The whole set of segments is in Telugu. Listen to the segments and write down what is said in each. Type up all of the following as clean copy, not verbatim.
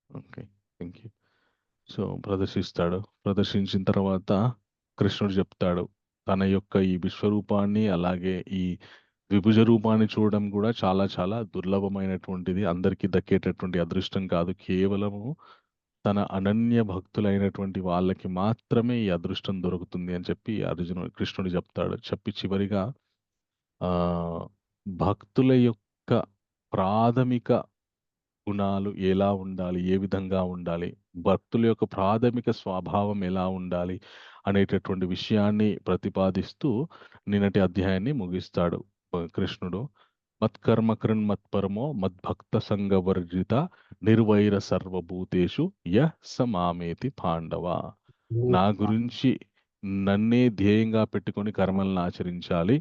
ఓకే. Thank you. సో, ప్రదర్శిస్తాడు. ప్రదర్శించిన తర్వాత కృష్ణుడు చెప్తాడు. తన యొక్క ఈ విశ్వరూపాన్ని, అలాగే ఈ ద్విభుజ రూపాన్ని చూడడం కూడా చాలా చాలా దుర్లభమైనటువంటిది. అందరికీ దక్కేటటువంటి అదృష్టం కాదు. కేవలము తన అనన్య భక్తులైనటువంటి వాళ్ళకి మాత్రమే ఈ అదృష్టం దొరుకుతుంది అని చెప్పి కృష్ణుడు చెప్తాడు. చెప్పి చివరిగా భక్తుల యొక్క ప్రాథమిక గుణాలు ఎలా ఉండాలి? ఏ విధంగా ఉండాలి? భక్తుల యొక్క ప్రాథమిక స్వభావం ఎలా ఉండాలి? అనేటటువంటి విషయాన్ని ప్రతిపాదిస్తూ నిన్నటి అధ్యాయాన్ని ముగిస్తాడు కృష్ణుడు. మత్కర్మ కృన్ మత్పరమో మద్భక్త సంగవర్జిత నిర్వైర సర్వభూతేషు యః స మామేతి పాండవ. నా గురించి నన్నే ధ్యేయంగా పెట్టుకొని కర్మలను ఆచరించాలి.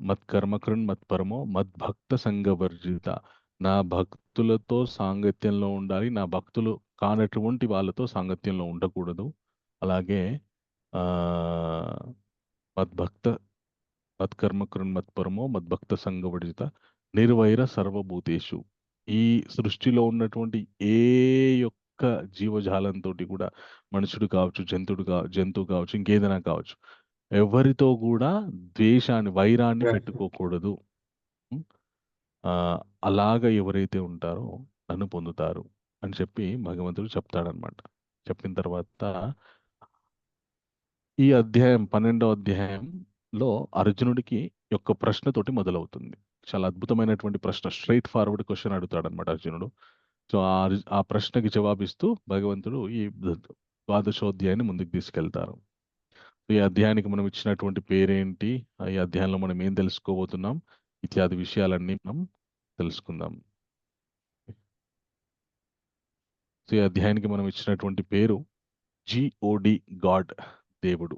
మత్కర్మ కృన్ మత్పరమో మద్భక్త సంగవర్జిత. నా భక్తులతో సాంగత్యంలో ఉండాలి. నా భక్తులు కానటువంటి వాళ్ళతో సాంగత్యంలో ఉండకూడదు. అలాగే ఆ మద్భక్త మత్కర్మ కృన్ మత్పరమో మద్భక్త సంగవర్జిత నిర్వైర సర్వభూతేషు. ఈ సృష్టిలో ఉన్నటువంటి ఏ యొక్క జీవజాలంతో కూడా, మనుషుడు కావచ్చు, జంతువు కావచ్చు, ఇంకేదైనా కావచ్చు, ఎవరితో కూడా ద్వేషాన్ని, వైరాన్ని పెట్టుకోకూడదు. ఉం? ఆ, అలాగ ఎవరైతే ఉంటారో నన్ను పొందుతారు అని చెప్పి భగవంతుడు చెప్తాడనమాట. చెప్పిన తర్వాత ఈ అధ్యాయం 12వ అధ్యాయంలో అర్జునుడికి యొక్క ప్రశ్నతోటి మొదలవుతుంది. చాలా అద్భుతమైనటువంటి ప్రశ్న, స్ట్రైట్ ఫార్వర్డ్ క్వశ్చన్ అడుగుతాడనమాట అర్జునుడు. సో ఆ ప్రశ్నకి జవాబిస్తూ భగవంతుడు ఈ ద్వాదశోధ్యాయాన్ని ముందుకు తీసుకెళ్తారు. ఈ అధ్యాయానికి మనం ఇచ్చినటువంటి పేరేంటి, ఈ అధ్యాయంలో మనం ఏం తెలుసుకోబోతున్నాం, ఇత్యాది విషయాలన్నీ మనం తెలుసుకుందాం. సో ఈ అధ్యాయానికి మనం ఇచ్చినటువంటి పేరు జిఓడి, గాడ్, దేవుడు.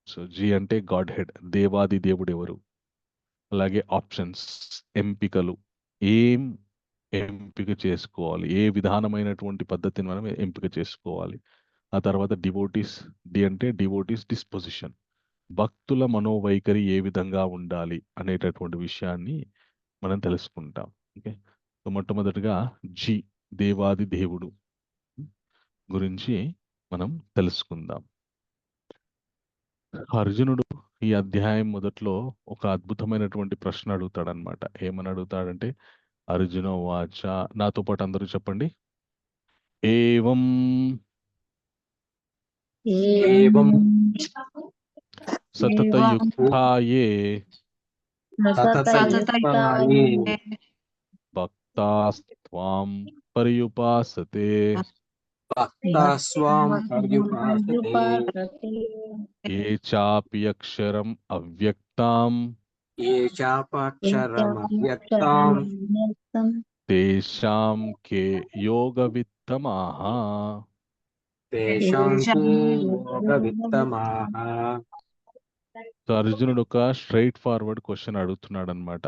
సో జి అంటే గాడ్ హెడ్, దేవాది దేవుడు ఎవరు. అలాగే ఆప్షన్స్, ఎంపికలు, ఏం ఎంపిక చేసుకోవాలి, ఏ విధానమైనటువంటి పద్ధతిని మనం ఎంపిక చేసుకోవాలి. ఆ తర్వాత డివోటీస్, డి అంటే డివోటీస్ డిస్పొజిషన్, భక్తుల మనోవైఖరి ఏ విధంగా ఉండాలి అనేటటువంటి విషయాన్ని మనం తెలుసుకుంటాం. ఓకే. సో మొట్టమొదటిగా జి, దేవాది దేవుడు గురించి మనం తెలుసుకుందాం. అర్జునుడు ఈ అధ్యాయం మొదట్లో ఒక అద్భుతమైనటువంటి ప్రశ్న అడుగుతాడనమాట. ఏమని అడుగుతాడంటే, అర్జున వాచ, నాతో పాటు అందరూ చెప్పండి. ఏవం ఏవం సతతయుక్తాయే సతతయుక్తాయే భక్తాస్త్వాం పర్యుపాసతే భక్తాస్వాం పర్యుపాసతే ఏ చాపి అక్షరం అవ్యక్తాం ఏ చాపక్షరమవ్యక్తాం తేషాం కే యోగవిత్తమాః. తేషాం కే యోగవిత్తమాః. సో అర్జునుడు ఒక స్ట్రైట్ ఫార్వర్డ్ క్వశ్చన్ అడుగుతున్నాడు అనమాట.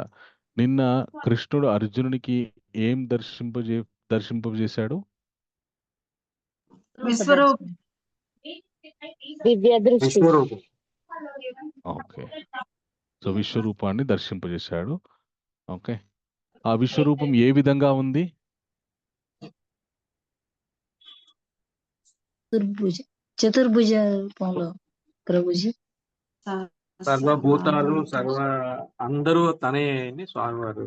నిన్న కృష్ణుడు అర్జునుడికి ఏం దర్శింపజేశాడు? దివ్య దృష్టి. విశ్వరూపం. ఓకే. సో విశ్వరూపాన్ని దర్శింపజేశాడు. ఓకే. ఆ విశ్వరూపం ఏ విధంగా ఉంది? చతుర్భుజ రూపంలో ప్రభుజీ. సర్వభూతాలు అందరూ తనే అని స్వామివారు.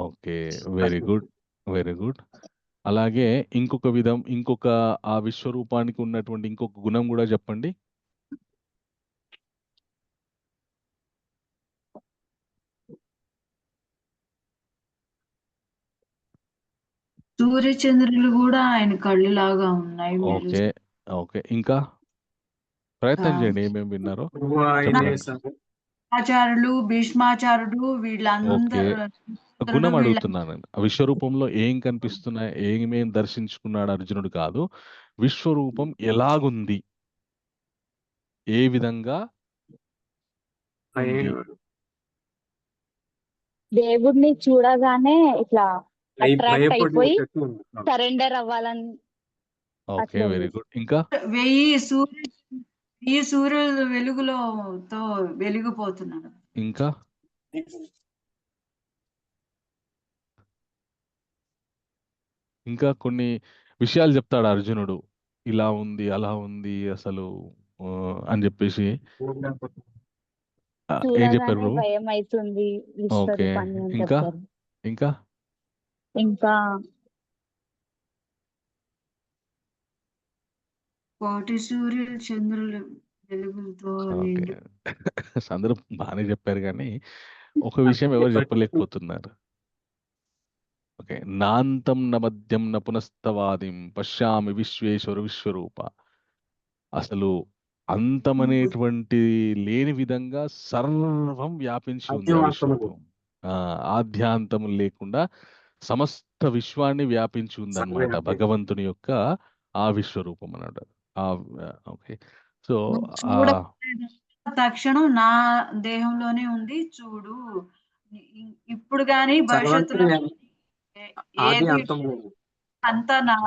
Okay, very good, very good. అలాగే ఇంకొక ఆ విశ్వరూపానికి ఉన్నటువంటి ఇంకొక గుణం కూడా చెప్పండి. సూర్యచంద్రులు కూడా ఆయన కళ్ళు లాగా ఉన్నాయి. Okay, okay. ఇంకా ప్రయత్నం చేయండి, ఏమేమి విన్నారో చెప్పండి. ఆచార్యులు, భీష్మాచార్యుడు, ఓకే, వీళ్ళందరూ గుణం అడుగుతున్నాను. విశ్వరూపంలో ఏం కనిపిస్తున్నాయి, ఏమేం దర్శించుకున్నాడు అర్జునుడు కాదు, విశ్వరూపం ఎలాగుంది, ఏ విధంగా ఉంది? దేవుడిని చూడగానే ఇట్లా అట్రాక్ట్ అయిపోయి భయపడేటట్టు ఉంది. సరెండర్ అవ్వాలని. Okay, very good. ఇంకా 1000 సూర్యుల వెలుగులోతో వెలిగిపోతున్నాడు. ఇంకా ఇంకా కొన్ని విషయాలు చెప్తాడు అర్జునుడు. ఇలా ఉంది, అలా ఉంది అసలు అని చెప్పేసి. ఏం చెప్పారు చూడగానే ప్రభు? భయం అవుతుంది ఓకే. విశ్వరూపాన్ని అని ఇంకా చెప్తారు. ఇంకా ఇంకా కోటి సూర్యులు చంద్రులు వెలుగులతో ఓకే. నిండి అందరూ బాగానే చెప్పారు కానీ ఒక విషయం ఎవరు చెప్పలేకపోతున్నారు. ఓకే. నాంతం న మధ్యం న పునస్తవాదిం పశ్యామి విశ్వేశ్వర విశ్వరూప. అసలు అంతమనేటువంటి లేని విధంగా సర్వం వ్యాపించి ఉంది ఆ విశ్వరూపం. ఆద్యాంతము లేకుండా సమస్త విశ్వాన్ని వ్యాపించి ఉందన్నమాట భగవంతుని యొక్క ఆ విశ్వరూపం అన్నమాట. ఓకే. సో చూడ తక్షణం నా దేహంలోనే ఉంది చూడు. ఇప్పుడు గాని భవిష్యత్తులో ఆది ఏది అంతం లేదు. అంతా నా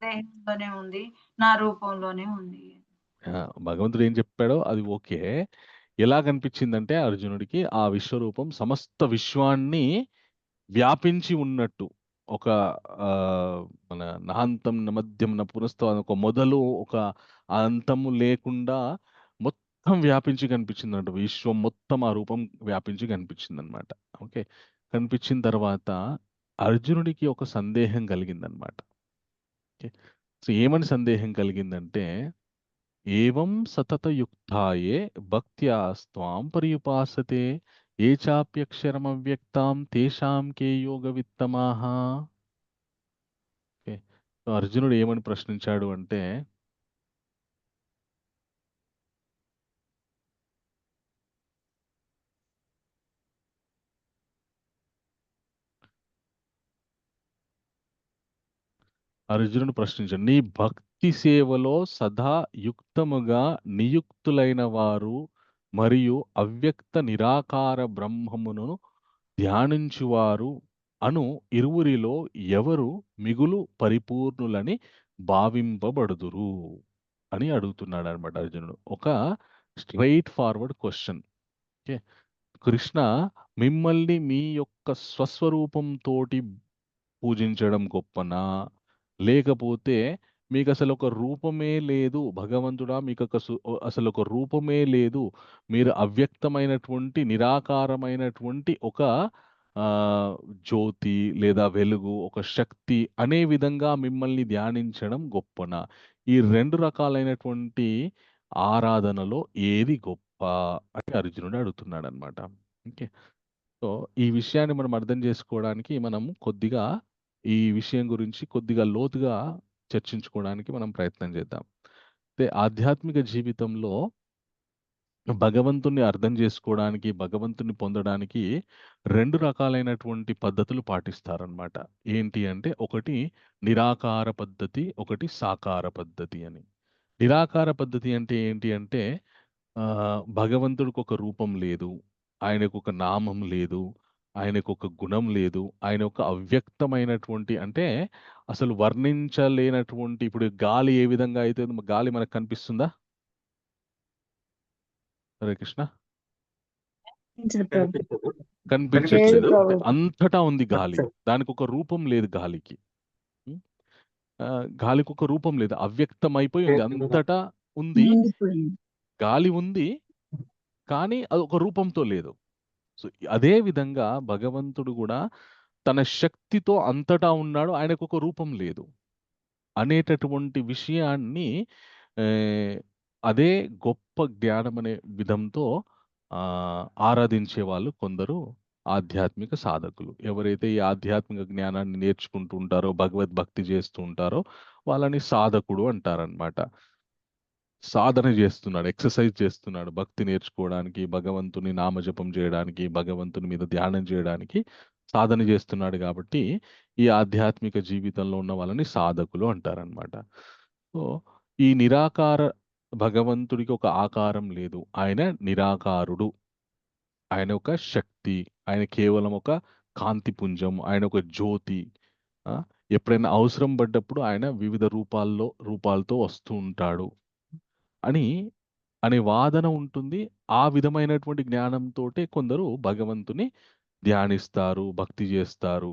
దేహంలోనే ఉంది, నా రూపంలోనే ఉంది. భగవంతుడు ఏం చెప్పాడో అది ఓకే. ఎలా కనిపించిందంటే అర్జునుడికి ఆ విశ్వరూపం సమస్త విశ్వాన్ని వ్యాపించి ఉన్నట్టు. ఒక మన నాంతం న మధ్యం న పునస్తవాదం, ఒక మొదలు ఒక అంతము లేకుండా మొత్తం వ్యాపించి కనిపించిందంట. విశ్వం మొత్తం ఆ రూపం వ్యాపించి కనిపించిందనమాట. ఓకే. కనిపించిన తర్వాత అర్జునుడికి ఒక సందేహం కలిగిందనమాట. ఓకే. సో ఏమని సందేహం కలిగిందంటే, ఏవం సతతయుక్తాయే భక్త్యా స్త్వాం పర్యుపాసతే ఏ చాప్యక్షరమవ్యక్తాం తేషాం కే యోగవిత్తమాః. ఓకే. సో అర్జునుడు ఏమని ప్రశ్నించాడు అంటే, అర్జునుడు ప్రశ్నించాడు, నీ భక్తి సేవలో సదా యుక్తముగా నియుక్తులైన వారు మరియు అవ్యక్త నిరాకార బ్రహ్మమును ధ్యానించువారు అను ఇరువురిలో ఎవరు మిగులు పరిపూర్ణులని భావింపబడుదురు అని అడుగుతున్నాడు అనమాట అర్జునుడు. ఒక straight forward question. Okay. Krishna, మిమ్మల్ని మీ యొక్క స్వస్వరూపంతోటి పూజించడం గొప్పనా, లేకపోతే మీకు అసలు ఒక రూపమే లేదు భగవంతుడా, మీకు అసలు ఒక రూపమే లేదు, మీరు అవ్యక్తమైనటువంటి నిరాకారమైనటువంటి ఒక ఆ, జ్యోతి లేదా వెలుగు, ఒక శక్తి అనే విధంగా మిమ్మల్ని ధ్యానించడం గొప్పనా? ఈ రెండు రకాలైనటువంటి ఆరాధనలో ఏది గొప్ప అని అర్జునుడు అడుగుతున్నాడు అనమాట. ఓకే. సో ఈ విషయాన్ని మనం అర్థం చేసుకోవడానికి మనం కొద్దిగా ఈ విషయం గురించి కొద్దిగా లోతుగా చర్చించుకోవడానికి మనం ప్రయత్నం చేద్దాం. అయితే ఆధ్యాత్మిక జీవితంలో భగవంతుని అర్థం చేసుకోవడానికి, భగవంతుని పొందడానికి రెండు రకాలైనటువంటి పద్ధతులు పాటిస్తారనమాట. ఏంటి అంటే, ఒకటి నిరాకార పద్ధతి, ఒకటి సాకార పద్ధతి అని. నిరాకార పద్ధతి అంటే ఏంటి అంటే, భగవంతుడికి ఒక రూపం లేదు, ఆయనకు ఒక నామం లేదు, ఆయనకు ఒక గుణం లేదు, ఆయన ఒక అవ్యక్తమైనటువంటి, అంటే అసలు వర్ణించలేనటువంటి, ఇప్పుడు గాలి ఏ విధంగా అయితే గాలి మనకు కనిపిస్తుందా? హరే కృష్ణ. కనిపించట్లేదు. అంతటా ఉంది గాలి, దానికి ఒక రూపం లేదు గాలికి. ఉం? గాలికి ఒక రూపం లేదు, అవ్యక్తమైపోయి ఉంది, అంతటా ఉంది, గాలి ఉంది కానీ అది ఒక రూపంతో లేదు. సో అదే విధంగా భగవంతుడు కూడా తన శక్తితో అంతటా ఉన్నాడు, ఆయనకు ఒక రూపం లేదు అనేటటువంటి విషయాన్ని ఆ, అదే గొప్ప జ్ఞానం అనే విధంతో ఆరాధించే వాళ్ళు కొందరు ఆధ్యాత్మిక సాధకులు. ఎవరైతే ఈ ఆధ్యాత్మిక జ్ఞానాన్ని నేర్చుకుంటూ ఉంటారో, భగవద్భక్తి చేస్తూ ఉంటారో వాళ్ళని సాధకుడు అంటారనమాట. సాధన చేస్తున్నాడు, ఎక్సర్సైజ్ చేస్తున్నాడు, భక్తి నేర్చుకోవడానికి, భగవంతుని నామజపం చేయడానికి, భగవంతుని మీద ధ్యానం చేయడానికి సాధన చేస్తున్నాడు కాబట్టి ఈ ఆధ్యాత్మిక జీవితంలో ఉన్న వాళ్ళని సాధకులు అంటారనమాట. సో ఈ నిరాకార భగవంతుడికి ఒక ఆకారం లేదు, ఆయన నిరాకారుడు, ఆయన ఒక శక్తి, ఆయన కేవలం ఒక కాంతిపుంజం, ఆయన ఒక జ్యోతి. ఆ, ఎప్పుడైనా అవసరం పడ్డప్పుడు ఆయన వివిధ రూపాలతో వస్తూ ఉంటాడు అని అనే వాదన ఉంటుంది. ఆ విధమైనటువంటి జ్ఞానంతోటే కొందరు భగవంతుని ధ్యానిస్తారు, భక్తి చేస్తారు.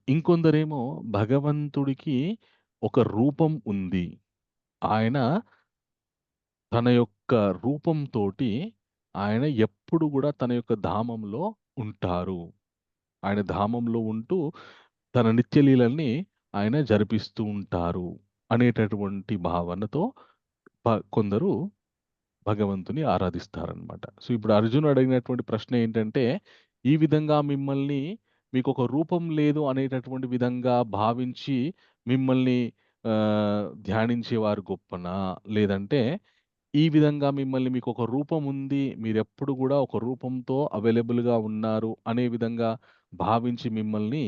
ఇంకొందరేమో భగవంతుడికి ఒక రూపం ఉంది. ఆయన తన యొక్క రూపంతోటి ఆయన ఎప్పుడు గూడా తన యొక్క ధామంలో ఉంటారు. ఆయన ధామంలో ఉంటూ తన నిత్య లీలల్ని ఆయన జరిపిస్తూ ఉంటారు అనేటటువంటి భావనతో కొందరు భగవంతుని ఆరాధిస్తారనమాట. సో, ఇప్పుడు అర్జునుడు అడిగినటువంటి ప్రశ్న ఏంటంటే, ఈ విధంగా మిమ్మల్ని మీకొక రూపం లేదు అనేటటువంటి విధంగా భావించి మిమ్మల్ని ధ్యానించేవారు గొప్పనా? లేదంటే ఈ విధంగా మిమ్మల్ని మీకొక రూపం ఉంది. మీరెప్పుడు గూడా ఒక రూపంతో అవైలబుల్‌గా ఉన్నారు అనే విధంగా భావించి మిమ్మల్ని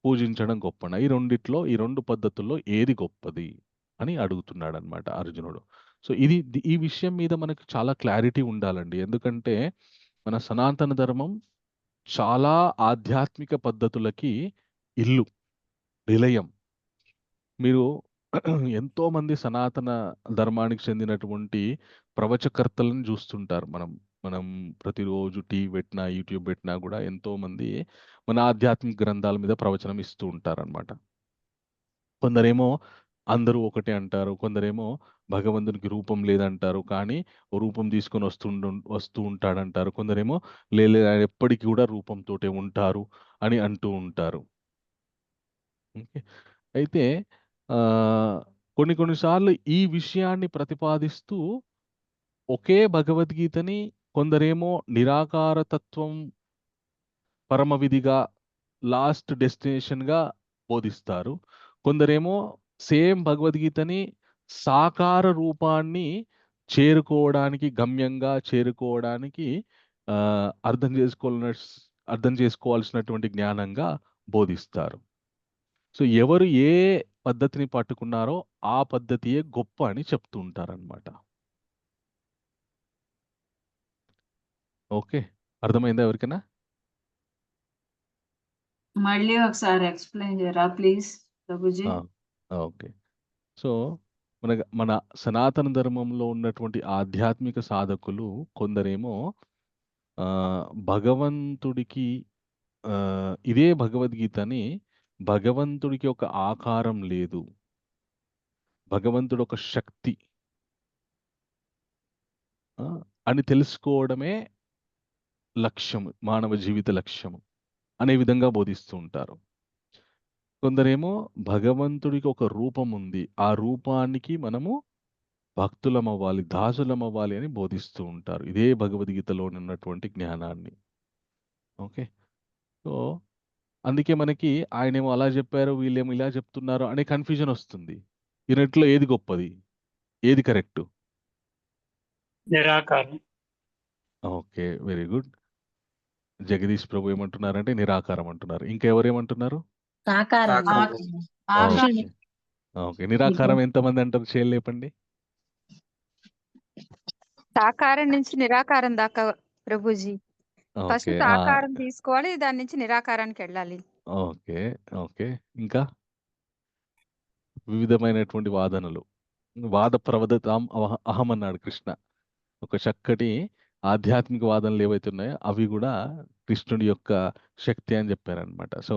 పూజించడం గొప్పనా? ఈ రెండిట్లో ఈ 2 పద్ధతుల్లో ఏది గొప్పది? అని అడుగుతున్నాడనమాట అర్జునుడు. సో, ఈ విషయం మీద మనకు చాలా క్లారిటీ ఉండాలండి. ఎందుకంటే మన సనాతన ధర్మం చాలా ఆధ్యాత్మిక పద్ధతులకి ఇల్లు, నిలయం. మీరు ఎంతోమంది సనాతన ధర్మానికి చెందినటువంటి ప్రవచకర్తలను చూస్తుంటారు మనం. మనం ప్రతిరోజు టీవీ పెట్టినా, యూట్యూబ్ పెట్టినా గూడా ఎంతోమంది మన ఆధ్యాత్మిక గ్రంథాల మీద ప్రవచనం ఇస్తూ ఉంటారనమాట. కొందరేమో అందరూ ఒకటే అంటారు. కొందరేమో భగవంతునికి రూపం లేదంటారు. కానీ ఓ రూపం తీసుకొని వస్తూ ఉంటాడంటారు. కొందరేమో లేదు ఆయన ఎప్పటికి గూడా రూపంతోటే ఉంటారు అని అంటూ ఉంటారు. ఓకే. అయితే కొన్ని కొన్ని సార్లు ఈ విషయాన్ని ప్రతిపాదిస్తూ ఒకే భగవద్గీతని కొందరేమో నిరాకార తత్వం పరమవిధిగా లాస్ట్ డెస్టినేషన్‌గా బోధిస్తారు. కొందరేమో సేమ్ భగవద్గీతని సాకార రూపాన్ని చేరుకోవడానికి, గమ్యంగా చేరుకోవడానికి ఆహ్, అర్థం చేసుకోవాలనస్ అర్థం చేసుకోవాల్సినటువంటి జ్ఞానంగా బోధిస్తారు. సో, ఎవరు ఏ పద్ధతిని పట్టుకున్నారో ఆ పద్ధతియే గొప్ప అని చెప్తూ ఉంటారనమాట. ఓకే. అర్థమైందా ఎవరికైనా? మళ్ళీ ఒకసారి ఎక్స్‌ప్లెయిన్ చేయరా ప్లీజ్ ప్రభుజీ? ఆ! ఓకే. సో, మన సనాతన ధర్మంలో ఉన్నటువంటి ఆధ్యాత్మిక సాధకులు కొందరేమో భగవంతుడికి ఇదే భగవద్గీతని భగవంతుడికి ఒక ఆకారం లేదు. భగవంతుడు ఒక శక్తి అని తెలుసుకోవడమే లక్ష్యము. మానవ జీవిత లక్ష్యము అనే విధంగా బోధిస్తూ ఉంటారు. కొందరేమో భగవంతుడికి ఒక రూపం ఉంది. ఆ రూపానికి మనము భక్తులమవ్వాలి, దాసులమవ్వాలి అని బోధిస్తూ ఉంటారు. ఇదే భగవద్గీతలోనున్నటువంటి జ్ఞానాన్ని. ఓకే. సో, అందుకే మనకి ఆయనేమో అలా జెప్పారు, వీళ్ళేమో ఇలా చెప్తున్నారు అనే కన్‌ఫ్యూజన్ ఒస్తుంది. ఈ రెండిట్లో ఏది గొప్పది? ఏది కరెక్టు? నిరాకారం. Okay. Very good. Jagadish Prabhu ఏమంటున్నారంటే నిరాకారం అంటున్నారు. ఇంకా ఎవరేమంటున్నారు? సాకారం. సాకారం. ఓకే. ఓకే. నిరాకారం ఎంతమంది అంటారు? చేయి లేపండి. సాకారం నుంచి నిరాకారం దాకా ప్రభుజీ. First okay. సాకారం తీసుకోవాలి. దాని నుంచి నిరాకారానికెళ్ళాలి. ఓకే. ఓకే. ఇంకా? వివిధమైనటువంటి వాదనలు. వాద ప్రవదతాం అహం అన్నాడు కృష్ణ. ఒక చక్కటి ఆధ్యాత్మిక వాదనలు ఏవైతే ఉన్నాయో అవి గూడా కృష్ణుడి యొక్క శక్తి అని చెప్పారనమాట. సో,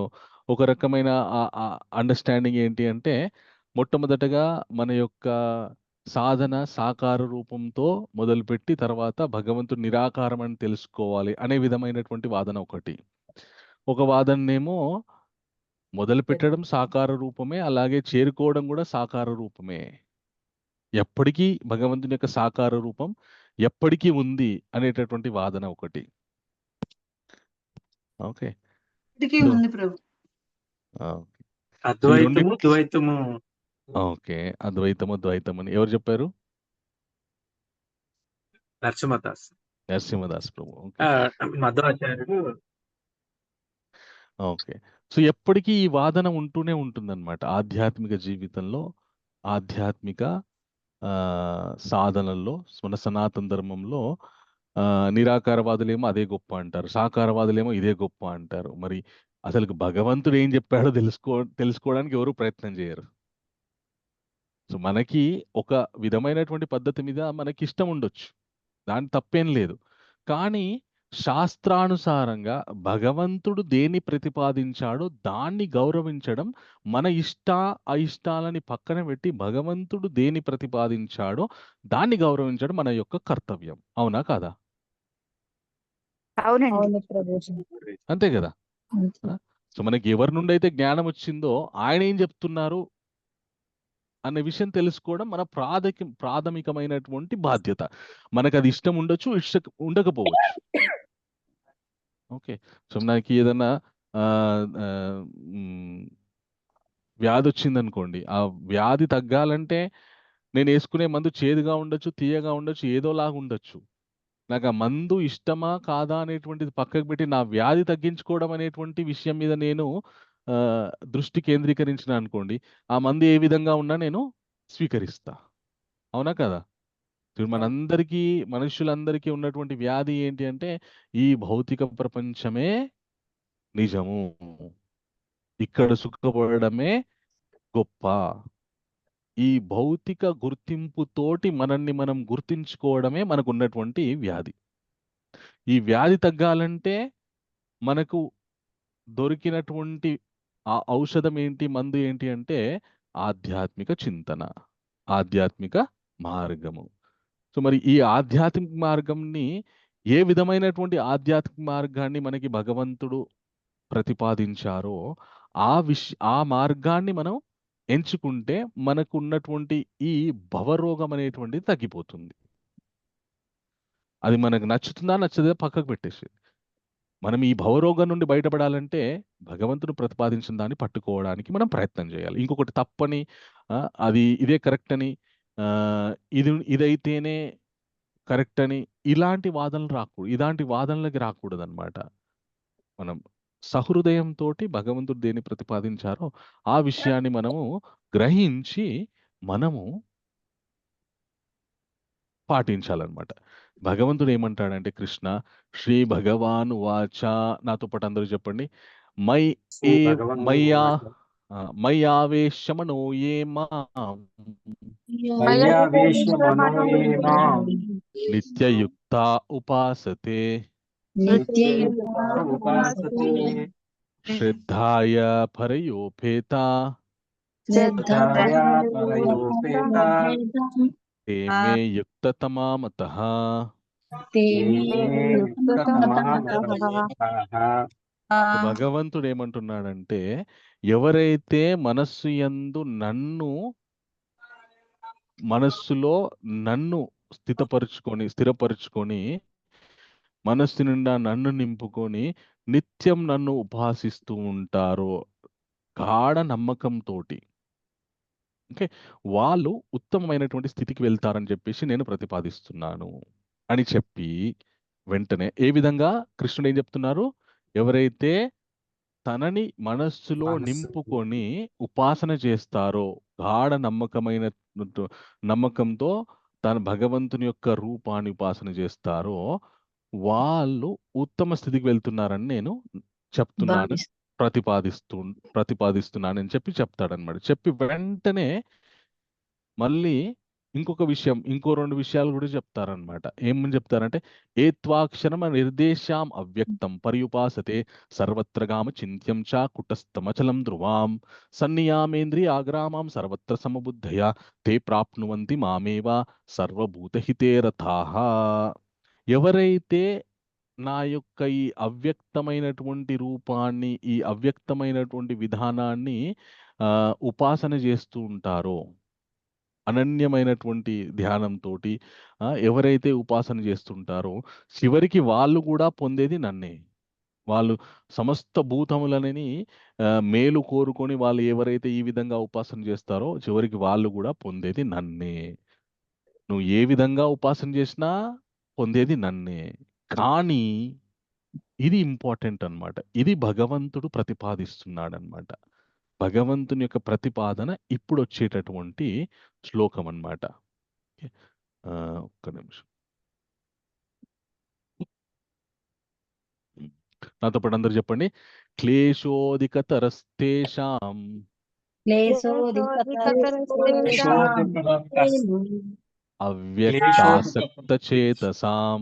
ఒక రకమైన అండర్‌స్టాండింగ్ ఏంటి అంటే, మొట్టమొదటగా మన యొక్క సాధన సాకార రూపంతో మొదలుపెట్టి తర్వాత భగవంతుడు నిరాకారం అని తెలుసుకోవాలి అనే విధమైనటువంటి వాదన ఒకటి. ఒక వాదననేమో మొదలుపెట్టడం సాకార రూపమే, అలాగే చేరుకోవడం గూడా సాకార రూపమే. ఎప్పటికీ భగవంతుని యొక్క సాకార రూపం ఎప్పటికీ ఉంది అనేటటువంటి వాదన ఒకటి. ఓకే. ఇప్పటికీ సో ఉంది ప్రభు. ఓకే. ఈ అద్వైతము, రెండిట్ ద్వైతము. ఓకే. అద్వైతము, ద్వైతం అని ఎవరు చెప్పారు? నరసింహదాస్. నరసింహదాస్ ప్రభు. ఓకే. మధ్వాచార్యుడు. ఓకే. సో, ఎప్పటికీ ఈ వాదన ఉంటూనే ఉంటుందన్నమాట. ఆధ్యాత్మిక జీవితంలో, ఆధ్యాత్మిక సాధనల్లో మన సనాతన ధర్మంలో నిరాకారవాదులేమో అదే గొప్ప అంటారు. సాకారవాదులేమో ఇదే గొప్ప అంటారు. మరి అసలుకు భగవంతుడు ఏం చెప్పాడో తెలుసుకోవడానికి ఎవరు ప్రయత్నం చేయరు. సో, మనకి ఒక విధమైనటువంటి పద్ధతి మీద మనకిష్టం ఉండొచ్చు. దాంట్లో తప్పేం లేదు. కానీ శాస్త్రానుసారంగా భగవంతుడు దేన్ని ప్రతిపాదించాడో దాన్ని గౌరవించడం, మన అయిష్టాలని పక్కన పెట్టి భగవంతుడు దేన్ని ప్రతిపాదించాడో దాన్ని గౌరవించడం మన యొక్క కర్తవ్యం. అవునా కాదా? అవునండి. అవును ప్రభుజీ. అంతే కదా. అంతే. సో మనకి ఎవరి నుండి అయితే జ్ఞానం వచ్చిందో ఆయన ఏం చెప్తున్నారు అనే విషయం తెలుసుకోవడం మన ప్రాథమికమైనటువంటి బాధ్యత. మనకు అది ఇష్టం ఉండొచ్చు, ఉండకపోవచ్చు. ఓకే. సో నాకు ఏదన్నా ఆ, ఆ, మ్, వ్యాధి వచ్చిందనుకోండి, ఆ వ్యాధి తగ్గాలంటే నేను వేసుకునే మందు చేదుగా ఉండొచ్చు, తీయగా ఉండొచ్చు, ఏదోలాగా ఉండొచ్చు. నాకు ఆ మందు ఇష్టమా కాదా అనేటువంటిది పక్కకు పెట్టి నా వ్యాధి తగ్గించుకోవడం అనేటువంటి విషయం మీద నేను ఆ, దృష్టి కేంద్రీకరించిన అనుకోండి, ఆ మందు ఏ విధంగా ఉన్నా నేను స్వీకరిస్తా. అవునా కదా? ఇప్పుడు మనందరికీ, మనుషులందరికీ ఉన్నటువంటి వ్యాధి ఏంటి అంటే, ఈ భౌతిక ప్రపంచమే నిజము, ఇక్కడ సుఖపడడమే గొప్ప. ఈ భౌతిక గుర్తింపుతోటి మనల్ని మనం గుర్తించుకోవడమే మనకు ఉన్నటువంటి వ్యాధి. ఈ వ్యాధి తగ్గాలంటే మనకు దొరికినటువంటి ఆ ఔషధం ఏంటి, మందు ఏంటి అంటే ఆధ్యాత్మిక చింతన, ఆధ్యాత్మిక మార్గము. సో మరి ఈ ఆధ్యాత్మిక మార్గంని, ఏ విధమైనటువంటి ఆధ్యాత్మిక మార్గాన్ని మనకి భగవంతుడు ప్రతిపాదించారో ఆ మార్గాన్ని మనం ఎంచుకుంటే మనకు ఉన్నటువంటి ఈ భవరోగం అనేటువంటిది తగ్గిపోతుంది. అది మనకు నచ్చుతుందా నచ్చదా పక్కకు పెట్టేసి, మనం ఈ భవరోగం నుండి బయటపడాలంటే భగవంతుడు ప్రతిపాదించిన దాన్ని పట్టుకోవడానికి మనం ప్రయత్నం చేయాలి. ఇంకొకటి తప్పని, అది ఇదే కరెక్ట్ అని, ఇదైతేనే కరెక్ట్ అని ఇలాంటి వాదనలకి రాకూడదు అనమాట. మనం సహృదయంతో భగవంతుడు దేన్ని ప్రతిపాదించారో ఆ విషయాన్ని మనము గ్రహించి మనము పాటించాలన్నమాట. భగవంతుడు ఏమంటాడంటే, కృష్ణ శ్రీ భగవాన్ వాచ, నాతో పాటు అందరూ చెప్పండి, మై శ్రీ ఏ భగవంతుని మయ్యా వాచ. మయ్యావేశమనో ఏ మయ్యావేశమనోయేమాం నిత్యయుక్త ఉపాసతే నిత్యయుక్తా ఉపాసతే శ్రద్ధాయ పరయోపేత శ్రద్ధయా పరయోపేత ते मे युक्ततमा मतः. భగవంతుడు ఏమంటున్నాడంటే, ఎవరైతే మనస్సులో నన్ను స్థిరపరుచుకొని మనస్సు నిండా నన్ను నింపుకొని నిత్యం నన్ను ఉపాసిస్తూ ఉంటారో గాఢ నమ్మకంతోటి, ఓకే, వాళ్ళు ఉత్తమమైనటువంటి స్థితికి వెళ్తారని చెప్పేసి నేను ప్రతిపాదిస్తున్నాను అని చెప్పి, వెంటనే ఏ విధంగా కృష్ణుడు ఏం చెప్తున్నారు, ఎవరైతే తనని మనస్సులో నింపుకొని ఉపాసన చేస్తారో, గాఢ నమ్మకంతో తన భగవంతుని యొక్క రూపాన్ని ఉపాసన చేస్తారో వాళ్ళు ఉత్తమ స్థితికి వెళ్తున్నారని నేను చెప్తున్నాను, ప్రతిపాదిస్తున్నానని చెప్పి చెప్తాడనమాట. చెప్పి వెంటనే మళ్ళీ ఇంకో 2 విషయాలు కూడా చెప్తారనమాట. ఏమని చెప్తారంటే, ఏత్వాక్షరం నిర్దేశాం అవ్యక్తం పర్యుపాసతే సర్వత్రగామ చింత్యం చ కుటస్థమచలం ధ్రువాం సన్నియామేంద్రియాగ్రామాం సర్వత్ర సమబుద్ధయ తే ప్రాప్నువంతి మామేవ సర్వభూతహితే రథాః. ఎవరైతే నా యొక్క ఈ అవ్యక్తమైనటువంటి రూపాన్ని, ఈ అవ్యక్తమైనటువంటి విధానాన్ని ఉపాసన చేస్తూ ఉంటారో, అనన్యమైనటువంటి ధ్యానంతో ఎవరైతే ఉపాసన చేస్తుంటారో, చివరికి వాళ్ళు కూడా పొందేది నన్నే. వాళ్ళు సమస్త భూతములని మేలు కోరుకొని వాళ్ళు ఎవరైతే ఈ విధంగా ఉపాసన చేస్తారో చివరికి వాళ్ళు కూడా పొందేది నన్నే. నువ్వు ఏ విధంగా ఉపాసన చేసినా పొందేది నన్నే. కానీ ఇది ఇంపార్టెంట్ అన్నమాట. ఇది భగవంతుడు ప్రతిపాదిస్తున్నాడనమాట. భగవంతుని యొక్క ప్రతిపాదన ఇప్పుడు వచ్చేటటువంటి శ్లోకం అన్నమాట. ఒక్క నిమిషం, నాతో పాటు అందరు చెప్పండి. క్లేశోధికతరస్తేషాం అవ్యక్తాసక్త చేతసాం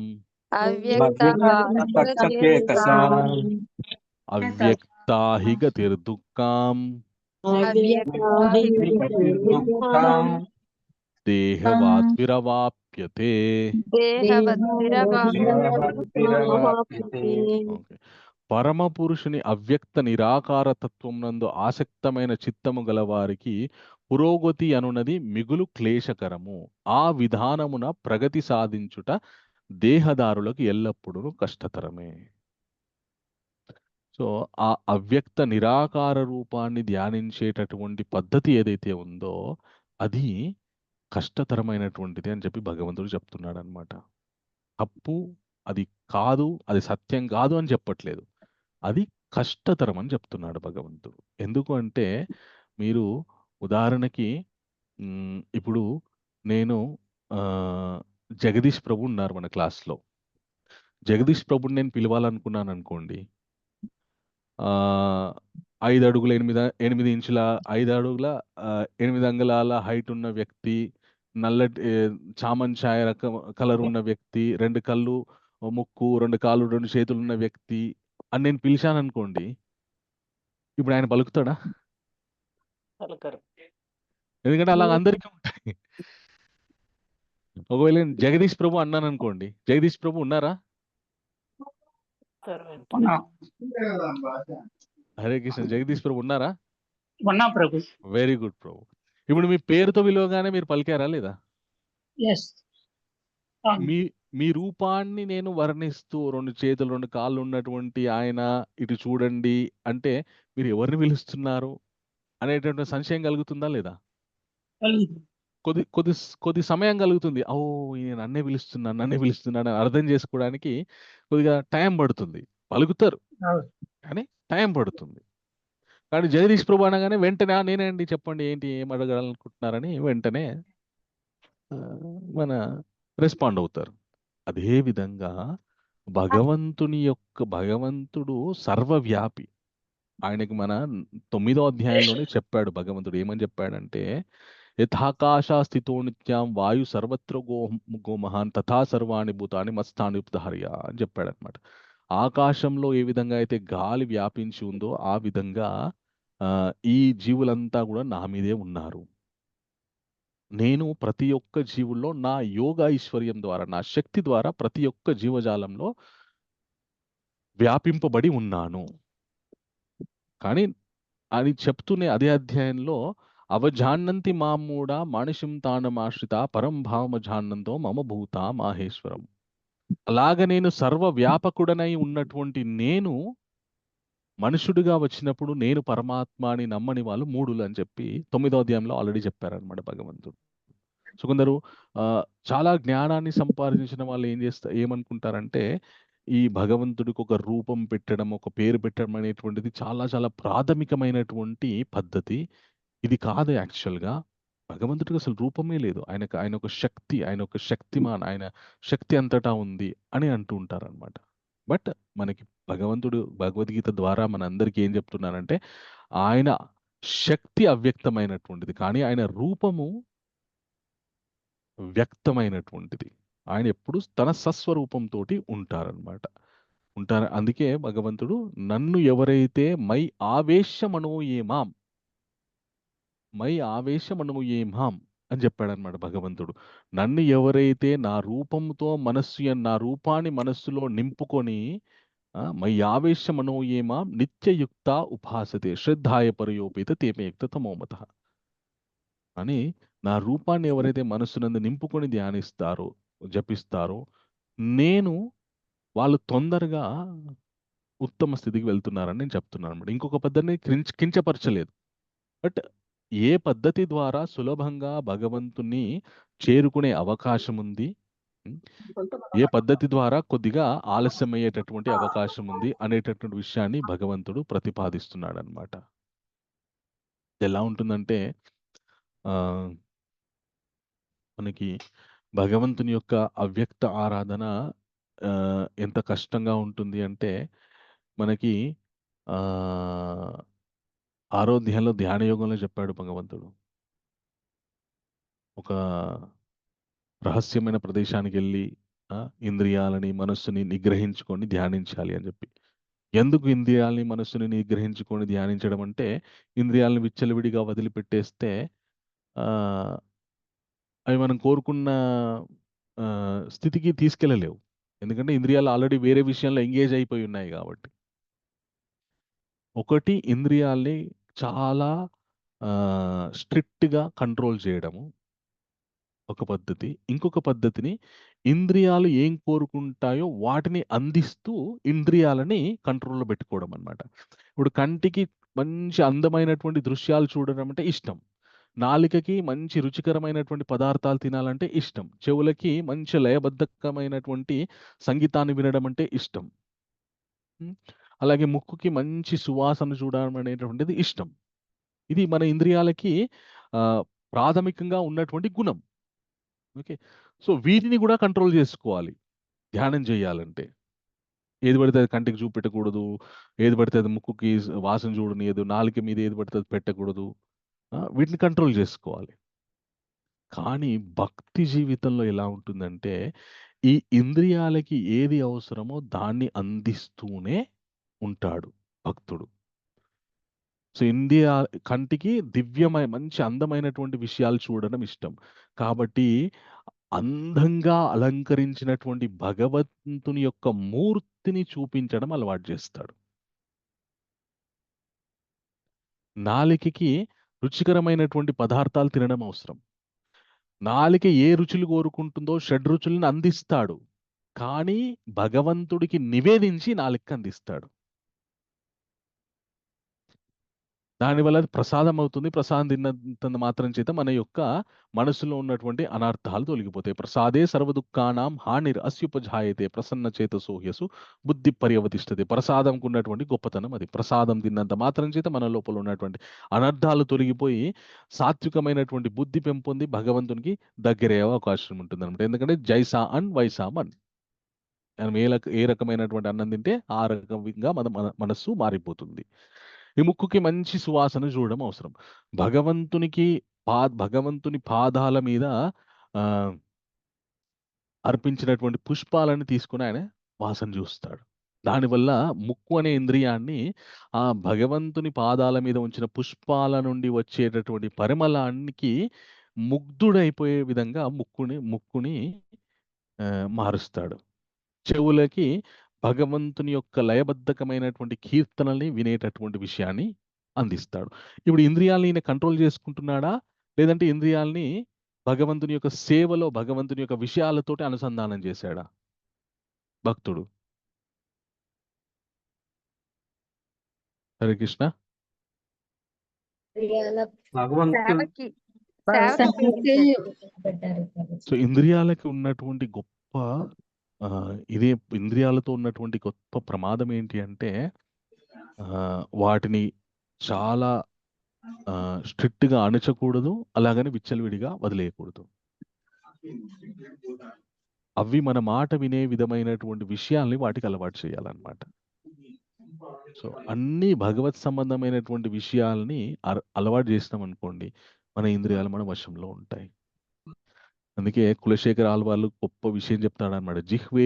అవ్యక్తచేతసా అవ్యక్తాహి గతిర్దుఃఖాం దుఃఖం దేహవాద్విరవాప్యతే. దేహవద్భిరవాప్యతే. ఓకే. పరమ పురుషుని అవ్యక్త నిరాకార తత్వం నందు ఆసక్తమైన చిత్తము గలవారికి పురోగతి అనునది మిగులు క్లేశకరము. ఆ విధానమున ప్రగతి సాధించుట దేహదారులకు ఎల్లప్పుడూ కష్టతరమే. సో ఆ అవ్యక్త నిరాకార రూపాన్ని ధ్యానించేటటువంటి పద్ధతి ఏదైతే ఉందో అది కష్టతరమైనటువంటిది అని చెప్పి భగవంతుడు చెప్తున్నాడు అనమాట. తప్పు, అది కాదు, అది సత్యం కాదు అని చెప్పట్లేదు, అది కష్టతరం అని చెప్తున్నాడు భగవంతుడు. ఎందుకు అంటే మీరు ఉదాహరణకి ఇప్పుడు నేను జగదీష్ ప్రభు ఉన్నారు మన క్లాస్లో. జగదీష్ ప్రభుని నేను పిలవాలనుకున్నాను అనుకోండి, 5 అడుగుల 8 ఇంచుల 5 అడుగుల 8 అంగుళాల హైట్ ఉన్న వ్యక్తి, నల్లటి చామన్ ఛాయ రకం కలర్ ఉన్న వ్యక్తి, 2 కళ్ళు, ముక్కు, 2 కాళ్ళు, 2 చేతులు ఉన్న వ్యక్తి అని నేను పిలిచాను అనుకోండి, ఇప్పుడు ఆయన పలుకుతాడా? ఎందుకంటే అలా అందరికీ ఉంటాయి. ఒకవేళ నేను జగదీష్ ప్రభు అన్నాను అనుకోండి, జగదీష్ ప్రభు ఉన్నారా? హరే కృష్ణ. జగదీష్ ప్రభు ఉన్నారా? ఉన్నా ప్రభు. వెరీ గుడ్ ప్రభు. ఇప్పుడు మీ పేరుతో పిలవగానే మీరు పలికారా లేదా? మీ మీ రూపాన్ని నేను వర్ణిస్తూ 2 చేతులు 2 కాళ్ళు ఉన్నటువంటి ఆయన ఇటు చూడండి అంటే మీరు ఎవరిని పిలుస్తున్నారు అనేటువంటి సంశయం కలుగుతుందా లేదా? కొద్ది కొద్ది కొద్ది సమయం కలుగుతుంది. ఓ ఈయన నన్నే పిలుస్తున్నాను అని అర్థం చేసుకోవడానికి కొద్దిగా టైం పడుతుంది. పలుకుతారు కానీ టైం పడుతుంది. కానీ జగదీష్ ప్రభు అనగానే వెంటనే నేనే అండి, చెప్పండి ఏంటి, ఏం అడగాలనుకుంటున్నారని వెంటనే మన రెస్పాండ్ అవుతారు. అదే విధంగా భగవంతుడు సర్వవ్యాపి. ఆయనకి మన 9వ అధ్యాయంలోనే చెప్పాడు భగవంతుడు. ఏమని చెప్పాడంటే యథాకాశ స్థితో నిత్యాం వాయు సర్వత్ర గోమహాన్ తథా సర్వాణి భూతాని మత్స్థాని ఉపధార్య అని చెప్పాడనమాట. ఆకాశంలో ఏ విధంగా అయితే గాలి వ్యాపించి ఉందో ఆ విధంగా ఈ జీవులంతా కూడా నా మీదే ఉన్నారు. నేను ప్రతి ఒక్క జీవుల్లో నా యోగ ఐశ్వర్యం ద్వారా, నా శక్తి ద్వారా ప్రతి ఒక్క జీవజాలంలో వ్యాపింపబడి ఉన్నాను. కానీ అని చెప్తూనే అదే అధ్యాయంలో అవజాన్నంతి మామూడ మానుషం తాండమాశ్రిత పరం భావమజాన్నంతో మమ భూత మాహేశ్వరం. అలాగ నేను సర్వ వ్యాపకుడనై ఉన్నటువంటి నేను మనుషుడిగా వచ్చినప్పుడు నేను పరమాత్మని నమ్మని వాళ్ళు మూడులు అని చెప్పి 9వ అధ్యాయంలో ఆల్రెడీ చెప్పారనమాట భగవంతుడు. సో కొందరు చాలా జ్ఞానాన్ని సంపాదించిన వాళ్ళు ఏమనుకుంటారంటే ఈ భగవంతుడికి ఒక రూపం పెట్టడం, ఒక పేరు పెట్టడం అనేటువంటిది చాలా చాలా ప్రాథమికమైనటువంటి పద్ధతి. ఇది కాదు యాక్చువల్గా. భగవంతుడికి అసలు రూపమే లేదు. ఆయన ఒక శక్తి, ఆయన ఒక శక్తిమాన్, ఆయన శక్తి అంతటా ఉంది అని అంటూ ఉంటారనమాట. బట్ మనకి భగవంతుడు భగవద్గీత ద్వారా మనందరికీ ఏం చెప్తున్నారంటే ఆయన శక్తి అవ్యక్తమైనటువంటిది, కానీ ఆయన రూపము వ్యక్తమైనటువంటిది. ఆయన ఎప్పుడు తన సస్వరూపంతో ఉంటారనమాట. అందుకే భగవంతుడు నన్ను ఎవరైతే మై ఆవేశమనోయేమాం అని చెప్పాడనమాట భగవంతుడు. నన్ను ఎవరైతే నా రూపంతో నా రూపాన్ని మనస్సులో నింపుకొని మై ఆవేశమనోయేమాం నిత్యయుక్త ఉపాసతే శ్రద్ధాయ పరయోపిత తేమయుక్త తమోమత అని, నా రూపాన్ని ఎవరైతే మనస్సునందు నింపుకొని ధ్యానిస్తారో, జపిస్తారో, వాళ్ళు తొందరగా ఉత్తమ స్థితికి వెళ్తున్నారని నేను చెప్తున్నాను అనమాట. ఇంకొక పద్ధతిని కించపరచలేదు. బట్ ఏ పద్ధతి ద్వారా సులభంగా భగవంతుని చేరుకునే అవకాశం ఉంది, ఏ పద్ధతి ద్వారా కొద్దిగా ఆలస్యమయ్యేటటువంటి అవకాశం ఉంది అనేటటువంటి విషయాన్ని భగవంతుడు ప్రతిపాదిస్తున్నాడు అనమాట. ఎలా ఉంటుందంటే మనకి భగవంతుని యొక్క అవ్యక్త ఆరాధన ఎంత కష్టంగా ఉంటుంది అంటే మనకి 6వ అధ్యాయంలో ధ్యాన యోగంలో చెప్పాడు భగవంతుడు. ఒక రహస్యమైన ప్రదేశానికి వెళ్ళి ఇంద్రియాలని మనస్సుని నిగ్రహించుకొని ధ్యానించాలి అని చెప్పి. ఎందుకు ఇంద్రియాలని మనస్సుని నిగ్రహించుకొని ధ్యానించడం అంటే, ఇంద్రియాలను విచ్చలవిడిగా వదిలిపెట్టేస్తే ఆ, అవి మనం కోరుకున్న స్థితికి తీసుకెళ్ళలేవు. ఎందుకంటే ఇంద్రియాలు ఆల్రెడీ వేరే విషయంలో ఎంగేజ్ అయిపోయి ఉన్నాయి కాబట్టి. ఒకటి ఇంద్రియాల్ని చాలా స్ట్రిక్ట్గా కంట్రోల్ చేయడము ఒక పద్ధతి. ఇంకొక పద్ధతిని ఇంద్రియాలు ఏం కోరుకుంటాయో వాటిని అందిస్తూ ఇంద్రియాలని కంట్రోల్‌లో పెట్టుకోవడం అన్నమాట. ఇప్పుడు కంటికి మంచి అందమైనటువంటి దృశ్యాలు చూడడం అంటే ఇష్టం. నాలికకి మంచి రుచికరమైనటువంటి పదార్థాలు తినాలంటే ఇష్టం. చెవులకి మంచి లయబద్ధకమైనటువంటి సంగీతాన్ని వినడం అంటే ఇష్టం. హ్మ్. అలాగే ముక్కుకి మంచి సువాసన చూడడం అనేటువంటిది ఇష్టం. ఇది మన ఇంద్రియాలకి ప్రాథమికంగా ఉన్నటువంటి గుణం. ఓకే. సో, వీటిని గూడా కంట్రోల్ జేసుకోవాలి ధ్యానం జేయాలంటే. ఏది పడితే అది కంటికి చూపెట్టకూడదు. ఏది పడితే అది ముక్కుకి వాసన చూడనీయదు. నాలుక మీద ఏది పడితే అది పెట్టకూడదు. వీటిని కంట్రోల్ జేసుకోవాలి. కానీ భక్తి జీవితంలో ఎలా ఉంటుందంటే, ఈ ఇంద్రియాలకి ఏది అవసరమో దాన్ని అందిస్తూనే ఉంటాడు భక్తుడు. సో, కంటికి మంచి అందమైనటువంటి విషయాలు చూడడం ఇష్టం. కాబట్టి అందంగా అలంకరించినటువంటి భగవంతుని యొక్క మూర్తిని చూపించడం అలవాటు చేస్తాడు. నాలికకి రుచికరమైనటువంటి పదార్థాలు తినడం అవసరం. నాలిక ఏ రుచులు కోరుకుంటుందో షడ్‌రుచులను అందిస్తాడు. కానీ భగవంతుడికి నివేదించి నాలుకకి అందిస్తాడు. దానివల్ల అది ప్రసాదం అవుతుంది. ప్రసాదం తిన్నంత మాత్రం చేత మన యొక్క మనసులో ఉన్నటువంటి అనర్థాలు తొలగిపోతాయి. ప్రసాదే సర్వదుఃఖానాం హానిరస్యుపజాయతే ప్రసన్నచేతసో హ్యసు బుద్ధి పర్యవతిష్ఠతే. ప్రసాదంకు ఉన్నటువంటి గొప్పతనం అది. ప్రసాదం తిన్నంత మాత్రం చేత మన లోపల ఉన్నటువంటి అనర్థాలు తొలగిపోయి సాత్వికమైనటువంటి బుద్ధి పెంపొంది భగవంతునికి దగ్గరయ్యే అవకాశం ఉంటుందన్నమాట. ఎందుకంటే జైసా అన్ వైసా మన్. మనం ఏ రకమైనటువంటి అన్నం తింటే ఆ రకంగా మన మనస్సు మారిపోతుంది. ఈ ముక్కుకి మంచి సువాసన చూడడం అవసరం. భగవంతుని పాదాల మీద అర్పించినటువంటి పుష్పాలను తీసుకొని ఆయన వాసన చూస్తాడు. దానివల్ల ముక్కు అనే ఇంద్రియాన్ని ఆ భగవంతుని పాదాల మీద ఉంచిన పుష్పాల నుండి వచ్చేటటువంటి పరిమళానికి ముగ్ధుడైపోయే విధంగా ముక్కుని మారుస్తాడు. చెవులకి భగవంతుని యొక్క లయబద్ధకమైనటువంటి కీర్తనల్ని వినేటటువంటి విషయాన్ని అందిస్తాడు. ఇప్పుడు ఇంద్రియాల్ని ఈయన కంట్రోల్ చేసుకుంటున్నాడా? లేదంటే ఇంద్రియాల్ని భగవంతుని యొక్క సేవలో, భగవంతుని యొక్క విషయాలతోటి అనుసంధానం చేశాడా భక్తుడు? హరే కృష్ణ. భగవంతుని సేవకి ఉపయోగించాడు. సో, ఇంద్రియాలకి ఉన్నటువంటి గొప్ప ఇదే ఇంద్రియాలతో ఉన్నటువంటి గొప్ప ప్రమాదం ఏంటి అంటే, వాటిని చాలా స్ట్రిక్ట్‌గా అణచకూడదు. అలాగని విచ్చలవిడిగా వదిలేయకూడదు. అవి మన మాట వినే విధమైనటువంటి విషయాల్ని వాటికి అలవాటు చేయాలన్నమాట. సో, అన్నీ భగవత్ సంబంధమైనటువంటి విషయాల్ని అలవాటు చేసినామనుకోండి, మన ఇంద్రియాలు మన వశంలో ఉంటాయి. అందుకే కులశేఖర ఆళ్వార్లు గొప్ప విషయం చెప్తాడన్నమాట. జిహ్వే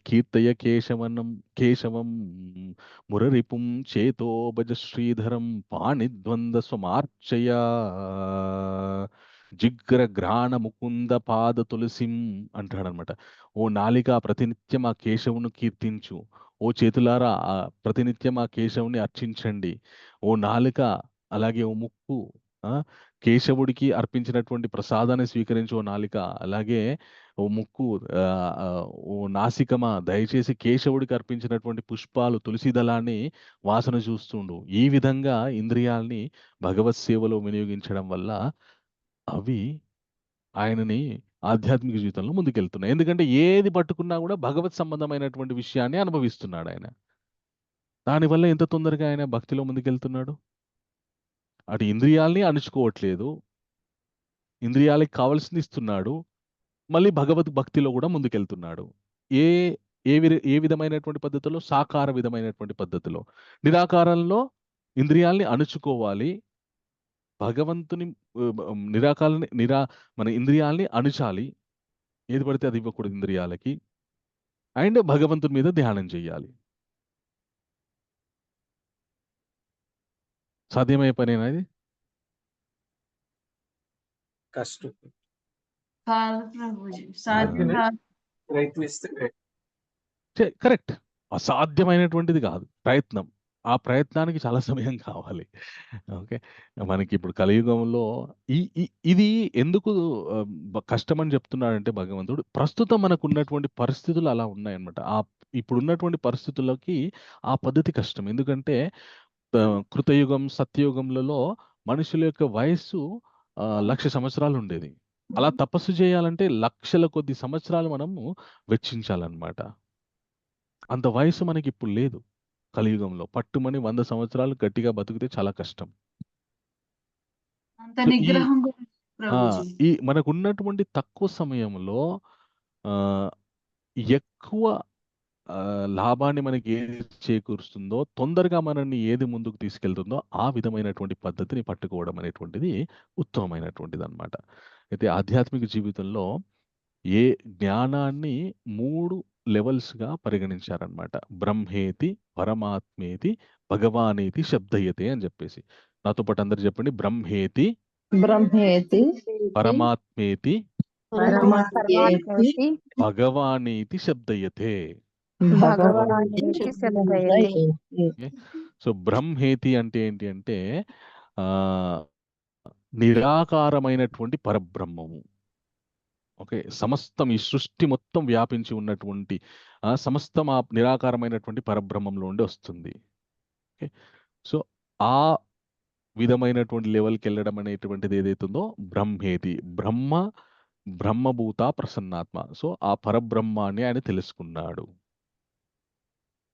కీర్తయ కేశవం మురరిపుం చేతో భజ శ్రీధరం పాణిద్వంద్వ స్వమార్చయ జిగ్రగ్రాణ ముకుంద పాద తులసిం అంటాడనమాట. ఓ నాలిక ప్రతినిత్యం ఆ కేశవును కీర్తించు. ఓ చేతులారా ప్రతినిత్యం ఆ కేశవుని అర్చించండి. ఓ నాలిక, అలాగే ఓ ముక్కు కేశవుడికి అర్పించినటువంటి ప్రసాదాన్ని స్వీకరించు ఓ నాలిక. అలాగే ఓ ముక్కు, ఓ నాసికమా దయచేసి కేశవుడికి అర్పించినటువంటి పుష్పాలు, తులసి దళాన్ని వాసన చూస్తుండు. ఈ విధంగా ఇంద్రియాల్ని భగవత్ సేవలో వినియోగించడం వల్ల అవి ఆయనని ఆధ్యాత్మిక జీవితంలో ముందుకెళ్తున్నాయి. ఎందుకంటే ఏది పట్టుకున్నా కూడా భగవత్ సంబంధమైనటువంటి విషయాన్ని అనుభవిస్తున్నాడు ఆయన. దానివల్ల ఎంత తొందరగా ఆయన భక్తిలో ముందుకెళ్తున్నాడు. అటు ఇంద్రియాల్ని అణుచుకోవట్లేదు, ఇంద్రియాలకి కావాల్సింది ఇస్తున్నాడు, మళ్ళీ భక్తిలో కూడా ముందుకెళ్తున్నాడు. ఏ విధమైనటువంటి పద్ధతిలో? సాకార విధమైనటువంటి పద్ధతిలో. నిరాకారంలో ఇంద్రియాల్ని అణుచుకోవాలి, భగవంతుని మన ఇంద్రియాల్ని అణుచాలి. ఏది పడితే అది ఇవ్వకూడదు ఇంద్రియాలకి. అండ్ భగవంతుని మీద ధ్యానం చేయాలి. సాధ్యమయ్యే పనేనా ఇది? కష్టం. కాదు ప్రభుజీ, సాధ్యం అందుకనే కాదు. ప్రయత్నిస్తే కరెక్ట్. అసాధ్యమైనటువంటిది కాదు ప్రయత్నం. ఆ ప్రయత్నానికి చాలా సమయం కావాలి. ఓకే. మనకి ఇప్పుడు కలియుగంలో ఇది ఎందుకు కష్టమని చెప్తున్నాడంటే భగవంతుడు, ప్రస్తుతం మనకున్నటువంటి పరిస్థితులు అలా ఉన్నాయన్నమాట. ఇప్పుడున్నటువంటి పరిస్థితుల్లోకి ఆ పద్ధతి కష్టం. ఎందుకంటే కృతయుగం, సత్యయుగంలలో మనుషుల యొక్క వయస్సు 1,00,000 సంవత్సరాలు ఉండేది. అలా తపస్సు చేయాలంటే లక్షల కొద్ది సంవత్సరాలు మనము వెచ్చించాలన్నమాట. అంత వయసు మనకి ఇప్పుడు లేదు కలియుగంలో. పట్టుమని 100 సంవత్సరాలు గట్టిగా బతికితే చాలా కష్టం. అంత సో నిగ్రహం గురించి ప్రభుజీ. మనకున్నటువంటి తక్కువ సమయంలో ఎక్కువ లాభాన్ని మనకి ఏది చేకూరుస్తుందో, తొందరగా మనల్ని ఏది ముందుకు తీసుకెళ్తుందో ఆ విధమైనటువంటి పద్ధతిని పట్టుకోవడం అనేటువంటిది ఉత్తమమైనటువంటిది అనమాట. అయితే ఆధ్యాత్మిక జీవితంలో ఏ జ్ఞానాన్ని 3 లెవెల్స్‌గా పరిగణించారనమాట. బ్రహ్మేతి, పరమాత్మేతి, భగవానేతి శబ్దయతే అని చెప్పేసి. నాతో పాటు అందరూ చెప్పండి. బ్రహ్మేతి, బ్రహ్మేతి పరమాత్మేతి, పరమాత్మేతి భగవానేతి శబ్దయతే. భగవానేతి శబ్దయతే. ఓకే. సో బ్రహ్మేతి అంటే ఏంటి అంటే నిరాకారమైనటువంటి పరబ్రహ్మము. ఓకే. సమస్తం ఈ సృష్టి మొత్తం వ్యాపించి ఉన్నటువంటి సమస్తం ఆ నిరాకారమైనటువంటి పరబ్రహ్మంలో ఉండి వస్తుంది. ఓకే. సో ఆ విధమైనటువంటి లెవెల్కి వెళ్ళడం అనేటువంటిది ఏదైతుందో బ్రహ్మేతి. బ్రహ్మభూత ప్రసన్నాత్మ. సో ఆ పరబ్రహ్మాన్ని ఆయన తెలుసుకున్నాడు.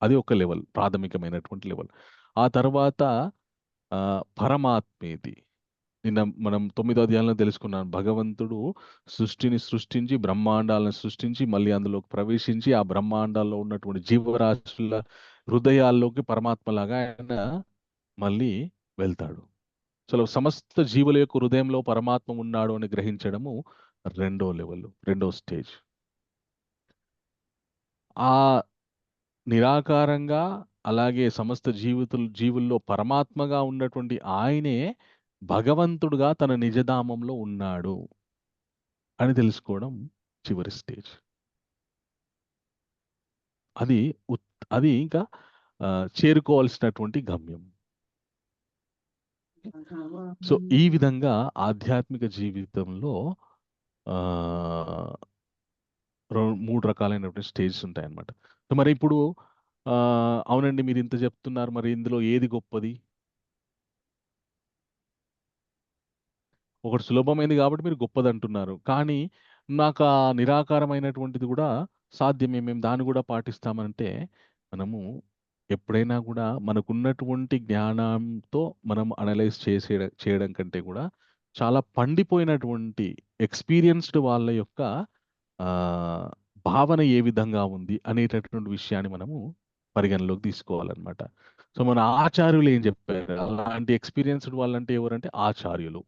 అది ఒక లెవెల్, ప్రాథమికమైనటువంటి లెవెల్. ఆ తర్వాత పరమాత్మేతి. నిన్న మనం 9వ అధ్యాయంలో తెలుసుకున్నాం. భగవంతుడు సృష్టిని సృష్టించి, బ్రహ్మాండాలను సృష్టించి, మళ్ళీ అందులోకి ప్రవేశించి, ఆ బ్రహ్మాండాల్లో ఉన్నటువంటి జీవరాశుల హృదయాల్లోకి పరమాత్మలాగా ఆయన మళ్ళీ వెళ్తాడు. సో సమస్త జీవుల యొక్క హృదయంలో పరమాత్మ ఉన్నాడు అని గ్రహించడము రెండో లెవెల్, రెండో స్టేజ్. ఆ నిరాకారంగా, అలాగే సమస్త జీవుల్లో పరమాత్మగా ఉన్నటువంటి ఆయనే భగవంతుడుగా తన నిజధామంలో ఉన్నాడు అని తెలుసుకోవడం చివరి స్టేజ్. అది ఇంకా చేరుకోవాల్సినటువంటి గమ్యం. సో ఈ విధంగా ఆధ్యాత్మిక జీవితంలో 3 రకాలైనటువంటి స్టేజెస్ ఉంటాయన్నమాట. సో మరి ఇప్పుడు అవునండి మీరు ఇంత చెప్తున్నారు, మరి ఇందులో ఏది గొప్పది? ఒకటి సులభమైంది కాబట్టి మీరు గొప్పది అంటున్నారు. కానీ నాకు ఆ నిరాకారమైనటువంటిది కూడా సాధ్యమే, మేము దాన్ని కూడా పాటిస్తామంటే, మనము ఎప్పుడైనా కూడా మనకున్నటువంటి జ్ఞానంతో మనం అనలైజ్ చేయడం కంటే కూడా చాలా పండిపోయినటువంటి ఎక్స్పీరియన్స్డ్ వాళ్ళ యొక్క భావన ఏ విధంగా ఉంది అనేటటువంటి విషయాన్ని మనము పరిగణలోకి తీసుకోవాలన్నమాట. సో మన ఆచార్యులు ఏం చెప్పారు? అలాంటి ఎక్స్పీరియన్స్డ్ వాళ్ళంటే ఎవరంటే ఆచార్యులు.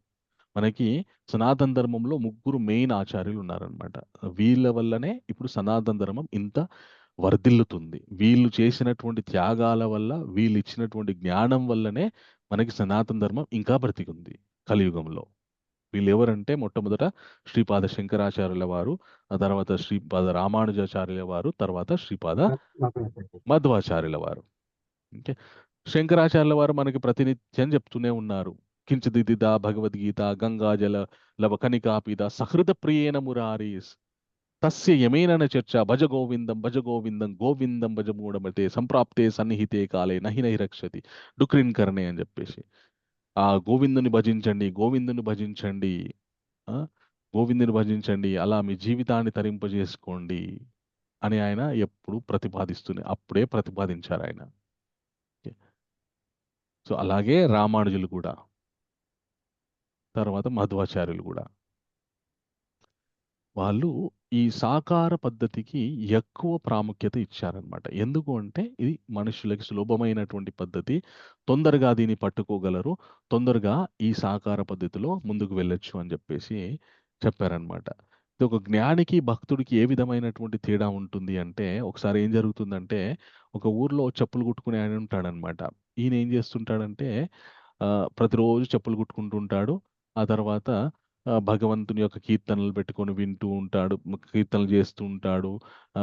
మనకి సనాతన ధర్మంలో 3 మెయిన్ ఆచార్యులు ఉన్నారనమాట. వీళ్ళ వల్లనే ఇప్పుడు సనాతన ధర్మం ఇంత వర్ధిల్లుతుంది. వీళ్ళు చేసినటువంటి త్యాగాల వల్ల, వీళ్ళు ఇచ్చినటువంటి జ్ఞానం వల్లనే మనకి సనాతన ధర్మం ఇంకా బ్రతికుంది కలియుగంలో. వీళ్ళు ఎవరంటే మొట్టమొదట శ్రీపాద శంకరాచార్యుల వారు, ఆ తర్వాత శ్రీపాద రామానుజాచార్యుల వారు, తర్వాత శ్రీపాద మధ్వాచార్యుల వారు. ఓకే. శంకరాచార్యుల వారు మనకి ప్రతినిత్యం చెప్తూనే ఉన్నారు. కించిదిదా భగవద్గీత గంగాజల లవకనికాపిద సహృద ప్రియేణ మురారీస్ తస్య యమేన చర్చ భజ గోవిందం గోవిందం భజ మూఢమతే సంప్రాప్తే సన్నిహితే కాలే నహి నహి రక్షతి డుక్రిన్ కర్ణే అని చెప్పేసి, ఆ గోవిందుని భజించండి, గోవిందుని భజించండి, అలా మీ జీవితాన్ని తరింపజేసుకోండి అని ఆయన ఎప్పుడు అప్పుడే ప్రతిపాదించారు ఆయన. సో అలాగే రామానుజులు కూడా, తర్వాత మధ్వాచార్యులు కూడా, వాళ్ళు ఈ సాకార పద్ధతికి ఎక్కువ ప్రాముఖ్యత ఇచ్చారనమాట. ఎందుకు అంటే ఇది మనుషులకి సులభమైనటువంటి పద్ధతి, తొందరగా దీన్ని పట్టుకోగలరు, తొందరగా ఈ సాకార పద్ధతిలో ముందుకు వెళ్ళొచ్చు అని చెప్పేసి చెప్పారనమాట. ఒక జ్ఞానికి, భక్తుడికి ఏ విధమైనటువంటి తేడా ఉంటుంది అంటే, ఒకసారి ఏం జరుగుతుందంటే, ఒక ఊర్లో చెప్పులు కుట్టుకునే ఆయన ఉంటాడనమాట. ఈయన ఏం చేస్తుంటాడంటే, ప్రతిరోజు చెప్పులు కుట్టుకుంటూ ఉంటాడు. ఆ తర్వాత భగవంతుని యొక్క కీర్తనలు పెట్టుకొని వింటూ ఉంటాడు. కీర్తనలు చేస్తూ ఉంటాడు.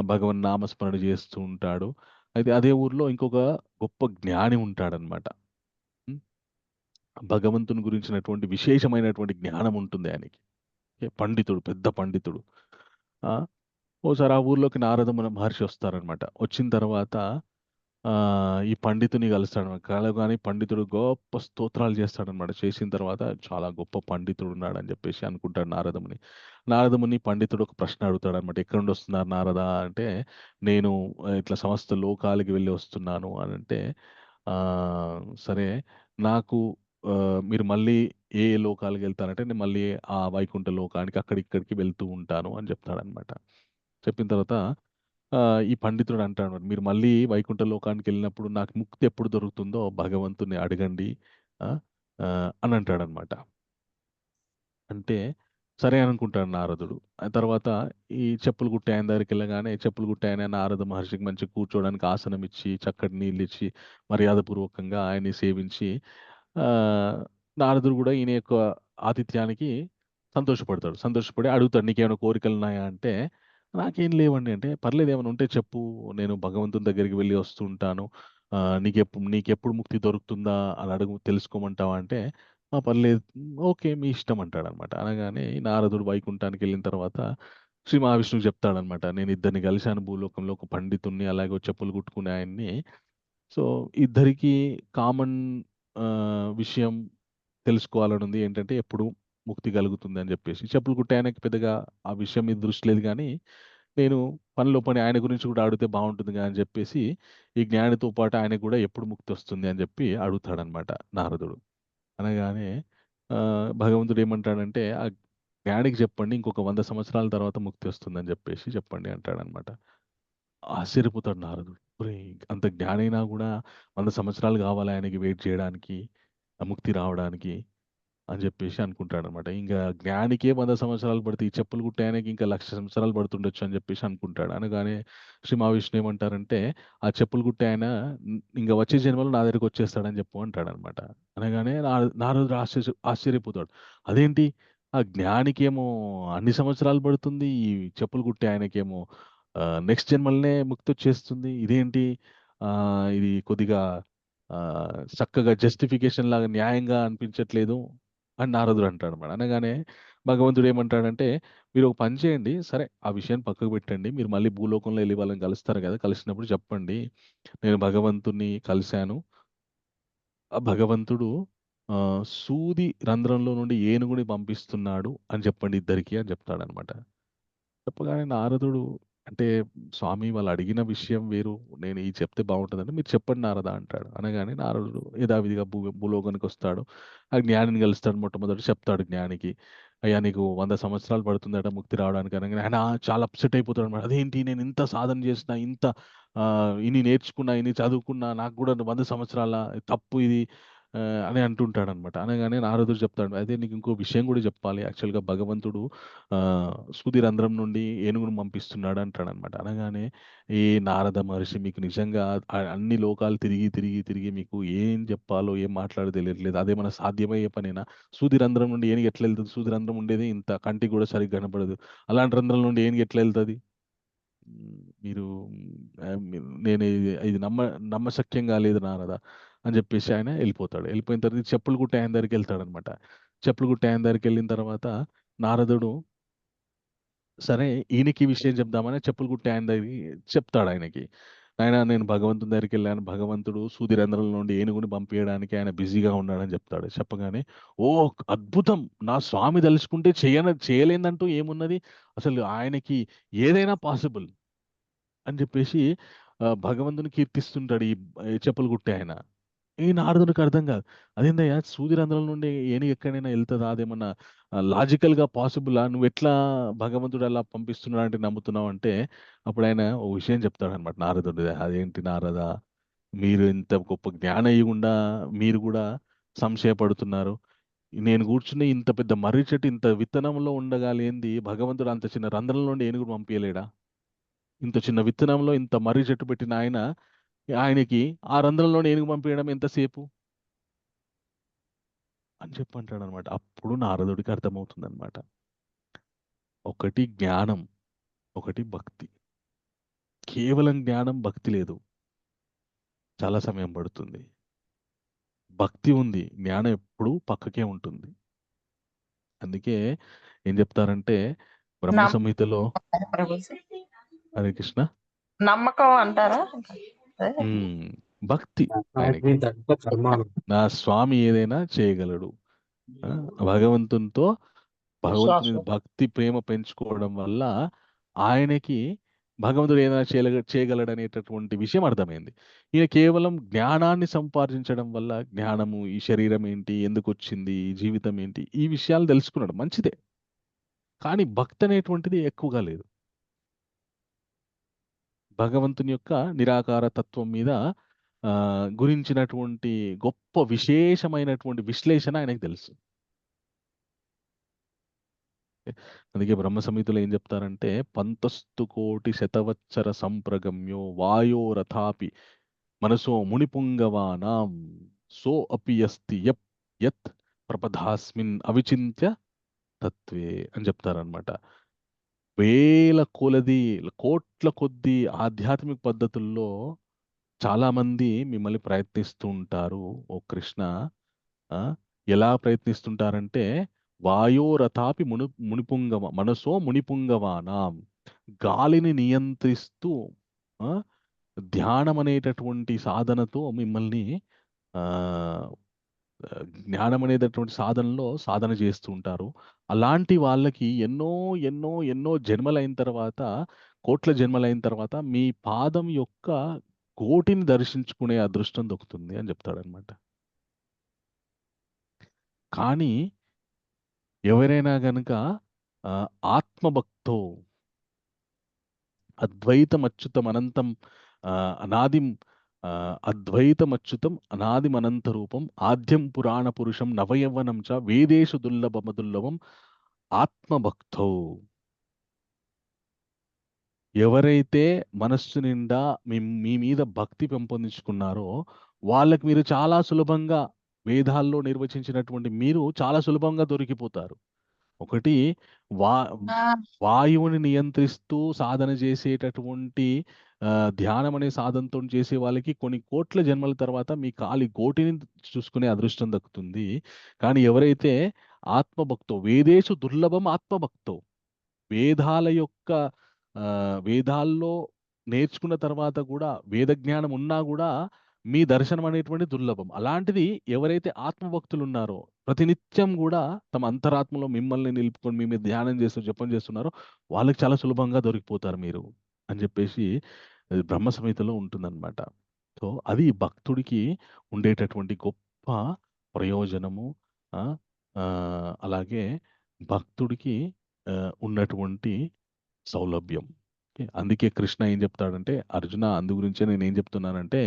భగవన్ నామస్మరణ చేస్తూ ఉంటాడు. అయితే అదే ఊర్లో ఇంకొక గొప్ప జ్ఞాని ఉంటాడనమాట. హ్మ్. భగవంతుని గురించినటువంటి విశేషమైనటువంటి జ్ఞానం ఉంటుంది ఆయనకి. పండితుడు, పెద్ద పండితుడు. ఆ! ఓసారి ఆ ఊర్లోకి మహర్షి వస్తారనమాట. వచ్చిన తర్వాత ఈ పండితుని కలుస్తాడనమాట. కలవగానే పండితుడు గొప్ప స్తోత్రాలు చేస్తాడనమాట. చేసిన తర్వాత చాలా గొప్ప పండితుడున్నాడని చెప్పేసి అనుకుంటాడు నారదముని. నారదముని పండితుడు ఒక ప్రశ్న అడుగుతాడనమాట. "ఎక్కడి నుండి వస్తున్నారు నారదా?" అంటే, "నేను ఇట్లా సమస్త లోకాలకి వెళ్ళి వస్తున్నాను" అనంటే, సరే నాకు మీరు మళ్ళీ ఏ ఏ లోకాలకెళ్తారంటే, "నేను మళ్ళీ ఆ వైకుంఠ లోకానికి అక్కడికి ఇక్కడికి వెళ్తూ ఉంటాను" అని చెప్తాడనమాట. చెప్పిన తర్వాత ఈ పండితుడు అంటాడు, "మీరు మళ్ళీ వైకుంఠ లోకానికెళ్ళినప్పుడు నాకు ముక్తి ఎప్పుడు దొరుకుతుందో భగవంతుడిని అడగండి" ఆ! అని అంటాడనమాట. అంటే సరే అనుకుంటాడు నారదుడు. ఆ తర్వాత ఈ చెప్పులు కుట్టే ఆయన దగ్గరికెళ్ళగానే చెప్పులు కుట్టే ఆయన నారద మహర్షికి మంచిగా కూర్చోవడానికి ఆసనం ఇచ్చి, చక్కటి నీళ్ళిచ్చి, మర్యాదపూర్వకంగా ఆయన్ని సేవించి ఆహ్, నారదుడు గూడా ఈయన యొక్క ఆతిథ్యానికి సంతోషపడతాడు. సంతోషపడి అడుగుతాడు, "నీకేమైనా కోరికలున్నాయా?" అంటే, "నాకేం లేవండి" అంటే, "పర్లేదు ఏమైనా ఉంటే చెప్పు. నేను భగవంతుని దగ్గరికి వెళ్ళి వస్తూ ఉంటాను. నీకెప్పుడు ముక్తి దొరుకుతుందా అని తెలుసుకోమంటావా?" అంటే, "ఆ! పర్లేదు. ఓకే. మీ ఇష్టం" అంటాడనమాట. అనగానే ఈ నారదుడు వైకుంఠానికెళ్ళిన తర్వాత శ్రీ మహావిష్ణువుకి చెప్తాడనమాట. "నేను ఇద్దరిని కలిసాను భూలోకంలో. ఒక పండితుడిని, అలాగే ఒక చెప్పులు కుట్టుకునే ఆయన్ని. సో, ఇద్దరికీ కామన్ విషయం తెలుసుకోవాలనుంది. ఏంటంటే ఎప్పుడు ముక్తి కలుగుతుందని" జెప్పేసి. చెప్పులు కుట్టే ఆయనకి పెద్దగా ఆ విషయం మీద దృష్టి లేదు గానీ, నేను పనిలో పని ఆయన గురించి గూడా అడిగితే బావుంటుందిగా అని జెప్పేసి, ఈ జ్ఞానితో పాటు ఆయనకు గూడా ఎప్పుడు ముక్తొస్తుంది అని జెప్పి అడుగుతాడనమాట నారదుడు. అనగానే భగవంతుడు ఏమంటాడంటే, "ఆ జ్ఞానికి చెప్పండి ఇంకొక 100 సంవత్సరాల తర్వాత ముక్తి వస్తుందని జెప్పేసి చెప్పండి" అంటాడనమాట. ఆశ్చర్యపోతాడు నారదుడు. ఒరేయ్! అంత జ్ఞానైనా గూడా 100 సంవత్సరాలు గావాలా ఆయనకి వెయిట్ జేయడానికి, ఆ ముక్తి రావడానికి అని జెప్పేసి అనుకుంటాడనమాట. ఇంగా జ్ఞానికే 100 సంవత్సరాలు పడితే, ఈ చెప్పులు కుట్టే ఆయనకి ఇంకా 1,00,000 సంవత్సరాలు పడుతుండొచ్చు అని జెప్పేసి అనుకుంటాడు. అనగానే శ్రీ మహావిష్ణువు ఏమంటారంటే, "ఆ చెప్పులు కుట్టే ఆయన ఇంగ వచ్చే జన్మలో నా దగ్గరికొచ్చేస్తాడని జెప్పు" అంటాడనమాట. అనగానే నారదుడు ఆశ్చర్యపోతాడు. అదేంటి? ఆ జ్ఞానికేమో అన్ని సంవత్సరాలు పడుతుంది. ఈ చెప్పులు కుట్టే ఆయనకేమో నెక్స్ట్ జన్మలనే ముక్తొచ్చేస్తుంది. ఇదేంటి? ఇది కొద్దిగా చక్కగా జస్టిఫికేషన్ లాగా న్యాయంగా అనిపించట్లేదు అని నారదుడు అంటాడన్నమాట. అనగానే భగవంతుడు ఏమంటాడంటే, "మీరు ఒక పని చేయండి. సరే ఆ విషయాన్ని పక్కకు పెట్టండి. మీరు మళ్ళీ భూలోకంలో ఎళ్లి వాళ్ళని కలుస్తారు గదా! కలిసినప్పుడు చెప్పండి. నేను భగవంతుడిని కలిసాను. ఆ భగవంతుడు సూది రంధ్రంలో నుండి ఏనుగుని పంపిస్తున్నాడు అని చెప్పండి ఇద్దరికీ" అని చెప్తాడన్నమాట. చెప్పగానే నారదుడు అంటే, "స్వామి వాళ్ళు అడిగిన విషయం వేరు. నేను ఇది చెప్తే బావుంటదంటే, మీరు చెప్పండి నారదా" అంటాడు. అనగానే నారదుడు యథావిధిగా భూలోకానికొస్తాడు. ఆ జ్ఞానిని కలుస్తాడు మొట్టమొదట చెప్తాడు జ్ఞానికి. "అయ్యా! నీకు 100 సంవత్సరాలు పడుతుందట ముక్తి రావడానికి" అనంగానే ఆయన చాలా అప్‌సెట్ అయిపోతాడన్నమాట. అదేంటి నేను ఇంత సాధన చేసినా, ఇంత ఇన్ని నేర్చుకున్నా, ఇన్ని చదువుకున్నా, నాకు కూడా 100 సంవత్సరాలా? తప్పు ఇది అని అంటుంటాడన్నమాట. అనగానే నారదుడు చెప్తాడు, "అయితే నీకు ఇంకో విషయం కూడా చెప్పాలి. యాక్చువల్‌గా భగవంతుడు సూది రంధ్రం నుండి ఏనుగును పంపిస్తున్నాడు" అంటాడన్నమాట. అనగానే, "ఏ నారద మహర్షి మీకు నిజంగా అన్ని లోకాలు తిరిగి, తిరిగి, తిరిగి మీకు ఏం చెప్పాలో, ఏం మాట్లాడాలో తెలియట్లేదు. అదేమన్నా సాధ్యమయ్యే పనేనా? సూది రంధ్రం నుండి ఏనుగు ఎట్లా ఎళ్తది? సూది రంధ్రం ఉండేదే ఇంత కంటికి కూడా సరిగ్గా కనపడదు. అలాంటి రంధ్రం నుండి ఏనుగు ఎట్లా ఎళ్తది? మీరు నేను ఇది నమ్మశక్యంగా లేదు నారద" అని చెప్పేసి ఆయన ఎళ్ళిపోతాడు. ఎళ్ళిపోయిన తర్వాత చెప్పులు కుట్టే ఆయన దగ్గరికెళ్తాడన్నమాట. చెప్పులు కుట్టే ఆయన దగ్గరికెళ్ళిన తర్వాత నారదుడు సరే ఈయనకి ఈ విషయం చెప్దామని చెప్పులు కుట్టే ఆయన దగ్గరికి చెప్తాడాయనకి. "నాయనా నేను భగవంతుని దగ్గరికెళ్ళాను. భగవంతుడు సూది రంధ్రం నుండి ఏనుగుని పంపియడానికి ఆయన బిజీగా ఉన్నాడని" చెప్తాడు. చెప్పగానే, "ఓహ్! అద్భుతం! నా స్వామి దలుచుకుంటే చేయలేనిదంటూ ఏమున్నది? అసలు ఆయనకి ఏదైనా పాసిబుల్" అని చెప్పేసి భగవంతుని కీర్తిస్తుంటాడు ఈ చెప్పులు కుట్టే ఆయన. ఈ నారదునికి అర్థం కాదు. అదేందయ్యా సూది రంధ్రం నుండి ఏనుగు ఎక్కడైనా ఎళ్తదా? అదేమన్నా లాజికల్‌గా పాసిబులా? నువ్వెట్లా భగవంతుడు అలా పంపిస్తున్నాడంటే నమ్ముతున్నావంటే, అప్పుడాయన ఓ విషయం చెప్తాడనమాట నారదుడు. "అదేంటి నారదా! మీరు ఇంత గొప్ప జ్ఞాని అయ్యుండా మీరు గూడా సంశయపడుతున్నారు. నేను కూర్చుని ఇంత పెద్ద మర్రి చెట్టు ఇంత విత్తనంలో ఉండగాలేంది భగవంతుడు అంత చిన్న రంధ్రంలో నుండి ఏనుగుడు పంపించలేడా? ఇంత చిన్న విత్తనంలో ఇంత మర్రి చెట్టు పెట్టిన ఆయనకి ఆ రంధ్రంలో ఏనుగు పంపించడం ఎంతసేపు అని చెప్పి అంటాడు అనమాట. అప్పుడు నారదుడికి అర్థమవుతుంది అనమాట. ఒకటి జ్ఞానం, ఒకటి భక్తి. కేవలం జ్ఞానం, భక్తి లేదు, చాలా సమయం పడుతుంది. భక్తి ఉంది, జ్ఞానం ఎప్పుడూ పక్కకే ఉంటుంది. అందుకే ఏం చెప్తారంటే బ్రహ్మ నమ్మకం సంహితలో, ప్రభుజీ. హరే కృష్ణ, నమ్మకం అంటారా? అదే. భక్తి ఆయనకి. వాటిని తగ్గ కర్మాలు. నా స్వామి ఏదైనా చేయగలడు. ఆ, భగవంతునితో భగవంతుని విశ్వాసం. భక్తి ప్రేమ పెంచుకోవడం వల్ల ఆయనకి భగవంతుడు ఏదైనా చేయగలడు అనేటటువంటి విషయం అర్థమైంది. ఈయన కేవలం జ్ఞానాన్ని సంపాదించడం వల్ల, జ్ఞానము, ఈ శరీరం ఏంటి, ఎందుకు వచ్చింది, ఈ జీవితం ఏంటి, ఈ విషయాలు తెలుసుకున్నాడు, మంచిదే. కానీ భక్తి అనేటువంటిది ఎక్కువగా లేదు. భగవంతుని యొక్క నిరాకార తత్వం మీద గురించినటువంటి గొప్ప విశేషమైనటువంటి విశ్లేషణ ఆయనకు తెలుసు. అందుకే బ్రహ్మ సంహితలో ఏం చెప్తారంటే, పంతస్తు కోటి శతవత్సర సంప్రగమ్యో వాయో రథాపి మనసో మునిపుంగవానాం సో అపి అస్తి యత్ ప్రపదాస్మిన్ అవిచింత్య తత్వే అని చెప్తారనమాట. వేల కొలది, కోట్ల కొద్ది ఆధ్యాత్మిక పద్ధతుల్లో చాలా మంది మిమ్మల్ని ప్రయత్నిస్తూ ఉంటారు ఓ కృష్ణ. ఎలా ప్రయత్నిస్తుంటారంటే, వాయోరథాపి మునిపుంగవ మనసో మునిపుంగవానాం, గాలిని నియంత్రిస్తూ ధ్యానం అనేటటువంటి సాధనతో మిమ్మల్ని ఆ జ్ఞానం అనేటటువంటి సాధనలో సాధన చేస్తూ ఉంటారు. అలాంటి వాళ్ళకి ఎన్నో ఎన్నో ఎన్నో జన్మలైన తర్వాత, కోట్ల జన్మలైన తర్వాత మీ పాదం యొక్క కోటిని దర్శించుకునే అదృష్టం దొరుకుతుంది అని చెప్తాడనమాట. కానీ ఎవరైనా గనుక ఆత్మభక్తో అద్వైతమచ్యుతం అనంతం అనాదిం అద్వైతమచ్యుతం అనాదిమనంత రూపం ఆద్యం పురాణ పురుషం నవయవ్వనం చ వేదేషు దుర్లభమదుర్లభం ఆత్మభక్తో. ఎవరైతే మనస్సు నిండా మీ మీద భక్తి పెంపొందించుకున్నారో వాళ్ళకి మీరు చాలా సులభంగా, వేదాల్లో నిర్వచించినటువంటి మీరు చాలా సులభంగా దొరికిపోతారు. ఒకటి వాయువుని నియంత్రిస్తూ సాధన చేసేటటువంటి ధ్యానం అనే సాధనతో చేసే వాళ్ళకి కొన్ని కోట్ల జన్మల తర్వాత మీ కాలి గోటిని చూసుకునే అదృష్టం దక్కుతుంది. కానీ ఎవరైతే ఆత్మభక్తో, వేదేషు దుర్లభం ఆత్మభక్తో, వేదాల యొక్క వేదాల్లో నేర్చుకున్న తర్వాత కూడా, వేద జ్ఞానం ఉన్నా కూడా మీ దర్శనం అనేటువంటి దుర్లభం. అలాంటిది ఎవరైతే ఆత్మభక్తులు ఉన్నారో, ప్రతినిత్యం కూడా తమ అంతరాత్మలో మిమ్మల్ని నిలుపుకొని మీ మీద ధ్యానం చేస్తూ జపం చేస్తున్నారో వాళ్ళకి చాలా సులభంగా దొరికిపోతారు మీరు అని చెప్పేసి బ్రహ్మ సంహితలో ఉంటుందన్నమాట. సో అది భక్తుడికి ఉండేటటువంటి గొప్ప ప్రయోజనము. అలాగే భక్తుడికి ఉన్నటువంటి సౌలభ్యం. అందుకే కృష్ణ ఏం చెప్తాడంటే, అర్జున అందు గురించే నేను ఏం చెప్తున్నానంటే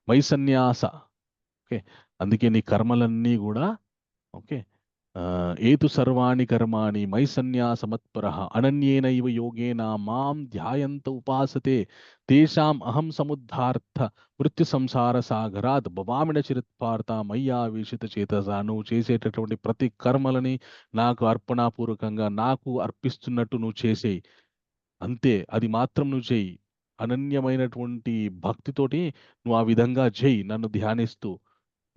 మై సన్యాస. ఓకే, అందుకే నీ కర్మలన్నీ కూడా ఓకే ఏతు సర్వాణి కర్మాణి మై సన్యాసమత్పరః అనన్యేనైవ యోగేన మాం ధ్యాయంత ఉపాసతే తేషాం అహం సముద్ధార్థ మృత్యు సంసార సాగరాత్ భవామిన చిరత్పార్త మయ్యావేశిత చేతస. నువ్వు చేసేటటువంటి ప్రతి కర్మలని నాకు అర్పణాపూర్వకంగా నాకు అర్పిస్తున్నట్టు నువ్వు చేసేయి, అంతే, అది మాత్రం నువ్వు చెయ్యి. అనన్యమైనటువంటి భక్తితోటి నువ్వు ఆ విధంగా చెయ్యి, నన్ను ధ్యానిస్తూ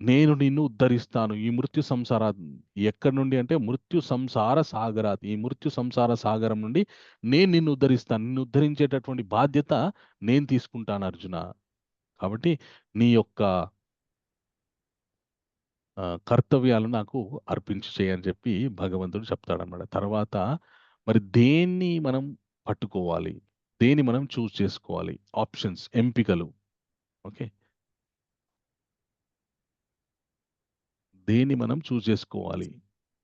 నేను నిన్ను ఉద్ధరిస్తాను ఈ మృత్యు సంసార. ఎక్కడి నుండి అంటే మృత్యు సంసార సాగరాత్, ఈ మృత్యు సంసార సాగరం నుండి నేను నిన్ను ఉద్ధరిస్తాను. నిన్ను ఉద్ధరించేటటువంటి బాధ్యత నేను తీసుకుంటాను అర్జున. కాబట్టి నీ యొక్క కర్తవ్యాలు నాకు అర్పించి చేయని చెప్పి భగవంతుడు చెప్తాడన్నమాట. తర్వాత మరి దేన్ని మనం పట్టుకోవాలి, దేన్ని మనం చూస్ చేసుకోవాలి, ఆప్షన్స్, ఎంపికలు. ఓకే, దేన్ని మనం చూస్ చేసుకోవాలి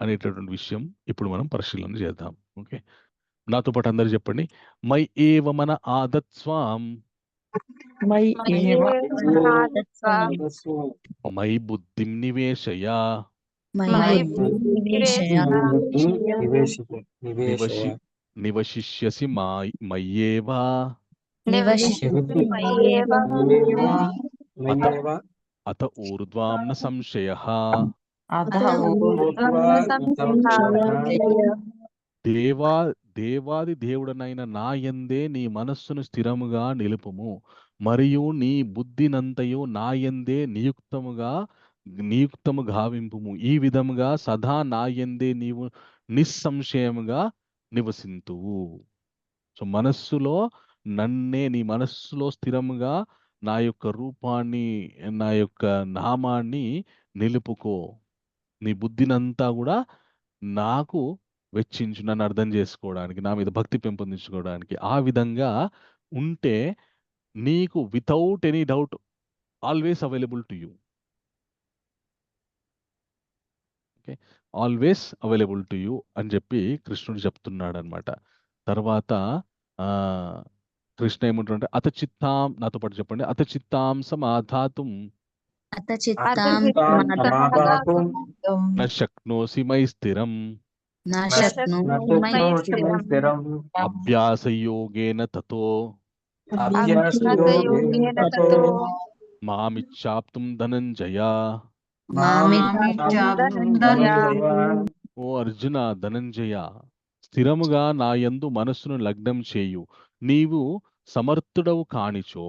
అనేటటువంటి విషయం ఇప్పుడు మనం పరిశీలన చేద్దాం. ఓకే, నాతో పాటు అందరు చెప్పండి. మై ఏవ మన ఆదత్ స్వాం మై ఏవ ఆదత్స్వాం మై బుద్ధిం నివేశయ మై బుద్ధి నివేశయ నివేశయ నివశి నివశిష్యసి మయ్యేవా నివశిష్యసి మయ్యేవ మయ్యేవ అత ఊర్ధ్వాంన సంశయః అధః దేవాది దేవుడనైన నా యందే నీ మనస్సును స్థిరముగా నిలుపుము, మరియు నీ బుద్ధినంతయు నా యందే నియుక్తము గావింపుము. ఈ విధముగా సదా నా యందే నీవు నిస్సంశయముగా నివసింతువు. సో మనస్సులో నీ మనస్సులో స్థిరముగా నా యొక్క రూపాన్ని, నా యొక్క నామాన్ని నిలుపుకో. నీ బుద్ధినంతా కూడా నాకు వెచ్చించు, నన్ను అర్థం చేసుకోవడానికి, నా మీద భక్తి పెంపొందించుకోవడానికి. ఆ విధంగా ఉంటే నీకు without any doubt always available to you. Okay, always available to you అని చెప్పి కృష్ణుడు చెప్తున్నాడు అనమాట. తర్వాత కృష్ణ ఏమంటుంటే నాతో పాటు చెప్పండి, అత చిత్తాంసం ఆధాతుం అత చిత్తాం సమాధాతుం న శక్నోసి మై స్థిరం నా శక్నోమి మయి స్థిరం అభ్యాసయోగేన తతో అభ్యాసయోగేన తతో మామిచ్చాప్తుం ధనంజయ. ఓ అర్జున, ధనంజయ, స్థిరముగా నా యందు మనస్సును లగ్నం చేయు. నీవు సమర్థుడవు కానిచో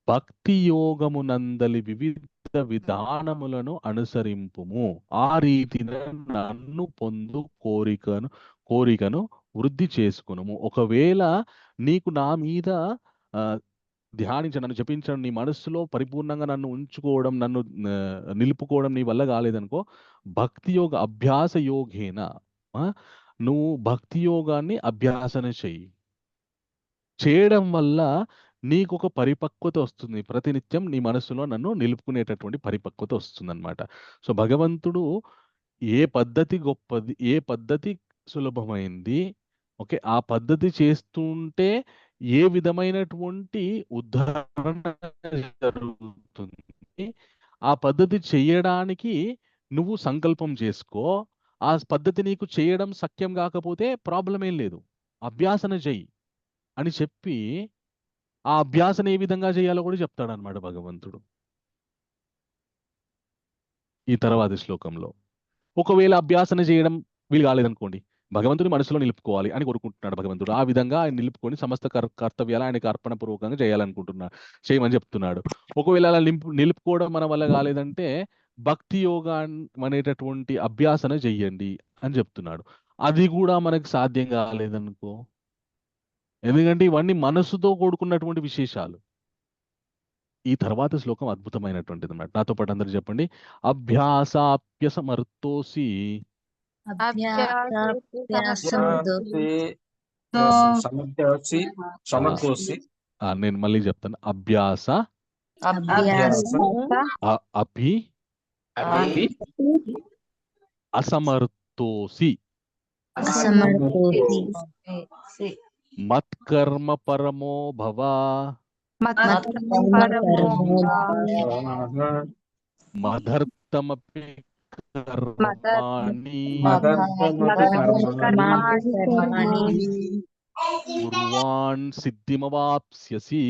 భక్తి యోగమునందలి వివిధ విధానములను అనుసరింపుము. ఆ రీతిన నన్ను పొందు కోరికను వృద్ధి చేసుకునుము. ఒకవేళ నీకు నా మీద నన్ను జపించడం, నీ మనస్సులో పరిపూర్ణంగా నన్ను ఉంచుకోవడం, నన్ను నిలుపుకోవడం నీ వల్ల కాలేదనుకో, భక్తి యోగ అభ్యాస యోగేన నువ్వు భక్తి యోగాన్ని అభ్యాసన చేయడం వల్ల నీకు ఒక పరిపక్వత వస్తుంది. ప్రతినిత్యం నీ మనసులో నన్ను నిలుపుకునేటటువంటి పరిపక్వత వస్తుంది అనమాట. సో భగవంతుడు ఏ పద్ధతి గొప్పది, ఏ పద్ధతి సులభమైంది, ఓకే, ఆ పద్ధతి చేస్తుంటే ఏ విధమైనటువంటి ఉద్ధరణ జరుగుతుంది, ఆ పద్ధతి చేయడానికి నువ్వు సంకల్పం చేసుకో. ఆ పద్ధతి నీకు చేయడం సఖ్యం కాకపోతే ప్రాబ్లం ఏం లేదు, అభ్యాసన చెయ్యి అని చెప్పి ఆ అభ్యాసన ఏ విధంగా చేయాలో కూడా చెప్తాడనమాట భగవంతుడు ఈ తర్వాతి శ్లోకంలో. ఒకవేళ అభ్యాసన చేయడం వీలు కాలేదనుకోండి, భగవంతుని మనసులో నిలుపుకోవాలి అని కోరుకుంటున్నాడు భగవంతుడు. ఆ విధంగా ఆయన నిలుపుకొని సమస్త కర్తవ్యాలు ఆయనకు అర్పణపూర్వకంగా చేయమని చెప్తున్నాడు. ఒకవేళ అలా నిలుపుకోవడం మన వల్ల కాలేదంటే భక్తి యోగా అనేటటువంటి అభ్యాసన చెయ్యండి అని చెప్తున్నాడు. అది కూడా మనకు సాధ్యం కాలేదనుకో, ఎందుకంటే ఇవన్నీ మనసుతో కూడుకున్నటువంటి విశేషాలు. ఈ తర్వాత శ్లోకం అద్భుతమైనటువంటిది అన్నమాట. నాతో పాటు అందరు చెప్పండి, అభ్యాసాప్యసమర్థోసి సమర్థోసి. నేను మళ్ళీ చెప్తాను, అభ్యాస అపి అసమర్థోసి మత్కర్మ పరమో భవ మదర్థమపి కర్మాణి కుర్వాన్ సిద్ధిమవాప్స్యసి.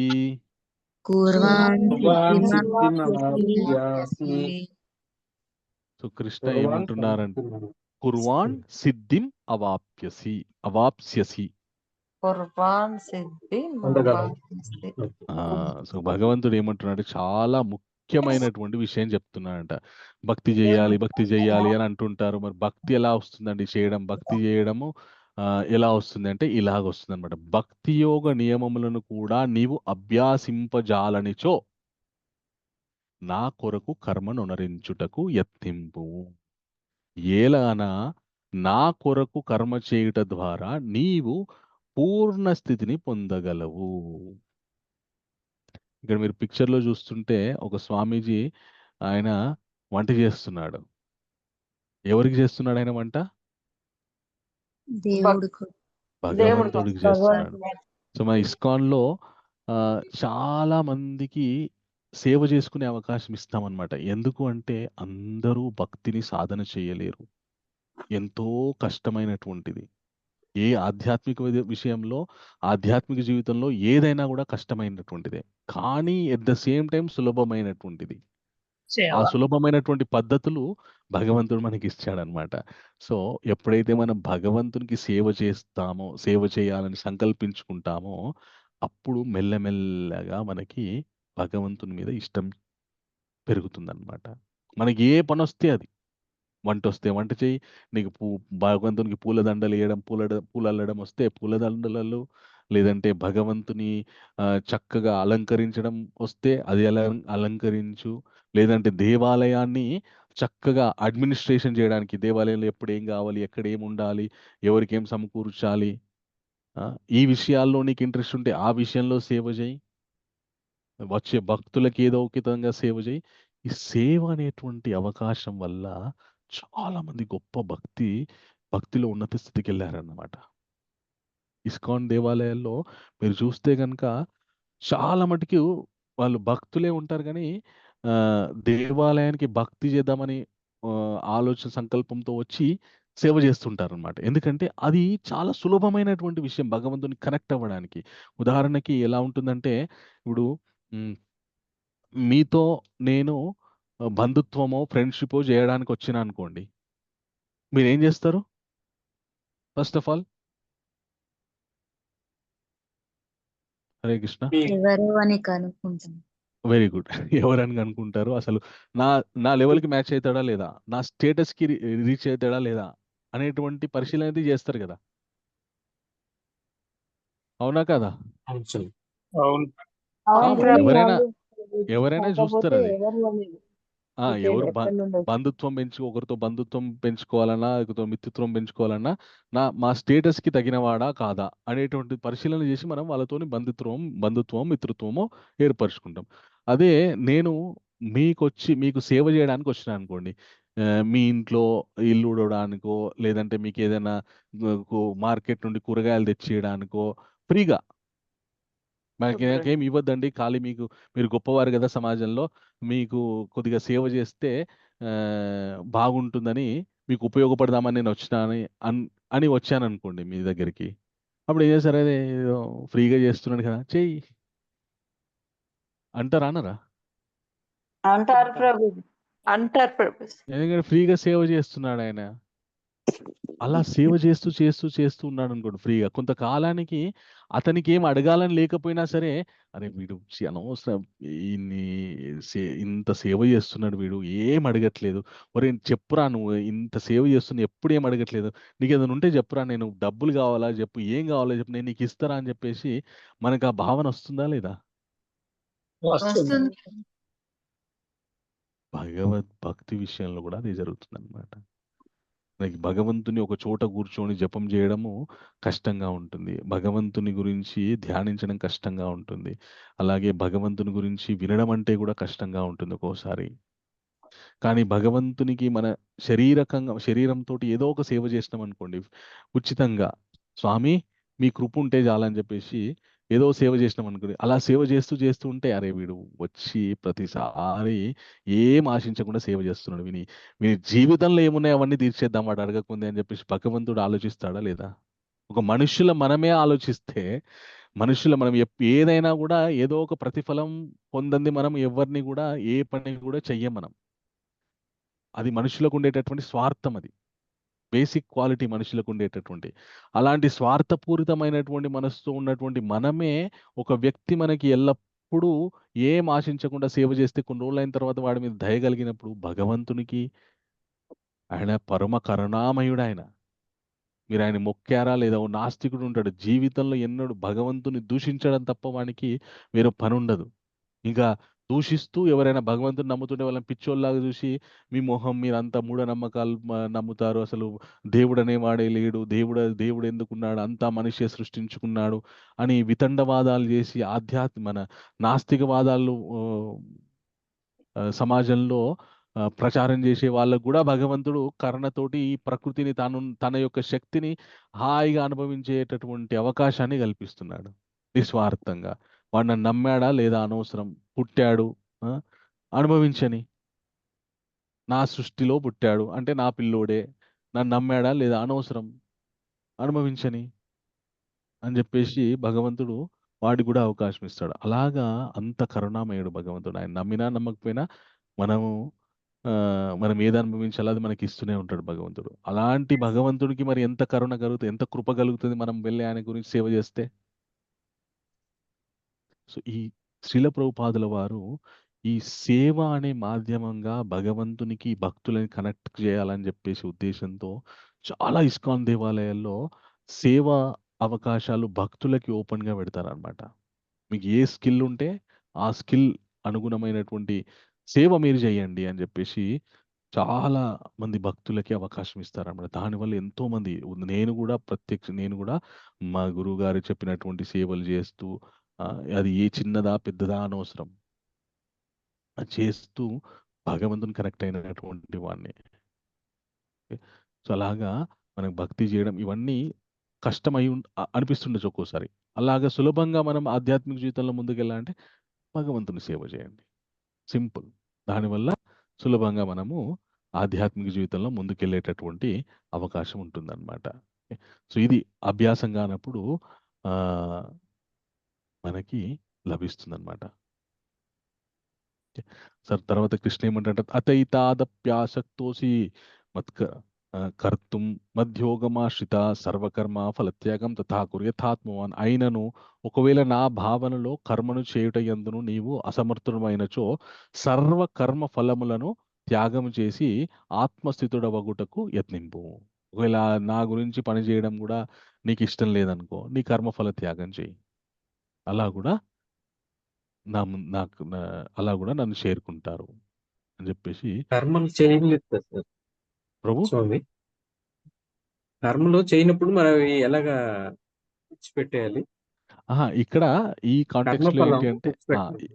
సో కృష్ణ ఏమంటున్నారంటే, కుర్వాన్ సిద్ధిం అవాప్స్యసి. సో భగవంతుడు ఏమంటున్నాడు, చాలా ముఖ్యమైనటువంటి విషయం చెప్తున్నాడంట. భక్తి చేయాలి అని అంటుంటారు. మరి భక్తి ఎలా వస్తుందండి చేయడం? భక్తి చేయడము ఎలా వస్తుంది అంటే ఇలాగ వస్తుంది అనమాట. భక్తి యోగ నియమములను కూడా నీవు అభ్యాసింపజాలనిచో నా కొరకు కర్మనొనరించుటకు యత్నింపు. ఏలానా నా కొరకు కర్మ చేయుట ద్వారా నీవు పూర్ణ స్థితిని పొందగలవు. ఇక్కడ మీరు పిక్చర్లో చూస్తుంటే ఒక స్వామీజీ ఆయన వంట చేస్తున్నాడు. ఎవరికి చేస్తున్నాడు ఆయన వంట? భగవంతుడికి చేస్తున్నాడు. సో మన ఇస్కాన్లో చాలా మందికి సేవ చేసుకునే అవకాశం ఇస్తామన్నమాట. ఎందుకు అంటే అందరూ భక్తిని సాధన చేయలేరు. ఎంతో కష్టమైనటువంటిది. ఏ ఆధ్యాత్మిక విషయంలో, ఆధ్యాత్మిక జీవితంలో ఏదైనా కూడా కష్టమైనటువంటిదే. కానీ ఎట్ ద సేమ్ టైమ్ సులభమైనటువంటిది. ఆ సులభమైనటువంటి పద్ధతులు భగవంతుడు మనకిచ్చాడనమాట. సో, ఎప్పుడైతే మనం భగవంతునికి సేవ చేస్తామో, సేవ చేయాలని సంకల్పించుకుంటామో, అప్పుడు మెల్లమెల్లగా మనకి భగవంతుని మీద ఇష్టం పెరుగుతుందనమాట. మనకి ఏ పనొస్తే అది. వంటొస్తే వంట చెయ్యి. నీకు భగవంతునికి పూలదండలేయడం, పూలల్లడం వస్తే పూలదండలల్లు. లేదంటే భగవంతుని చక్కగా అలంకరించడం వస్తే అది అలంకరించు. లేదంటే దేవాలయాన్ని చక్కగా అడ్మినిస్ట్రేషన్ చేయడానికి దేవాలయంలో ఎప్పుడు ఏం కావాలి, ఎక్కడ ఏముండాలి, ఎవరికేం సమకూర్చాలి, ఈ విషయాల్లో నీకు ఇంట్రెస్ట్ ఉంటే ఆ విషయంలో సేవ చేయి. వచ్చే భక్తులకి ఏదో ఒక విధంగా సేవ చేయి. ఈ సేవ అనేటువంటి అవకాశం వల్ల చాలా మంది గొప్ప భక్తిలో ఉన్నత స్థితికి వెళ్ళారన్నమాట. ఇస్కాన్ దేవాలయాల్లో మీరు చూస్తే గనక చాలా మటుకు వాళ్ళు భక్తులే ఉంటారు కానీ దేవాలయానికి భక్తి చేద్దామని ఆలోచన సంకల్పంతో వచ్చి సేవ చేస్తుంటారనమాట. ఎందుకంటే అది చాలా సులభమైనటువంటి విషయం భగవంతుని కనెక్ట్ అవ్వడానికి. ఉదాహరణకి ఎలా ఉంటుందంటే ఇప్పుడు మీతో నేను బంధుత్వమో, ఫ్రెండ్‌షిపో జేయడానికి వచ్చినానుకోండి. మీరేం జేస్తారు? First of all? Hare Krishna. ఎవరు అని కనుక్కుంటాం. Very good. ఎవరని కనుక్కుంటారు. అసలు నా నా లెవెల్‌కి మ్యాచ్ అయితాడా లేదా? నా స్టేటస్‌కి రీచ్ అయితాడా లేదా? అనేటువంటి పరిశీలన అనేది చేస్తారు గదా! అవునా కాదా? అవును సార్. అవును. అవును అవును. ప్రభు. ఎవరైనా కాకపోతే చూస్తారది. ఎవరు అని అంటే ఎవరు ఎక్కడి నుండి ఒకరితో బంధుత్వం పెంచుకోవాలన్నా, ఒకరితో మిత్రత్వం పెంచుకోవాలన్నా, మా స్టేటస్‌కి తగినవాడా కాదా? అనేటువంటి పరిశీలన చేసి మనం వాళ్ళతోని బంధుత్వం, మిత్రత్వమో ఏర్పరుచుకుంటాం. అదే నేను మీకు సేవ చేయడానికి వచ్చినాననుకోండి. మీ ఇంట్లో ఇల్లు ఊడవడానికో, లేదంటే మీకేదైనా మార్కెట్ నుండి కూరగాయలు తెచ్చియడానికో ఫ్రీగా నాకేం ఇవ్వద్దండి. ఖాళీ మీరు గొప్పవారు గదా సమాజంలో. మీకు కొద్దిగా సేవ చేస్తే బాగుంటుందని మీకు ఉపయోగపడదామని నేనొచ్చినా అని వచ్చాననుకోండి మీ దగ్గరికి. అప్పుడు ఏం చేస్తారు? అరే! ఏదో ఫ్రీగా చేస్తున్నాడు కదా! చెయ్యి. అంటారా? అనరా? అంటారు ప్రభు. అంటారు ప్రభు. ఎందుకంటే ఫ్రీగా సేవ చేస్తున్నాడాయన. అలా సేవ చేస్తూ ఉన్నాడనుకోండి ఫ్రీగా. కొంతకాలానికి అతనికేం అడగాలని లేకపోయినా సరే, అరే! వీడు అనవసరం ఈన్ని ఇంత సేవ చేస్తున్నాడు వీడు. ఏం అడగట్లేదు. ఒరేయ్! చెప్పురా నువ్వు ఇంత సేవ చేస్తున్నావు ఎప్పుడేం అడగట్లేదు. నీకేదైనా ఉంటే చెప్పురా నేను డబ్బులు కావాలా చెప్పు. ఏం కావాలో చెప్పు. నేను నీకు ఇస్తారా అని చెప్పేసి మనకు ఆ భావన వస్తుందా లేదా? వస్తుంది. భక్తి విషయంలో కూడా అదే జరుగుతుందన్నమాట. మనకి భగవంతుని ఒక చోట కూర్చొని జపం చేయడము కష్టంగా ఉంటుంది. భగవంతుని గురించి ధ్యానించడం కష్టంగా ఉంటుంది. అలాగే భగవంతుని గురించి వినడం అంటే కూడా కష్టంగా ఉంటుంది ఒక్కోసారి. కానీ భగవంతునికి మన శరీరంతోటి ఏదో ఒక సేవ చేసినామనుకోండి ఉచితంగా, స్వామి మీ కృప ఉంటే చాలని చెప్పేసి ఏదో సేవ చేసినామనుకోండి. అలా సేవ చేస్తూ ఉంటే అరే! వీడు వచ్చి ప్రతిసారి ఏం ఆశించకుండా సేవ చేస్తున్నాడు. వీని జీవితంలో ఏమున్నాయి అవన్నీ తీర్చేద్దాం వాడు అడగకముందే అని చెప్పేసి భగవంతుడు ఆలోచిస్తాడా లేదా? ఒక మనమే ఆలోచిస్తే మనం ఏదైనా కూడా ఏదో ఒక ప్రతిఫలం పొందంది మనం ఎవరిని కూడా ఏ పని కూడా చెయ్యం మనం. అది మనుషులకు ఉండేటటువంటి స్వార్థం అది. బేసిక్ క్వాలిటీ మనుషులకు ఉండేటటువంటి. అలాంటి స్వార్థపూరితమైనటువంటి మనసుతో ఉన్నటువంటి మనమే ఒక వ్యక్తి మనకి ఎల్లప్పుడూ ఏం ఆశించకుండా సేవ చేస్తే కొన్ని రోజులైన తర్వాత వాడి మీద దయ కలిగినప్పుడు భగవంతునికి ఆయన పరమ కరుణామయుడాయన. మీరాయన మొక్కారా లేదా? ఓ నాస్తికుడు ఉంటాడు. జీవితంలో ఎన్నడూ భగవంతుని దూషించడం తప్ప వానికి వేరే పనుండదు. ఇంకా దూషిస్తూ ఎవరైనా భగవంతుడిని నమ్ముతుంటే వాళ్ళని పిచ్చోల్లాగా చూసి, మీ మొహం మీరంతా మూఢనమ్మకాలు నమ్ముతారు. అసలు దేవుడనేవాడే లేడు. దేవుడెందుకున్నాడు? అంతా మనిషే సృష్టించుకున్నాడు అని వితండవాదాలు చేసి మన నాస్తికవాదాలు సమాజంలో ప్రచారం చేసే వాళ్ళకు కూడా భగవంతుడు కరుణతోటి ఈ ప్రకృతిని తన యొక్క శక్తిని హాయిగా అనుభవించేటటువంటి అవకాశాన్ని కల్పిస్తున్నాడు నిస్వార్థంగా. వాడు నన్ను నమ్మాడా లేదా అనవసరం. పుట్టాడు, ఆ, అనుభవించని. నా సృష్టిలో పుట్టాడు అంటే నా పిల్లోడే, నన్ను నమ్మాడా లేదా అనవసరం, అనుభవించని అని చెప్పేసి భగవంతుడు వాడికి కూడా అవకాశం ఇస్తాడు. అలాగా అంత కరుణామయుడు భగవంతుడు. ఆయన నమ్మినా నమ్మకపోయినా మనము ఆ, మనం ఏది అనుభవించాలో అది మనకి ఇస్తూనే ఉంటాడు భగవంతుడు. అలాంటి భగవంతుడికి మరి ఎంత కరుణ కలుగుతుంది, ఎంత కృప కలుగుతుంది మనం వెళ్ళి ఆయన గురించి సేవ చేస్తే. సో ఈ శ్రీల ప్రభుపాదుల వారు ఈ సేవ అనే మాధ్యమంగా భగవంతునికి భక్తులని కనెక్ట్ చేయాలని చెప్పేసి ఉద్దేశంతో చాలా ఇస్కాన్ దేవాలయాల్లో సేవ అవకాశాలు భక్తులకి ఓపెన్గా పెడతారనమాట. మీకు ఏ స్కిల్ ఉంటే ఆ స్కిల్ అనుగుణమైనటువంటి సేవ మీరు చేయండి అని చెప్పేసి చాలా మంది భక్తులకి అవకాశం ఇస్తారన్నమాట. దానివల్ల ఎంతో మంది, నేను కూడా మా గురువు గారు చెప్పినటువంటి సేవలు చేస్తూ అది ఏ చిన్నదా పెద్దదా అనవసరం, అది చేస్తూ భగవంతుని కనెక్ట్ అయినటువంటి వాడిని. సో అలాగా మనకు భక్తి చేయడం ఇవన్నీ కష్టమై అనిపిస్తుండొచ్చు ఒక్కోసారి. అలాగా సులభంగా మనం ఆధ్యాత్మిక జీవితంలో ముందుకెళ్ళాలంటే భగవంతుని సేవ చేయండి, సింపుల్. దానివల్ల సులభంగా మనము ఆధ్యాత్మిక జీవితంలో ముందుకెళ్ళేటటువంటి అవకాశం ఉంటుందన్నమాట. సో ఇది అభ్యాసంగా అన్నప్పుడు ఆ, మనకి లభిస్తుందన్నమాట. సార్ తర్వాత కృష్ణ ఏమంటే అతైతాదప్యాసక్తోసి మత్క కర్తుం మధ్యోగమాశ్రిత సర్వకర్మ ఫలత్యాగం తథా కుర్యథాత్మవాన్. అయినను ఒకవేళ నా భావనలో కర్మను చేయుట యందును నీవు అసమర్థుడమైనచో సర్వకర్మ ఫలములను త్యాగం చేసి ఆత్మస్థితుడవగుటకు యత్నింపు. ఒకవేళ నా గురించి పని చేయడం కూడా నీకు ఇష్టం లేదనుకో, నీ కర్మఫల త్యాగం చేయి. అలా కూడా అలా కూడా నన్ను చేరుకుంటారు అని చెప్పేసి కర్మలు చేయలేదు కదా సార్ ప్రభు. స్వామి. కర్మలు చేయనప్పుడు మనం ఎలాగా విడిచిపెట్టేయాలి? ఇక్కడ ఈ కాంటెక్స్ట్ లో కర్మఫలం ఏంటి అంటే విడిచిపెట్టాలి.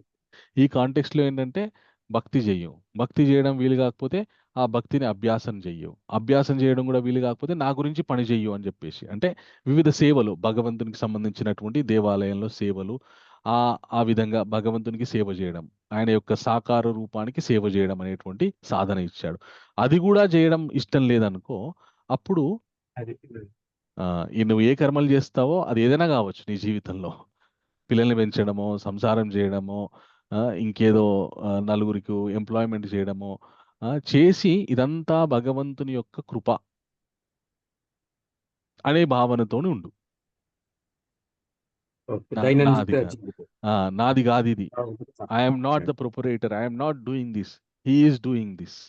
ఈ కాంటెక్స్ట్ లో ఏంటంటే భక్తి చెయ్యు, భక్తి చేయడం వీలు కాకపోతే ఆ భక్తిని అభ్యాసం చెయ్యు, అభ్యాసం చేయడం కూడా వీలు కాకపోతే నా గురించి పని చెయ్యు అని చెప్పేసి. అంటే వివిధ సేవలు, భగవంతునికి సంబంధించినటువంటి దేవాలయంలో సేవలు, ఆ ఆ విధంగా భగవంతునికి సేవ చేయడం, ఆయన యొక్క సాకార రూపానికి సేవ చేయడం అనేటువంటి సాధన ఇచ్చాడు. అది కూడా చేయడం ఇష్టం లేదనుకో, అప్పుడు అది నువ్వు ఏ కర్మలు చేస్తావో అది ఏదైనా కావచ్చు నీ జీవితంలో. పిల్లల్ని పెంచడమో, సంసారం చేయడమో, ఇంకేదో నలుగురికి ఎంప్లాయ్మెంట్ చేయడమో చేసి ఇదంతా భగవంతుని యొక్క కృప అనే భావనతోని ఉండు. ఓకే. దైనందిన నాది కాదు, జీవితం. నాది కాదు ఇది. అవును. I'm not the proprietor, I'm not doing this, he is doing this.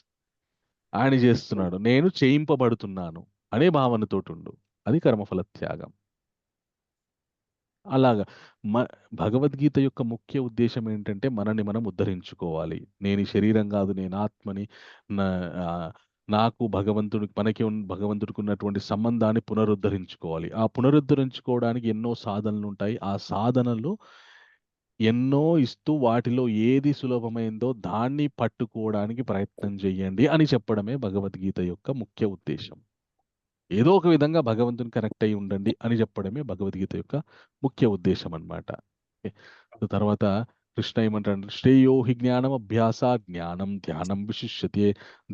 ఆయన చేస్తున్నాడు, నేను చేయింపబడుతున్నాను అనే భావనతోటి ఉండు. అది కర్మఫల త్యాగం. అలాగా భగవద్గీత యొక్క ముఖ్య ఉద్దేశం ఏంటంటే మనని మనం ఉద్ధరించుకోవాలి. నేను ఈ శరీరం కాదు, నేను ఆత్మని. ఆ, నాకు భగవంతుడికి ఉన్నటువంటి సంబంధాన్ని పునరుద్ధరించుకోవాలి. ఆ పునరుద్ధరించుకోవడానికి ఎన్నో సాధనలు ఉంటాయి. ఆ సాధనలు ఎన్నో ఇస్తూ వాటిలో ఏది సులభమైందో దాన్ని పట్టుకోవడానికి ప్రయత్నం చేయండి అని చెప్పడమే భగవద్గీత యొక్క ముఖ్య ఉద్దేశం. ఏదో ఒక విధంగా భగవంతుని కనెక్ట్ అయి ఉండండి అని చెప్పడమే భగవద్గీత యొక్క ముఖ్య ఉద్దేశం అన్నమాట. తర్వాత కృష్ణ ఏమంటాడు, శ్రేయో హి జ్ఞానం అభ్యాస జ్ఞానం ధ్యానం విశిష్యతే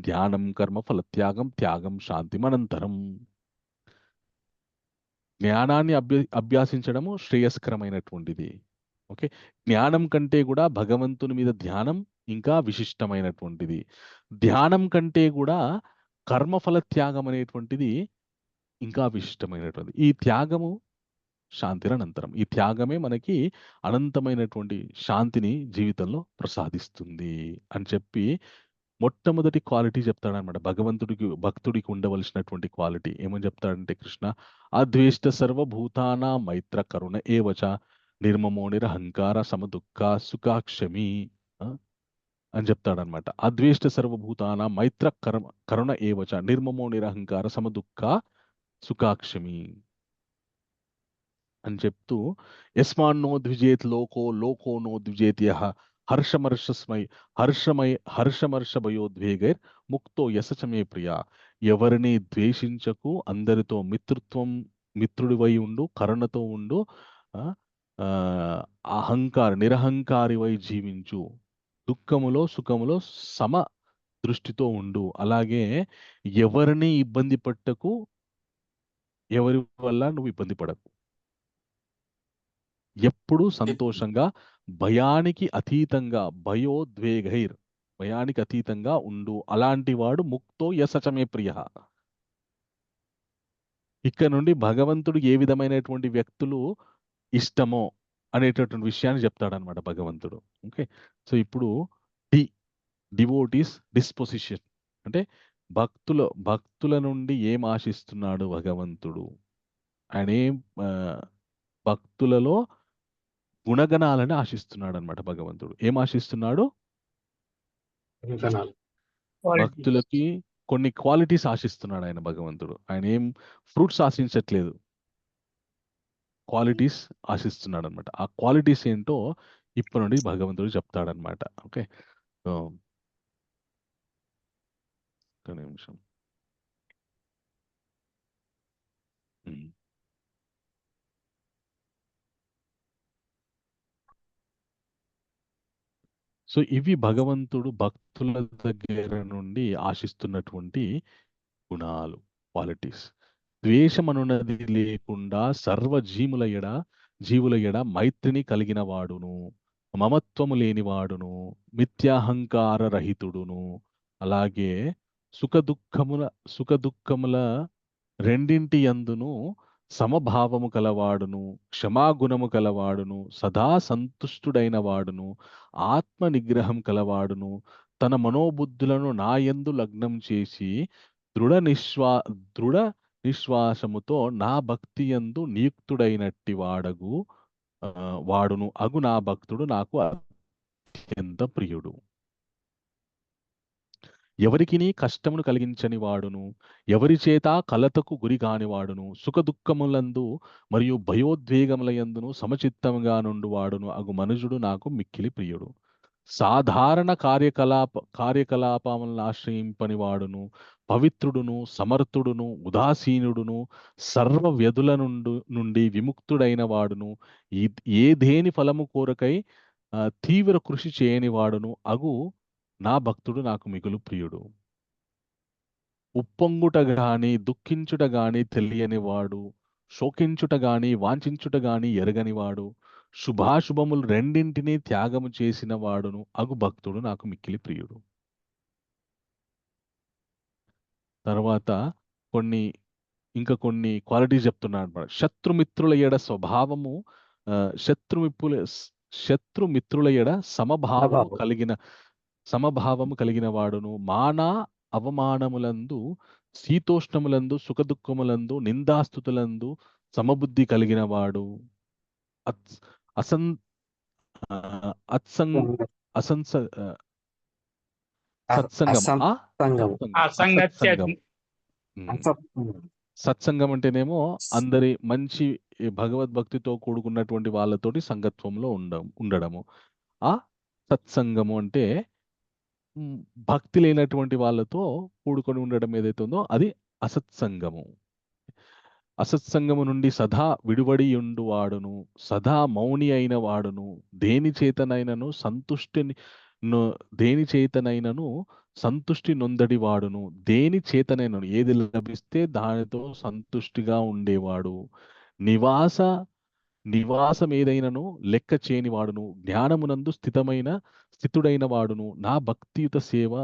ధ్యానం కర్మ ఫలత్యాగం త్యాగం శాంతిమనంతరం. జ్ఞానాన్ని అభ్యాసించడము శ్రేయస్కరమైనటువంటిది. ఓకే, జ్ఞానం కంటే కూడా భగవంతుని మీద ధ్యానం ఇంకా విశిష్టమైనటువంటిది. ధ్యానం కంటే కూడా కర్మఫల త్యాగం అనేటువంటిది ఇంకా విశిష్టమైనటువంటి. ఈ త్యాగము శాంతిరనంతరం. ఈ త్యాగమే మనకి అనంతమైనటువంటి శాంతిని జీవితంలో ప్రసాదిస్తుంది అని చెప్పి మొట్టమొదటి క్వాలిటీ చెప్తాడనమాట. భక్తుడికి ఉండవలసినటువంటి క్వాలిటీ ఏమని చెప్తాడంటే కృష్ణ, అద్వేష్ట సర్వభూతానా మైత్ర కరుణ ఏవచ నిర్మమో నిరహంకార సమదుఃఖ సుఖాక్షమి అని చెప్తాడనమాట. అద్వేష్ట సర్వభూతానా మైత్ర కరుణ ఏవచ నిర్మమో నిరహంకార సమదుఃఖ సుఖాక్షమి అని చెప్తూ, యస్మాన్నో ద్విజేత్ లోకో లోకో నో ద్విజేత్ యః హర్షమర్షభయోద్వేగైర్ ముక్తో యశచమే ప్రియ. ఎవరిని ద్వేషించకు, అందరితో మిత్రుడివై ఉండు, కరుణతో ఉండు, నిరహంకారివై జీవించు, దుఃఖములో సుఖములో సమ దృష్టితో ఉండు. అలాగే ఎవరిని ఇబ్బంది పెట్టకు, ఎవరి వల్ల నువ్వు ఇబ్బంది పడకు. ఎప్పుడు సంతోషంగా, భయానికి అతీతంగా, భయానికి అతీతంగా ఉండు. అలాంటి వాడు ముక్తో యసచమే ప్రియ. ఇక్కడ నుండి భగవంతుడు ఏ విధమైనటువంటి వ్యక్తులు ఇష్టమో అనేటటువంటి విషయాన్ని చెప్తాడనమాట భగవంతుడు. ఓకే, సో ఇప్పుడు డివోటీస్ డిస్పోజిషన్ అంటే భక్తుల నుండి ఏం ఆశిస్తున్నాడు భగవంతుడు. ఆయన ఏం భక్తులలో గుణగణాలని ఆశిస్తున్నాడు అనమాట భగవంతుడు. ఏం ఆశిస్తున్నాడు? భక్తులకి కొన్ని క్వాలిటీస్ ఆశిస్తున్నాడు ఆయన భగవంతుడు. ఆయన ఏం ఫ్రూట్స్ ఆశించట్లేదు, క్వాలిటీస్ ఆశిస్తున్నాడు అనమాట. ఆ క్వాలిటీస్ ఏంటో ఇప్పటి నుండి భగవంతుడు చెప్తాడనమాట. ఓకే, ఒక నిమిషం. సో ఇవి భగవంతుడు భక్తుల దగ్గర నుండి ఆశిస్తున్నటువంటి గుణాలు, క్వాలిటీస్. ద్వేషమనున్నది లేకుండా సర్వ జీవుల ఎడ మైత్రిని కలిగిన వాడును, మమత్వము లేనివాడును, మిథ్యాహంకార రహితుడును, అలాగే సుఖదుఖముల రెండింటి యందును సమభావము కలవాడును, క్షమాగుణము కలవాడును, సదా సంతుష్టుడైన వాడును, ఆత్మ నిగ్రహం కలవాడును, తన మనోబుద్ధులను నాయందు లగ్నం చేసి దృఢ నిశ్వాసముతో నా భక్తి యందు నియుక్తుడైనట్టి వాడును అగు నా భక్తుడు నాకు అత్యంత ప్రియుడు. ఎవరికిని కష్టమును కలిగించని వాడును, ఎవరి చేత కలతకు గురి కానివాడును, సుఖదుఖములందు మరియు భయోద్వేగములయందును సమచిత్తంగా నుండి వాడును అగు మనుజుడు నాకు మిక్కిలి ప్రియుడు. సాధారణ కార్యకలాపములను ఆశ్రయింపని వాడును, పవిత్రుడును, సమర్థుడును, ఉదాసీనుడును, సర్వ వ్యధుల నుండి విముక్తుడైన వాడును, ఏదేని ఫలము కోరకై తీవ్ర కృషి చేయని వాడును అగు నా భక్తుడు నాకు మిగులు ప్రియుడు. ఉప్పొంగుట గాని దుఃఖించుట గాని తెలియని వాడు, శోకించుట గాని వాంఛించుట గాని ఎరగనివాడు, శుభాశుభములు రెండింటినీ త్యాగము చేసిన వాడును అగు భక్తుడు నాకు మిక్కిలి ప్రియుడు. తర్వాత ఇంకా కొన్ని క్వాలిటీస్ చెప్తున్నాడు అనమాట. శత్రుమిత్రుల ఎడ స్వభావము, శత్రుమిత్రుల ఎడ సమభావము కలిగిన వాడును, అవమానములందు శీతోష్ణములందు సుఖదుఖములందు నిందాస్తుతులందు సమబుద్ధి కలిగిన వాడు, సత్సంగం అంటేనేమో అందరి మంచి భగవద్భక్తితో కూడుకున్నటువంటి వాళ్ళతోటి సంగత్వంలో ఉండడము. ఆ సత్సంగము అంటే భక్తి లేనటువంటి వాళ్ళతో కూడుకొని ఉండడం ఏదైతే ఉందో అది అసత్సంగము. అసత్సంగము నుండి సదా విడువడి ఉండువాడును, సదా మౌని అయిన వాడును, దేని చేతనైనను సంతుష్టి నొందడి వాడును, దేని చేతనైనను ఏది లభిస్తే దానితో సంతుష్టిగా ఉండేవాడు, నివాసం ఏదైనను లెక్క చేయని వాడును, జ్ఞానమునందు స్థితుడైన వాడును, నా భక్తియుత సేవ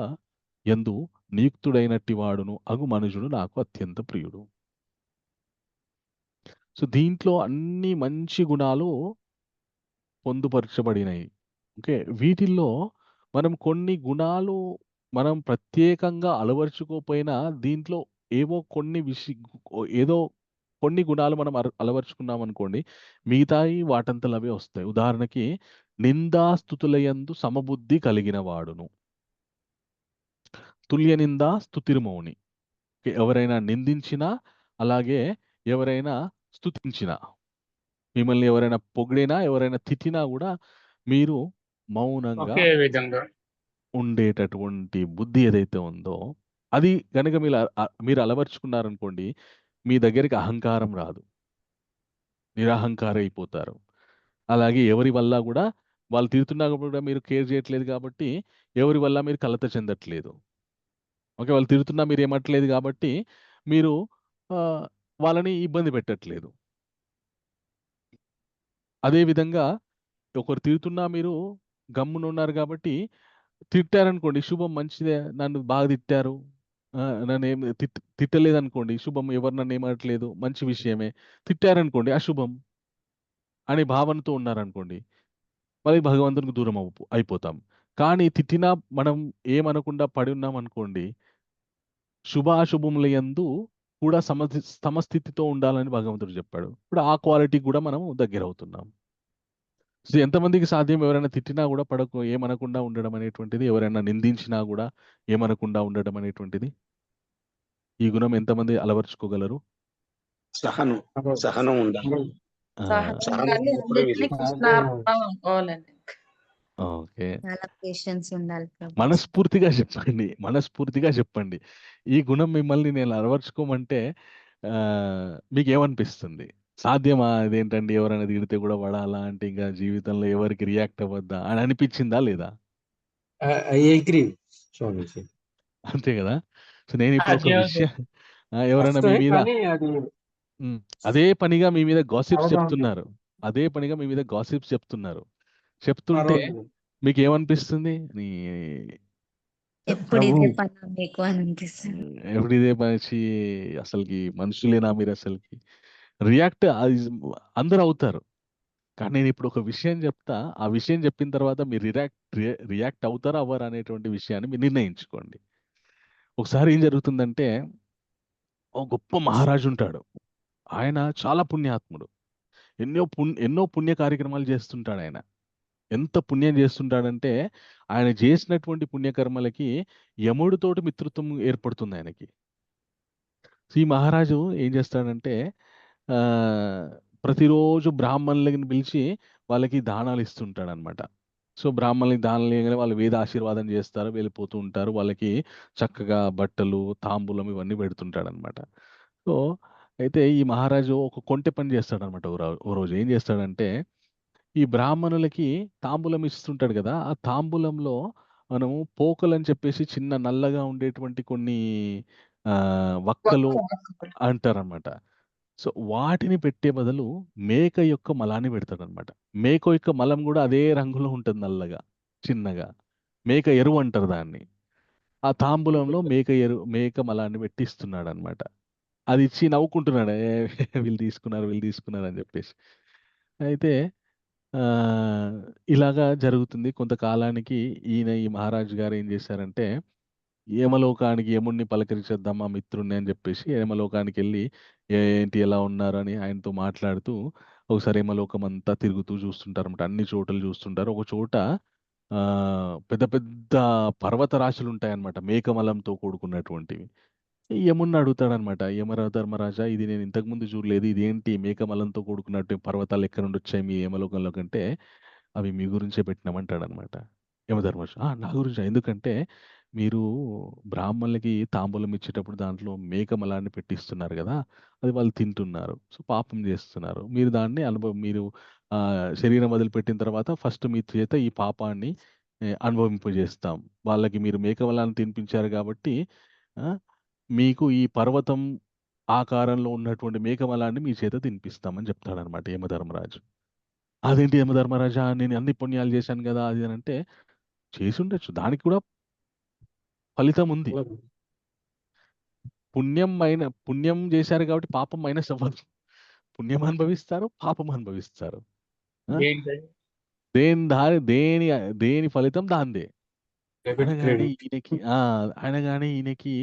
యందు నియుక్తుడైనట్టి వాడును అగు మనుజుడు నాకు అత్యంత ప్రియుడు. సో దీంట్లో అన్ని మంచి గుణాలు పొందుపరచబడినాయి. ఓకే, వీటిల్లో మనం కొన్ని గుణాలు మనం ప్రత్యేకంగా అలవర్చుకోపోయినా దీంట్లో కొన్ని గుణాలు మనం అలవర్చుకున్నాం అనుకోండి, మిగతాయి వాటంతలు అవే వస్తాయి. ఉదాహరణకి నిందాస్తుతులయందు సమబుద్ధి కలిగిన వాడును, తుల్య నిందా స్తుతిర్మౌని. ఎవరైనా నిందించినా అలాగే ఎవరైనా స్తుతించినా, మిమ్మల్ని ఎవరైనా పొగిడినా ఎవరైనా తిట్టినా కూడా మీరు మౌనంగా ఉండేటటువంటి బుద్ధి ఏదైతే ఉందో అది కనుక మీరు అలవర్చుకున్నారనుకోండి, మీ దగ్గరికి అహంకారం రాదు, నిరహంకార అయిపోతారు. అలాగే ఎవరి వల్ల కూడా వాళ్ళు తిడుతున్నా కూడా మీరు కేర్ చేయట్లేదు కాబట్టి ఎవరి వల్ల మీరు కలత చెందట్లేదు. ఓకే. వాళ్ళు తిడుతున్నా మీరు ఏమట్లేదు కాబట్టి మీరు వాళ్ళని ఇబ్బంది పెట్టట్లేదు. అదే విధంగా ఒకరు తిడుతున్నా మీరు గమ్మునున్నారు కాబట్టి తిట్టారనుకోండి శుభం, మంచిదే, నన్ను బాగా తిట్టారు, నన్ను ఏం తిట్టలేదనుకోండి శుభం, ఎవరు నన్ను ఏమనట్లేదు, మంచి విషయమే. తిట్టారనుకోండి అశుభం అనే భావనతో ఉన్నారనుకోండి మళ్ళీ భగవంతునికి దూరం అయిపోతాం. కానీ తిట్టినా మనం ఏమనకుండా పడి ఉన్నాం అనుకోండి, శుభాశుభముల యందు కూడా సమస్థితితో ఉండాలని భగవంతుడు చెప్పాడు. ఇప్పుడు ఆ క్వాలిటీ కూడా మనం దగ్గర అవుతున్నాం. సో ఎంతమందికి సాధ్యం ఎవరైనా తిట్టినా కూడా ఏమనకుండా ఉండడం అనేటువంటిది, ఎవరైనా నిందించినా కూడా ఏమనకుండా ఉండడం అనేటువంటిది? ఈ గుణం ఎంతమంది అలవర్చుకోగలరు? సహనం సహనం ఉండాలి. సహనం సహనం ఉండాలి, ఉన్నప్పుడే అన్నిటినీ కృష్ణార్పణం అనుకోవాలండి. ఓకే. చాలా పేషెన్స్ ఉండాలి ప్రభు. మనస్ఫూర్తిగా చెప్పండి, మనస్ఫూర్తిగా చెప్పండి. ఈ గుణం మిమ్మల్ని నేను అలవర్చుకోమంటే మీకేమనిపిస్తుంది? సాధ్యమా? ఇదేంటండి ఎవరైనా తిడితే కూడా పడాలా అంటే ఇంకా జీవితంలో ఎవరికి రియాక్ట్ అవ్వద్దా అని అనిపించిందా లేదా? ఐ అగ్రీ స్వామీజీ. అంతే కదా. సో నేను ఇప్పుడు ఒక విషయం ఎవరైనా మీ వస్తాయి మీద కానీ అది అదే పనిగా మీ మీద గాసిప్స్ అవగాహన చెప్తున్నారు, అదే పనిగా మీ మీద గాసిప్స్ చెప్తుంటే పర్వాలేదు. మీకు ఏమనిపిస్తుంది? ఎప్పుడు ప్రభు ఇదే పని మీకు అని అనిపిస్తుంది. ఎప్పుడు ఇదే మనిషి, అసలుకి మనుషులేనా మీరు అసలుకి రియాక్ట్ అందరూ అవుతారు. కానీ నేను ఇప్పుడు ఒక విషయం చెప్తా, ఆ విషయం చెప్పిన తర్వాత మీరు రియాక్ట్ అవుతారా అవ్వరా అనేటువంటి విషయాన్ని మీరు నిర్ణయించుకోండి. ఒకసారి ఏం జరుగుతుందంటే ఒక గొప్ప మహారాజు ఉంటాడు. ఆయన చాలా పుణ్యాత్ముడు. ఎన్నో పుణ్య కార్యక్రమాలు చేస్తుంటాడు ఆయన. ఎంత పుణ్యం చేస్తుంటాడంటే ఆయన చేసినటువంటి పుణ్యకర్మలకి యముడితోటి మిత్రత్వం ఏర్పడుతుంది ఆయనకి. ఈ మహారాజు ఏం చేస్తాడంటే ప్రతిరోజు బ్రాహ్మణులను పిలిచి వాళ్ళకి దానాలు ఇస్తుంటాడనమాట. సో బ్రాహ్మణులకి దానాలు ఇవ్వగానే వాళ్ళు వేద ఆశీర్వాదం చేస్తారు, వెళ్ళిపోతూ ఉంటారు. వాళ్ళకి చక్కగా బట్టలు, తాంబూలం ఇవన్నీ పెడుతుంటాడనమాట. సో అయితే ఈ మహారాజు ఒక కొంటె పని చేస్తాడనమాట. ఓ రోజు ఏం చేస్తాడంటే ఈ బ్రాహ్మణులకి తాంబూలం ఇస్తుంటాడు కదా, ఆ తాంబూలంలో మనము పోకలని చెప్పేసి చిన్న నల్లగా ఉండేటువంటి కొన్ని వక్కలు అంటారనమాట. సో వాటిని పెట్టే బదులు మేక యొక్క మలాన్ని పెడతాడనమాట. మేక యొక్క మలం కూడా అదే రంగులో ఉంటుంది, నల్లగా చిన్నగా. మేక ఎరువు అంటారు దాన్ని. ఆ తాంబూలంలో మేక మలాన్ని పెట్టి ఇస్తున్నాడు అనమాట. అది ఇచ్చి నవ్వుకుంటున్నాడు, వీళ్ళు తీసుకున్నారు అని చెప్పేసి. అయితే ఇలాగా జరుగుతుంది. కొంతకాలానికి ఈ మహారాజు గారు ఏం చేశారంటే యముడిని పలకరించేద్దాం మా మిత్రుడిని అని చెప్పేసి యమలోకానికెళ్ళి ఏంటి ఎలా ఉన్నారు అని ఆయనతో మాట్లాడుతూ ఒకసారి యమలోకం అంతా తిరుగుతూ చూస్తుంటారన్నమాట. అన్ని చోట్ల చూస్తుంటారు. ఒక చోట పెద్ద పెద్ద పర్వత రాశులు ఉంటాయన్నమాట, మేకమలంతో కూడుకున్నటువంటివి. యముడిని అడుగుతాడనమాట, ధర్మరాజా, ఇది నేను ఇంతకుముందు చూడలేదు, ఇదేంటి మేకమలంతో కూడుకున్నట్టు పర్వతాలు ఎక్కడ నుండి వచ్చాయి మీ యమలోకంలో కంటే? అవి మీ గురించే పెట్టినామంటాడనమాట. యమధర్మరాజు నా గురించా? ఎందుకంటే మీరు బ్రాహ్మణులకి తాంబూలం ఇచ్చేటప్పుడు దాంట్లో మేకమలాన్ని పెట్టిస్తున్నారు కదా, అది వాళ్ళు తింటున్నారు. సో పాపం చేస్తున్నారు. మీరు దాన్ని మీరు శరీరం వదిలిపెట్టిన తర్వాత ఫస్ట్ మీ చేత ఈ పాపాన్ని అనుభవింపజేస్తాం. వాళ్ళకి మీరు మేకమలాన్ని తినిపించారు కాబట్టి మీకు ఈ పర్వతం ఆకారంలో ఉన్నటువంటి మేకమలాన్ని మీ చేత తినిపిస్తామని చెప్తాడనమాట యమధర్మరాజు. అదేంటి యమధర్మరాజా, నేను అన్ని పుణ్యాలు చేశాను కదా అది అని అంటే, చేసి ఉండొచ్చు, దానికి కూడా ఫలితం ఉంది. పుణ్యం చేశారు కాబట్టి పాపం మైనస్ అవ్వదు. పుణ్యం అనుభవిస్తారు, పాపం అనుభవిస్తారు. దేని ఫలితం దాందే. అనగానే ఈయనకి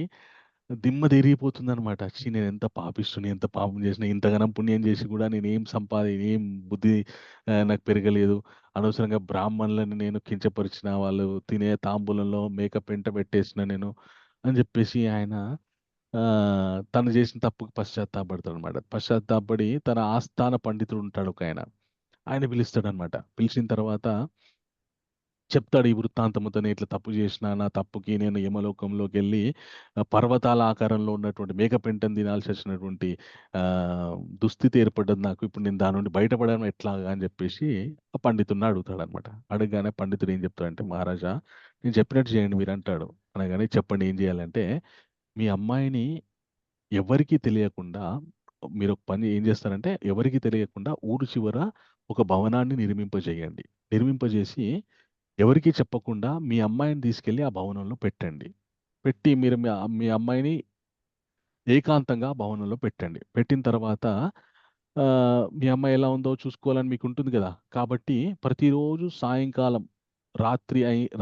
దిమ్మ తిరిగిపోతుంది అనమాట. నేను ఎంత పాపిస్తుని, ఎంత పాపం చేసిన, ఇంతగానం పుణ్యం చేసి కూడా నేనేం ఏం బుద్ధి నాకు పెరగలేదు, అనవసరంగా బ్రాహ్మణులని నేను కించపరిచిన, వాళ్ళు తినే తాంబూలంలో మేక పెంట పెట్టేసిన నేను అని చెప్పేసి ఆయన తను చేసిన తప్పుకి పశ్చాత్తాపడతాడు అనమాట. పశ్చాత్తాపడి తన ఆస్థాన పండితుడు ఉంటాడు ఒక ఆయన పిలుస్తాడు అనమాట. పిలిచిన తర్వాత చెప్తాడు ఈ వృత్తాంతముతో, నేను ఇట్లా తప్పు చేసిన, నా తప్పుకి నేను యమలోకంలోకి వెళ్ళి పర్వతాల ఆకారంలో ఉన్నటువంటి మేకపెంటను తినాల్సి వచ్చినటువంటి ఆ, దుస్థితి ఏర్పడ్డది నాకు. ఇప్పుడు నేను దాని నుండి బయటపడడం ఎట్లాగా అని చెప్పేసి ఆ పండితుడిని అడుగుతాడు అనమాట. అడగగానే పండితుడు ఏం చెప్తాడంటే, మహారాజా నేను చెప్పినట్టు చేయండి మీరు అంటాడు. అనగానే చెప్పండి ఏం చేయాలంటే, మీ అమ్మాయిని ఎవరికీ తెలియకుండా మీరు ఒక పని ఏం చేస్తారంటే, ఎవరికీ తెలియకుండా ఊరు చివర ఒక భవనాన్ని నిర్మింపజేయండి. నిర్మింపజేసి ఎవరికీ చెప్పకుండా మీ అమ్మాయిని తీసుకెళ్ళి ఆ భవనంలో పెట్టండి. పెట్టి మీరు మీ అమ్మాయిని ఏకాంతంగా ఆ భవనంలో పెట్టండి. పెట్టిన తర్వాత మీ అమ్మాయి ఎలా ఉందో చూసుకోవాలని మీకు ఉంటుంది కదా. కాబట్టి ప్రతిరోజు సాయంకాలం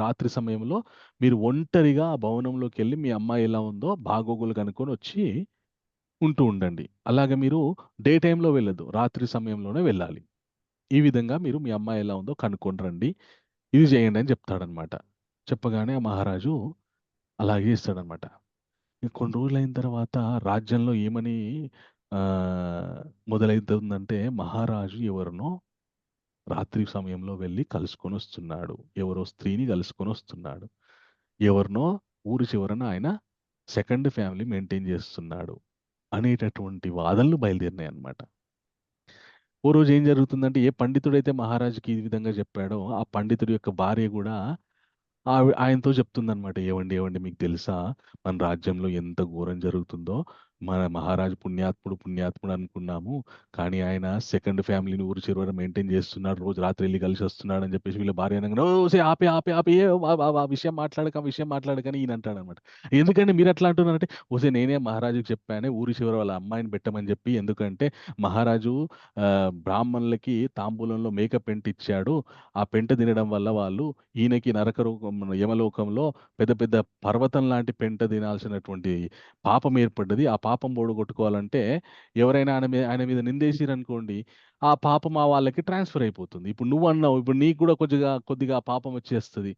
రాత్రి సమయంలో మీరు ఒంటరిగా ఆ భవనంలోకి వెళ్ళి మీ అమ్మాయి ఎలా ఉందో బాగోగులు కనుక్కొని వచ్చి ఉంటూ ఉండండి. అలాగే మీరు డే టైంలో వెళ్ళొద్దు, రాత్రి సమయంలోనే వెళ్ళాలి. ఈ విధంగా మీరు మీ అమ్మాయి ఎలా ఉందో కనుక్కొని రండి, ఇది చేయండి అని చెప్తాడనమాట. చెప్పగానే ఆ మహారాజు అలాగే చేస్తాడనమాట. కొన్ని రోజులైన తర్వాత రాజ్యంలో ఏమని మొదలవుతుందంటే, మహారాజు ఎవరినో రాత్రి సమయంలో వెళ్ళి కలుసుకొని వస్తున్నాడు, ఎవరో స్త్రీని కలుసుకొని వస్తున్నాడు, ఎవరినో ఊరి చివరన ఆయన సెకండ్ ఫ్యామిలీ మెయింటైన్ చేస్తున్నాడు అనేటటువంటి వాదనలు బయలుదేరినాయి అన్నమాట. ఓ రోజు ఏం జరుగుతుందంటే, ఏ పండితుడైతే మహారాజుకి ఈ విధంగా చెప్పాడో ఆ పండితుడి యొక్క భార్య కూడా ఆయనతో చెప్తుందనమాట. ఏవండి ఏవండి మీకు తెలుసా మన రాజ్యంలో ఎంత ఘోరం జరుగుతుందో, మన మహారాజు పుణ్యాత్ముడు అనుకున్నాము, కానీ ఆయన సెకండ్ ఫ్యామిలీని ఊరు చివర మెయింటైన్ చేస్తున్నాడు, రోజు రాత్రి వెళ్ళి కలిసి వస్తున్నాడు అని చెప్పేసి వీళ్ళ భార్య అనగానే, ఓ సే ఆపే ఆపే ఆపే ఆ విషయం మాట్లాడకని ఈయన అంటాడు అనమాట. ఎందుకంటే మీరు ఎట్లా అంటున్నారంటే, ఓసే నేనే మహారాజుకి చెప్పాను ఊరి చివర వాళ్ళ అమ్మాయిని పెట్టమని చెప్పి, ఎందుకంటే మహారాజు బ్రాహ్మణులకి తాంబూలంలో మేక పెంట ఇచ్చాడు, ఆ పెంట తినడం వల్ల వాళ్ళు ఈయనకి యమలోకంలో పెద్ద పెద్ద పర్వతం లాంటి పెంట తినాల్సినటువంటి పాపం ఏర్పడ్డది. ఆ పాపం పోగొట్టుకోవాలంటే ఎవరైనా ఆయన మీద నిందేసిరనుకోండి, ఆ పాపం ఆ వాళ్ళకి ట్రాన్స్ఫర్ అయిపోతుంది. ఇప్పుడు నువ్వు అన్నావు, ఇప్పుడు నీకు కూడా కొద్దిగా ఆ పాపం వచ్చేస్తుంది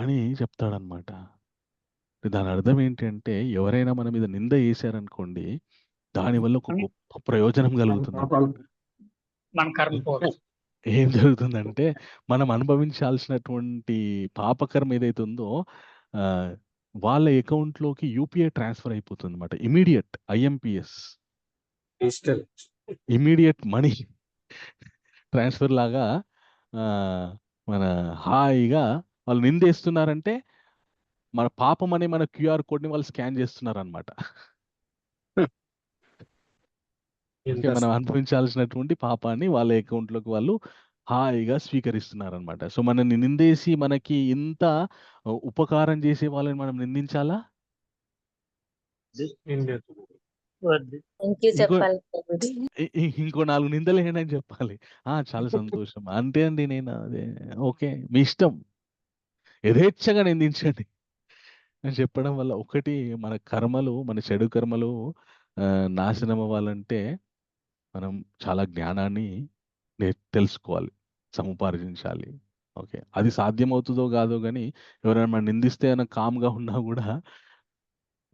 అని చెప్తాడనమాట. దాని అర్థం ఏంటంటే, ఎవరైనా మన మీద నింద వేశారనుకోండి, దానివల్ల ఒక గొప్ప ప్రయోజనం కలుగుతుంది. మన కర్మ పోతుంది. ఏం జరుగుతుందంటే, మనం అనుభవించాల్సినటువంటి పాపకర్మ ఏదైతే ఉందో వాళ్ళ అకౌంట్లోకి యూపీఐ ట్రాన్స్ఫర్ అయిపోతుంది అనమాట. Immediate IMPS, immediate money transfer లాగా మన హాయిగా వాళ్ళు నిందేస్తున్నారంటే, మన పాపం అనే మన క్యూఆర్ కోడ్ని వాళ్ళు స్కాన్ చేస్తున్నారు అనమాట. మనం అనుభవించాల్సినటువంటి పాపాన్ని వాళ్ళ అకౌంట్లోకి వాళ్ళు హాయిగా స్వీకరిస్తున్నారనమాట. సో మనల్ని నిందేసి మనకి ఇంత ఉపకారం చేసే వాళ్ళని మనం నిందించాలా? చెప్పాలి. ఇంకో 4 నిందలు ఏంటని చెప్పాలి. చాలా సంతోషం అంతే అండి, నేను అదే ఓకే మీ ఇష్టం, యథేచ్ఛగా నిందించండి అని చెప్పడం వల్ల ఒకటి మన కర్మలు, మన చెడు కర్మలు నాశనం అవ్వాలంటే మనం చాలా జ్ఞానాన్ని తెలుసుకోవాలి, సముపార్జించాలి. ఓకే, అది సాధ్యమవుతుందో కాదో కానీ ఎవరైనా మనం నిందిస్తే కామ్గా ఉన్నా కూడా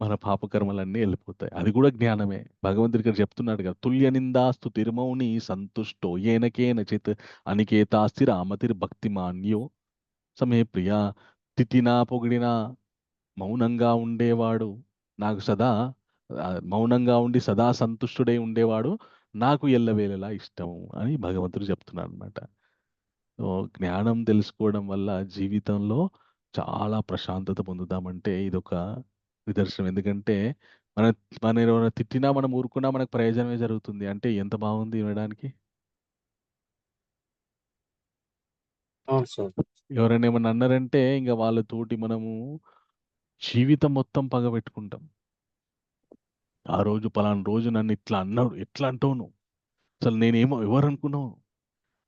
మన పాపకర్మలన్నీ వెళ్ళిపోతాయి. అది కూడా జ్ఞానమే. భగవంతుడి ఇక్కడ చెప్తున్నాడు కదా, తుల్య నిందాస్తు తిరుమౌని సంతుష్టో ఏనకేన చిత్ అనికేతాస్తి రామతిర్ భక్తిమాన్యో సమే ప్రియా. తిట్టినా పొగిడినా మౌనంగా ఉండేవాడు నాకు సదా మౌనంగా ఉండి సదా సంతుష్టుడై ఉండేవాడు నాకు ఎల్లవేళలా ఇష్టం అని భగవంతుడు చెప్తున్నాడు అనమాట. సో జ్ఞానం తెలుసుకోవడం వల్ల జీవితంలో చాలా ప్రశాంతత పొందుతామంటే ఇదొక నిదర్శనం. ఎందుకంటే మన మన ఎవరైనా తిట్టినా మనం ఊరుకున్నా మనకు ప్రయోజనమే జరుగుతుంది అంటే ఎంత బాగుంది వినడానికి. ఎవరైనా ఏమన్నా అన్నారంటే ఇంకా వాళ్ళతోటి మనము జీవితం మొత్తం పగబెట్టుకుంటాం. ఆ రోజు పలానా రోజు నన్ను ఇట్లా అన్నాడు, ఎట్లా అంటావు నువ్వు, అసలు నేనేమో ఎవరు అనుకున్నావు,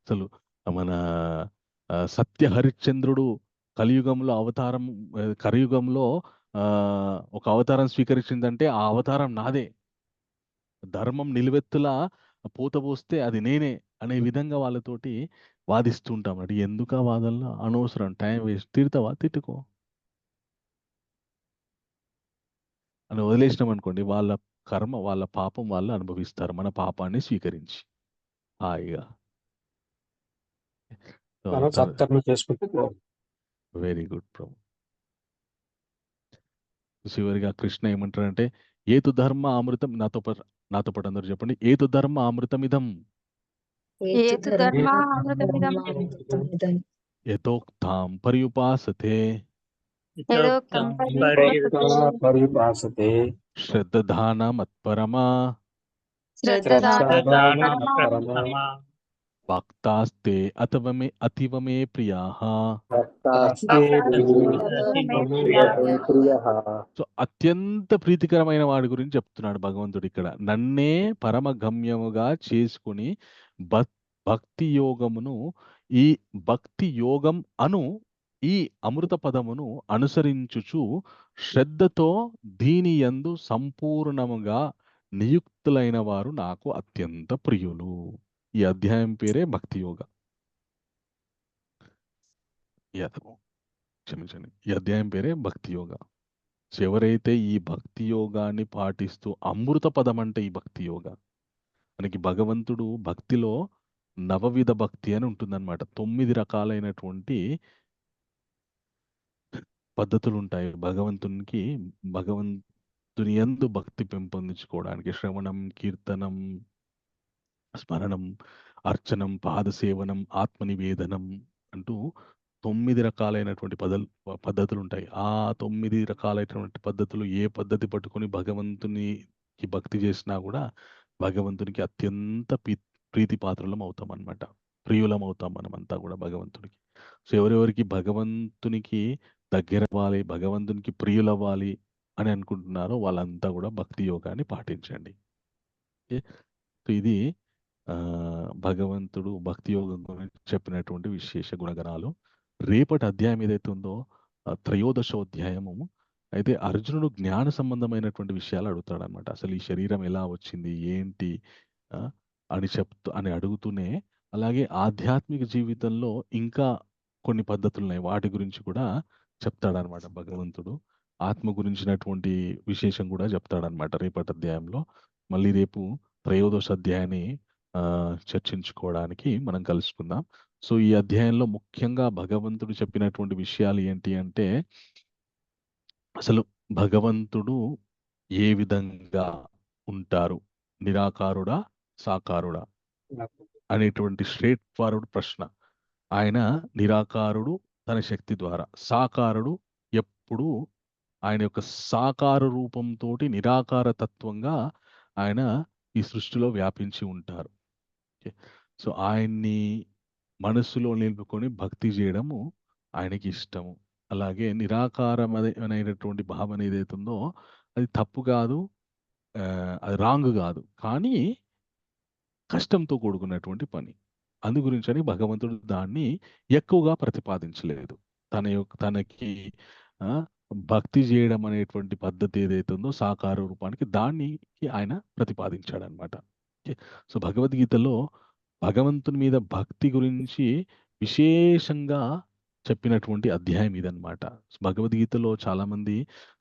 అసలు మన సత్య హరిశ్చంద్రుడు కలియుగంలో కలియుగంలో ఒక అవతారం స్వీకరించిందంటే ఆ అవతారం నాదే, ధర్మం నిలువెత్తులా పోతే అది నేనే అనే విధంగా వాళ్ళతోటి వాదిస్తూ ఉంటాం. అంటే ఎందుకు ఆ వాదనలో అనవసరం టైం వేస్ట్, తిడతావా తిట్టుకో అని వదిలేసినాం అనుకోండి, వాళ్ళ కర్మ వాళ్ళ పాపం వాళ్ళు అనుభవిస్తారు మన పాపాన్ని స్వీకరించి హాయిగా. మనం సత్కర్మ చేసుకుంటే వెరీ గుడ్ ప్రభు. చివరిగా కృష్ణ ఏమంటారంటే ఏతు ధర్మ అమృతం, నాతో పాటు అందరూ చెప్పండి, ఏతు ధర్మ అమృతమిదం ఏతు ధర్మ అమృతమిదం యథోక్తాం పర్యుపాసతే యథోక్తం పరిపాసతే శ్రద్ధాన మత్పరమా శ్రద్ధాన భక్తాస్తే అతివమే ప్రియాః. సో అత్యంత ప్రీతికరమైన వాడి గురించి చెప్తున్నాడు భగవంతుడు ఇక్కడ. నన్నే పరమ గమ్యముగా చేసుకుని భక్తి యోగమును, ఈ భక్తి యోగం అను ఈ అమృత పదమును అనుసరించుచు శ్రద్ధతో దీని యందు సంపూర్ణముగా నియుక్తులైన వారు నాకు అత్యంత ప్రియులు. ఈ అధ్యాయం పేరే భక్తి యోగ. క్షమించండి, ఈ అధ్యాయం పేరే భక్తి యోగ. సో ఎవరైతే ఈ భక్తి యోగాన్ని పాటిస్తూ, అమృత పదం అంటే ఈ భక్తి యోగ, మనకి భగవంతుడు భక్తిలో నవవిధ భక్తి అని ఉంటుందన్నమాట. 9 రకాలైనటువంటి పద్ధతులు ఉంటాయి భగవంతుని యందు భక్తి పెంపొందించుకోవడానికి. శ్రవణం, కీర్తనం, స్మరణం, అర్చనం, పాదసేవనం, ఆత్మనివేదనం అంటూ 9 రకాలైనటువంటి పద్ధతులు ఉంటాయి. ఆ 9 రకాలైనటువంటి పద్ధతులు ఏ పద్ధతి పట్టుకొని భగవంతునికి భక్తి చేసినా కూడా భగవంతునికి అత్యంత ప్రీతి పాత్రలం అవుతాం అనమాట, ప్రియులం అవుతాం మనమంతా కూడా భగవంతునికి. సో ఎవరెవరికి భగవంతునికి దగ్గర అవ్వాలి, భగవంతునికి ప్రియులవ్వాలి అని అనుకుంటున్నారో వాళ్ళంతా కూడా భక్తి యోగాన్ని పాటించండి. సో ఇది భగవంతుడు భక్తి యోగం గురించి చెప్పినటువంటి విశేష గుణగణాలు. రేపటి అధ్యాయం ఏదైతే ఉందో త్రయోదశోధ్యాయము అయితే అర్జునుడు జ్ఞాన సంబంధమైనటువంటి విషయాలు అడుగుతాడు అనమాట. అసలు ఈ శరీరం ఎలా వచ్చింది, ఏంటి అని అడుగుతూనే, అలాగే ఆధ్యాత్మిక జీవితంలో ఇంకా కొన్ని పద్ధతులు ఉన్నాయి, వాటి గురించి కూడా చెప్తాడనమాట భగవంతుడు. ఆత్మ గురించినటువంటి విశేషం కూడా చెప్తాడనమాట రేపటి అధ్యాయంలో. మళ్ళీ రేపు త్రయోదశ అధ్యాయాన్ని చర్చించుకోవడానికి మనం కలుసుకుందాం. సో ఈ అధ్యాయంలో ముఖ్యంగా భగవంతుడు చెప్పినటువంటి విషయాలు ఏంటి అంటే, అసలు భగవంతుడు ఏ విధంగా ఉంటారు, నిరాకారుడా సాకారుడా అనేటువంటి స్ట్రేట్ ఫార్వర్డ్ ప్రశ్న. ఆయన నిరాకారుడు తన శక్తి ద్వారా, సాకారుడు ఎప్పుడు ఆయన యొక్క సాకార రూపంతో నిరాకార తత్వంగా ఆయన ఈ సృష్టిలో వ్యాపించి ఉంటారు. సో ఆయన్ని మనస్సులో నిలుపుకొని భక్తి చేయడము ఆయనకి ఇష్టము. అలాగే నిరాకారమైనటువంటి భావన ఏదైతుందో అది తప్పు కాదు, అది రాంగ్ కాదు, కానీ కష్టంతో కూడుకున్నటువంటి పని. అందు గురించని భగవంతుడు దాన్ని ఎక్కువగా ప్రతిపాదించలేదు. తనకి భక్తి చేయడం అనేటువంటి పద్ధతి ఏదైతుందో సాకార రూపానికి, దానికి ఆయన ప్రతిపాదించాడనమాట. సో భగవద్గీతలో భగవంతుని మీద భక్తి గురించి విశేషంగా చెప్పినటువంటి అధ్యాయం ఇదనమాట. భగవద్గీతలో చాలా మంది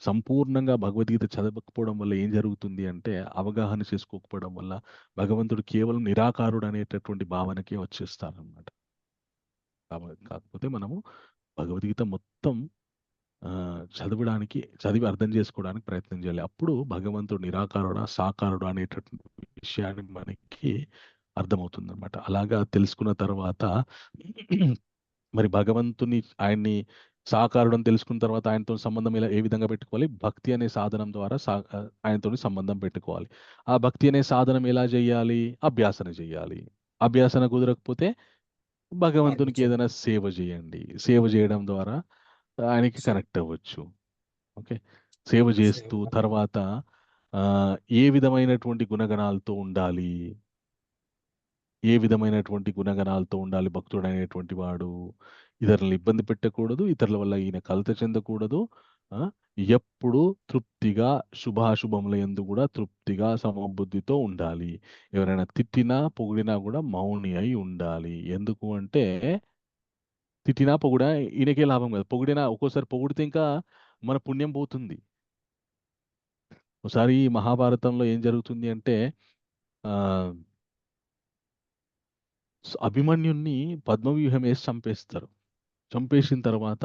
సంపూర్ణంగా భగవద్గీత చదవకపోవడం వల్ల ఏం జరుగుతుంది అంటే, అవగాహన చేసుకోకపోవడం వల్ల భగవంతుడు కేవలం నిరాకారుడు అనేటటువంటి భావనకే వచ్చేస్తారనమాట. కాకపోతే మనము భగవద్గీత మొత్తం చదివి అర్థం చేసుకోవడానికి ప్రయత్నం చేయాలి. అప్పుడు భగవంతుడు నిరాకారుడా సాకారుడా అనేటటువంటి విషయాన్ని మనకి అర్థమవుతుంది అనమాట. అలాగా తెలుసుకున్న తర్వాత మరి భగవంతుని ఆయన్ని సాకారుడని తెలుసుకున్న తర్వాత ఆయనతో సంబంధం ఏ విధంగా పెట్టుకోవాలి, భక్తి అనే సాధనం ద్వారా ఆయనతో సంబంధం పెట్టుకోవాలి. ఆ భక్తి అనే సాధనం ఎలా చేయాలి, అభ్యాసన చేయాలి. అభ్యాసన కుదరకపోతే భగవంతునికి ఏదైనా సేవ చేయండి. సేవ చేయడం ద్వారా ఆయనకి కనెక్ట్ అవ్వచ్చు. ఓకే, సేవ చేస్తూ తర్వాత ఏ విధమైనటువంటి గుణగణాలతో ఉండాలి, భక్తుడు అనేటువంటి వాడు ఇతరులను ఇబ్బంది పెట్టకూడదు, ఇతరుల వల్ల ఈయన కలత చెందకూడదు, ఎప్పుడు తృప్తిగా శుభాశుభముల యందు కూడా తృప్తిగా సమబుద్ధితో ఉండాలి. ఎవరైనా తిట్టినా పొగిడినా కూడా మౌని అయి ఉండాలి. ఎందుకు అంటే తిట్టినా పొగిడా ఈయనకే లాభం కదా, పొగిడినా ఒక్కోసారి పొగిడితే ఇంకా మన పుణ్యం పోతుంది. ఒకసారి మహాభారతంలో ఏం జరుగుతుంది అంటే సో అభిమన్యుణ్ణి పద్మవ్యూహం వేసి చంపేస్తారు. చంపేసిన తర్వాత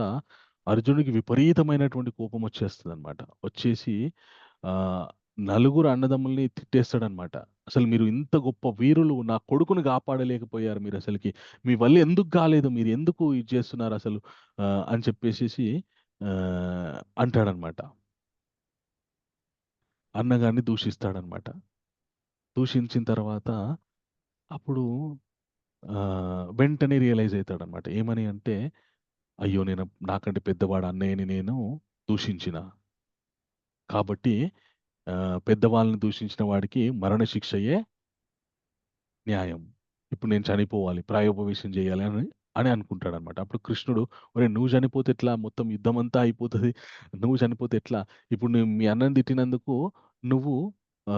అర్జునుడికి విపరీతమైనటువంటి కోపం వచ్చేస్తుంది అనమాట. వచ్చేసి ఆ నలుగురు అన్నదమ్ముల్ని తిట్టేస్తాడనమాట. అసలు మీరు ఇంత గొప్ప వీరులు, నా కొడుకుని కాపాడలేకపోయారు, మీరు అసలుకి మీ వల్ల ఎందుకు కాలేదు, మీరు ఎందుకు ఇది చేస్తున్నారు అసలు అని చెప్పేసి ఆ, అంటాడనమాట. అన్నగారిని దూషిస్తాడనమాట. దూషించిన తర్వాత అప్పుడు వెంటనే రియలైజ్ అవుతాడనమాట. ఏమని అంటే, అయ్యో నేను నాకంటే పెద్దవాడు అన్నయ్యని నేను దూషించిన, కాబట్టి పెద్దవాళ్ళని దూషించిన వాడికి మరణశిక్షయే న్యాయం. ఇప్పుడు నేను చనిపోవాలి, ప్రాయోపవేశం చేయాలి అని అని అనుకుంటాడనమాట. అప్పుడు కృష్ణుడు, ఒరే నువ్వు చనిపోతే ఎట్లా, మొత్తం యుద్ధం అంతా అయిపోతుంది, నువ్వు చనిపోతే ఎట్లా, ఇప్పుడు నువ్వు మీ అన్నని తిట్టినందుకు నువ్వు ఆ,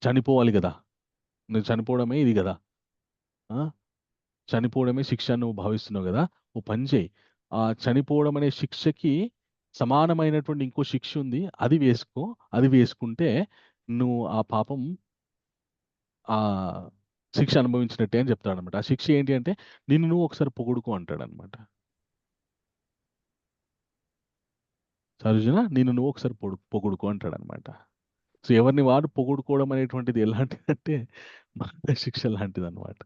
చనిపోవాలి కదా, నువ్వు చనిపోవడమే ఇది కదా, ఆ? చనిపోవడమే శిక్ష అని నువ్వు భావిస్తున్నావు కదా, ఓ పని చేయి, ఆ చనిపోవడం అనే శిక్షకి సమానమైనటువంటి ఇంకో శిక్ష ఉంది, అది వేసుకో, అది వేసుకుంటే నువ్వు ఆ పాపం ఆ శిక్ష అనుభవించినట్టే అని చెప్తాడనమాట. ఆ శిక్ష ఏంటి అంటే, నిన్ను నువ్వు ఒకసారి పొగుడుకో అంటాడనమాట. సర్జున నిన్ను నువ్వు ఒకసారి పొగుడుకో అంటాడనమాట. సో ఎవరిని వాడు పొగుడుకోవడం అనేటువంటిది ఎలాంటిదంటే మరణ శిక్ష లాంటిది అనమాట.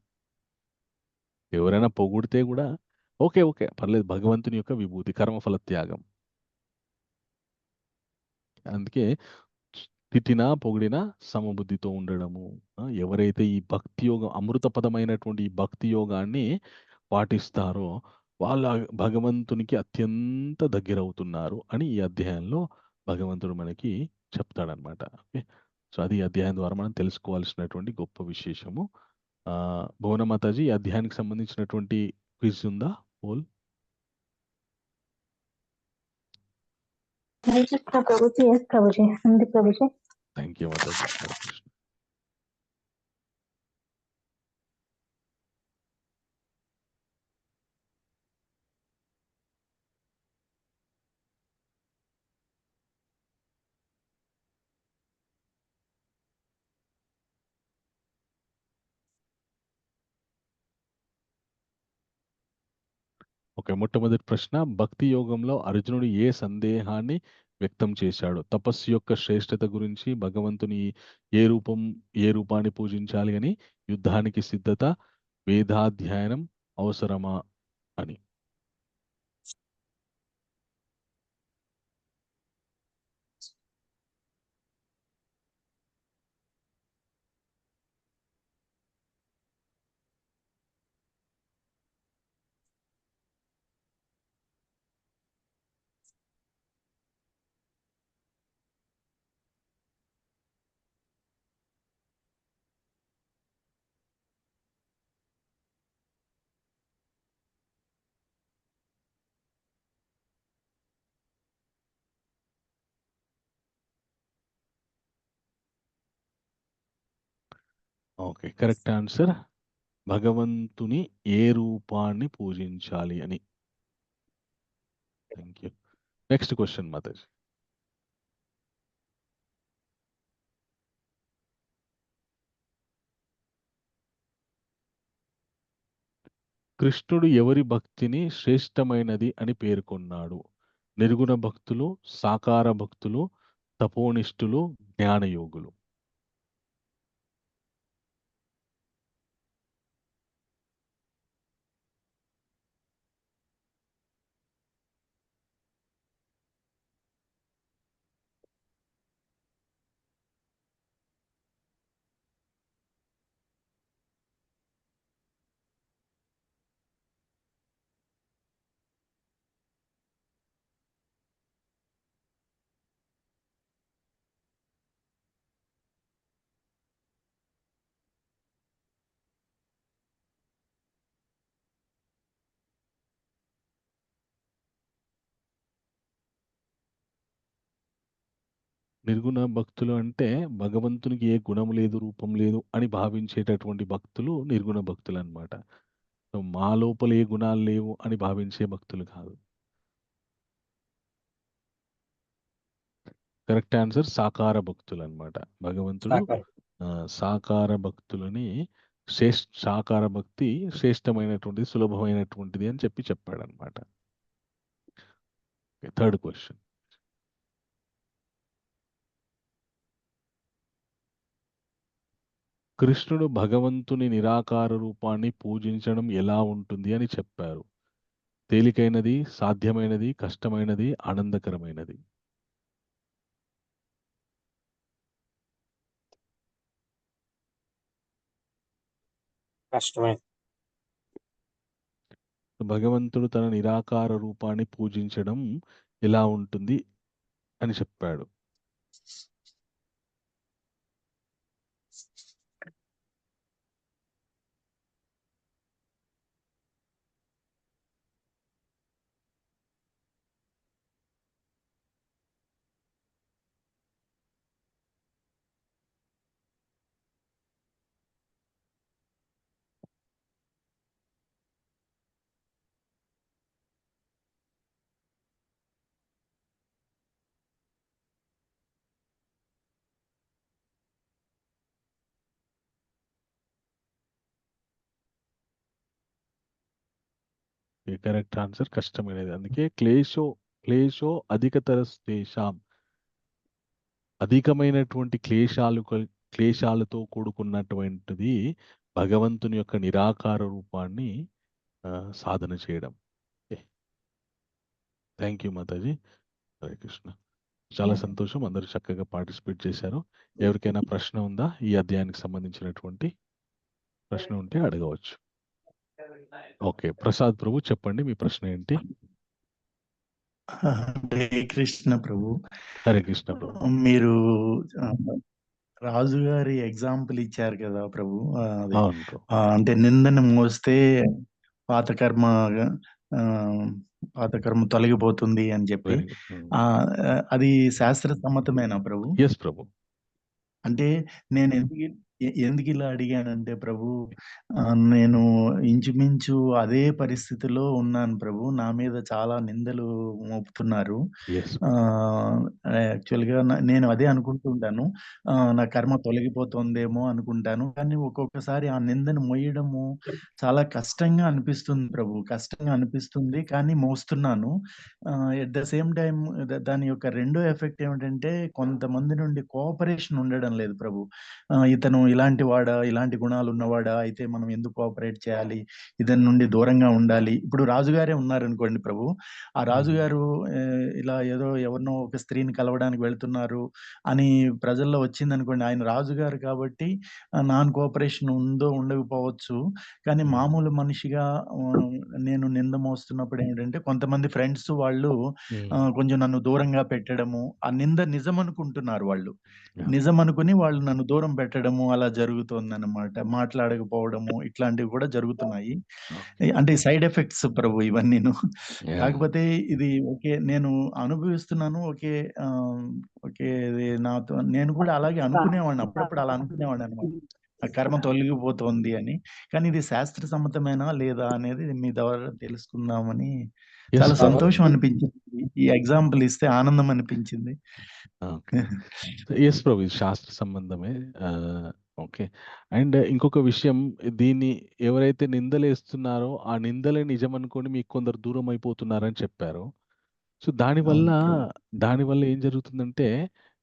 ఎవరైనా పొగిడితే కూడా ఓకే ఓకే పర్లేదు, భగవంతుని యొక్క విభూతి, కర్మఫల త్యాగం. అందుకే తిట్టినా పొగిడినా సమబుద్ధితో ఉండడము. ఎవరైతే ఈ భక్తి యోగం, అమృతపదమైనటువంటి ఈ భక్తి యోగాన్ని పాటిస్తారో వాళ్ళ భగవంతునికి అత్యంత దగ్గరవుతున్నారు అని ఈ అధ్యాయంలో భగవంతుడు మనకి చెప్తాడనమాట. ఓకే, సో అది ఈ అధ్యాయం ద్వారా మనం తెలుసుకోవాల్సినటువంటి గొప్ప విశేషము. భువన మాతాజీ, ఈ అధ్యాయానికి సంబంధించినటువంటి క్విజ్ ఉందా? పోల్. हरे कृष्ण प्रभु जी, यस प्रभु जी, हिंदी प्रभु जी। థ్యాంక్ యూ మాతాజీ. హరే కృష్ణ. ఓకే, మొట్టమొదటి ప్రశ్న, భక్తి యోగంలో అర్జునుడు ఏ సందేహాన్ని వ్యక్తం చేశాడు? తపస్సు యొక్క శ్రేష్టత గురించి, భగవంతుని ఏ రూపాన్ని పూజించాలి అని, యుద్ధానికి సిద్ధత, వేదాధ్యయనం అవసరమా అని. ఓకే, కరెక్ట్ ఆన్సర్ భగవంతుని ఏ రూపాన్ని పూజించాలి అని. Thank you. Next question Mataji. కృష్ణుడు ఎవరి భక్తిని శ్రేష్టమైనది అని పేర్కొన్నాడు? నిర్గుణ భక్తులు, సాకార భక్తులు, తపోనిష్ఠులు, జ్ఞానయోగులు. నిర్గుణ భక్తులు అంటే భగవంతునికి ఏ గుణం లేదు, రూపం లేదు అని భావించేటటువంటి భక్తులు నిర్గుణ భక్తులు అన్నమాట. సో మా లోపల ఏ గుణాలు లేవు అని భావించే భక్తులు కాదు. కరెక్ట్ ఆన్సర్ సాకార భక్తులు అన్నమాట. భగవంతుడు సాకార భక్తులని సాకార భక్తి శ్రేష్టమైనటువంటిది, సులభమైనటువంటిది అని చెప్పాడు అనమాట. Third question. కృష్ణుడు భగవంతుని నిరాకార రూపాన్ని పూజించడం ఎలా ఉంటుంది అని చెప్పారు. తేలికైనది, సాధ్యమైనది, కష్టమైనది, ఆనందకరమైనది. కష్టమే. భగవంతుడు తన నిరాకార రూపాన్ని పూజించడం ఎలా ఉంటుంది అని చెప్పాడు. కరెక్ట్ ఆన్సర్ కష్టమైనది. అందుకే క్లేశో అధికతరస్తేషాం, అధికమైనటువంటి క్లేశాలతో కూడుకున్నటువంటిది భగవంతుని యొక్క నిరాకార రూపాన్ని సాధన చేయడం. థ్యాంక్ యూ మాతాజీ. హరే కృష్ణ. చాలా సంతోషం, అందరూ చక్కగా పార్టిసిపేట్ చేశారు. ఎవరికైనా ప్రశ్న ఉందా? ఈ అధ్యాయానికి సంబంధించినటువంటి ప్రశ్న ఉంటే అడగవచ్చు. ఓకే, ప్రసాద్ ప్రభు చెప్పండి, మీ ప్రశ్న ఏంటి? హరే కృష్ణ ప్రభు. హరే కృష్ణ ప్రభు. మీరు రాజు గారి ఎగ్జాంపుల్ ఇచ్చారు కదా ప్రభు. అదే అవును ప్రభు. అంటే నిందను మోస్తే పాత కర్మ తొలగిపోతుంది అని చెప్పి, వెరీ గుడ్. అది శాస్త్ర సమ్మతమేనా ప్రభు? ఎస్ ప్రభు. అంటే నేను ఎందుకు ఇలా అడిగానంటే ప్రభు, నేను ఇంచుమించు అదే పరిస్థితిలో ఉన్నాను ప్రభు. నా మీద చాలా నిందలు మోపుతున్నారు. ఎస్ యాక్చువల్గా నేను అదే అనుకుంటూ ఉంటాను, నా కర్మ తొలగిపోతుందేమో అనుకుంటాను. కానీ ఒక్కొక్కసారి ఆ నిందను మోయడము చాలా కష్టంగా అనిపిస్తుంది ప్రభు. కష్టంగా అనిపిస్తుంది, కానీ మోస్తున్నాను. ఎట్ ద సేమ్ టైం దాని యొక్క రెండో ఎఫెక్ట్ ఏమిటంటే, కొంతమంది నుండి కోఆపరేషన్ ఉండడం లేదు ప్రభు. ఇతను ఇలాంటి వాడా, ఇలాంటి గుణాలు ఉన్నవాడా, అయితే మనం ఎందుకు కోఆపరేట్ చేయాలి, ఇతని నుండి దూరంగా ఉండాలి. ఇప్పుడు రాజుగారే ఉన్నారనుకోండి ప్రభు, ఆ రాజుగారు ఇలా ఏదో ఎవరినో ఒక స్త్రీని కలవడానికి వెళ్తున్నారు అని ప్రజల్లో వచ్చిందనుకోండి, ఆయన రాజుగారు కాబట్టి నాన్ కోఆపరేషన్ ఉండకపోవచ్చు. కానీ మామూలు మనిషిగా నేను నింద మోస్తున్నప్పుడు ఏంటంటే, కొంతమంది ఫ్రెండ్స్ వాళ్ళు కొంచెం నన్ను దూరంగా పెట్టడము, ఆ నింద నిజం అనుకుంటున్నారు వాళ్ళు. నిజం అనుకుని వాళ్ళు నన్ను దూరం పెట్టడము అలా జరుగుతోందన్నమాట. మాట్లాడకపోవడము ఇట్లాంటివి కూడా జరుగుతున్నాయి. అంటే సైడ్ ఎఫెక్ట్స్ ప్రభు ఇవన్నీను. కాకపోతే ఇది ఓకే, నేను అనుభవిస్తున్నాను. ఓకే, ఓకే, ఇది నాతో నేను కూడా అలాగే అనుకునేవాడిని. అప్పుడప్పుడు అలా అనుకునేవాడిని అన్నమాట, ఆ కర్మ తొలగిపోతోంది అని. కానీ ఇది శాస్త్ర సమ్మతమేనా లేదా అనేది మీ ద్వారా తెలుసుకుందామని చాలా సంతోషం అనిపించింది. ఈ ఎగ్జాంపుల్ ఇస్తే ఆనందం అనిపించింది. ఎస్ ప్రభు, ఇది శాస్త్ర సంబంధమే. ఓకే. అండ్ ఇంకొక విషయం, దీన్ని ఎవరైతే నిందలేస్తున్నారో ఆ నిందలే నిజం అనుకొని మీకు కొందరు దూరం అయిపోతున్నారని చెప్పారు. సో దానివల్ల ఏం జరుగుతుందంటే,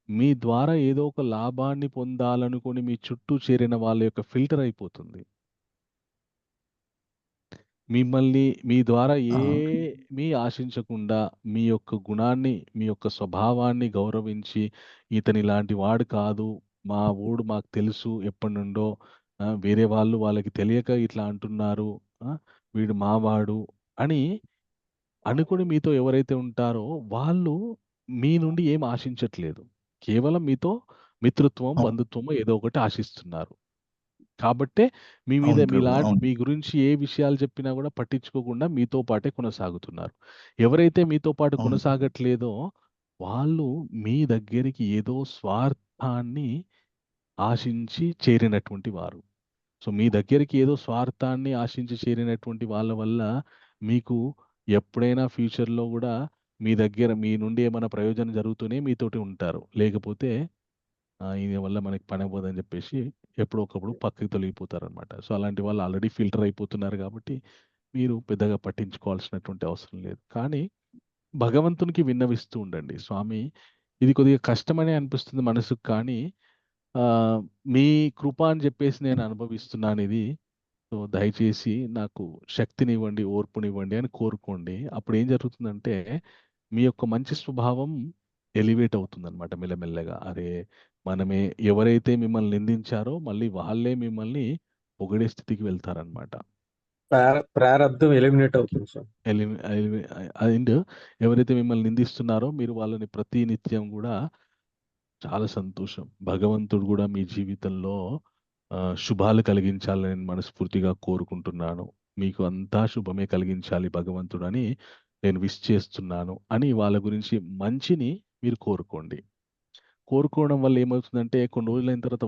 మీ ద్వారా ఏదో ఒక లాభాన్ని పొందాలనుకొని మీ చుట్టూ చేరిన వాళ్ళ యొక్క ఫిల్టర్ అయిపోతుంది. మిమ్మల్ని మీ ద్వారా ఏమీ ఆశించకుండా మీ యొక్క గుణాన్ని, మీ యొక్క స్వభావాన్ని గౌరవించి, ఇతను ఇలాంటి వాడు కాదు, మా ఊడు మాకు తెలుసు ఎప్పటి నుండో, వేరే వాళ్ళు వాళ్ళకి తెలియక ఇట్లా అంటున్నారు, వీడు మావాడు అని అనుకుని మీతో ఎవరైతే ఉంటారో వాళ్ళు మీ నుండి ఏం ఆశించట్లేదు. కేవలం మీతో మిత్రత్వం, బంధుత్వము ఏదో ఒకటి ఆశిస్తున్నారు. కాబట్టే మీ మీద మీ గురించి ఏ విషయాలు చెప్పినా కూడా పట్టించుకోకుండా మీతో పాటే కొనసాగుతున్నారు. ఎవరైతే మీతో పాటు కొనసాగట్లేదో వాళ్ళు మీ దగ్గరికి ఏదో స్వార్థాన్ని ఆశించి చేరినటువంటి వారు. సో మీ దగ్గరికి ఏదో స్వార్థాన్ని ఆశించి చేరినటువంటి వాళ్ళ వల్ల మీకు ఎప్పుడైనా ఫ్యూచర్‌లో గూడా మీ నుండి ఏమైనా ప్రయోజనం జరుగుతూనే మీతోటి ఉంటారు. లేకపోతే ఈయన వల్ల మనకి పని అవ్వదని చెప్పేసి ఎప్పుడో ఒకప్పుడు పక్కకి తొలగిపోతారనమాట. సో అలాంటి వాళ్ళు ఆల్రెడీ ఫిల్టర్ అయిపోతున్నారు కాబట్టి మీరు పెద్దగా పట్టించుకోవాల్సినటువంటి అవసరం లేదు. కానీ భగవంతునికి విన్నవిస్తూ ఉండండి. స్వామి ఇది కొద్దిగా కష్టమనే అనిపిస్తుంది మనసుకు, కానీ మీ కృప అని చెప్పేసి నేను అనుభవిస్తున్నాను ఇది. సో దయచేసి నాకు శక్తినివ్వండి, ఓర్పునివ్వండి అని కోరుకోండి. అప్పుడు ఏం జరుగుతుందంటే మీ యొక్క మంచి స్వభావం ఎలివేట్ అవుతుందన్నమాట మెల్లమెల్లగా. అరే మనమే ఎవరైతే మిమ్మల్ని నిందించారో మళ్ళీ వాళ్ళే మిమ్మల్ని పొగిడే స్థితికి వెళ్తారనమాట. ప్రారబ్ధం ఎలిమినేట్ అవుతుంది సార్. అండ్ ఎవరైతే మిమ్మల్ని నిందిస్తున్నారో మీరు వాళ్ళని ప్రతి నిత్యం కూడా చాలా సంతోషం, భగవంతుడు కూడా మీ జీవితంలో శుభాలు కలిగించాలని నేను మనస్ఫూర్తిగా కోరుకుంటున్నాను, మీకు అంతా శుభమే కలిగించాలి భగవంతుడు అని నేను విష్ చేస్తున్నాను అని వాళ్ళ గురించి మంచిని మీరు కోరుకోండి. కోరుకోవడం వల్ల ఏమవుతుందంటే కొన్ని రోజులైన తర్వాత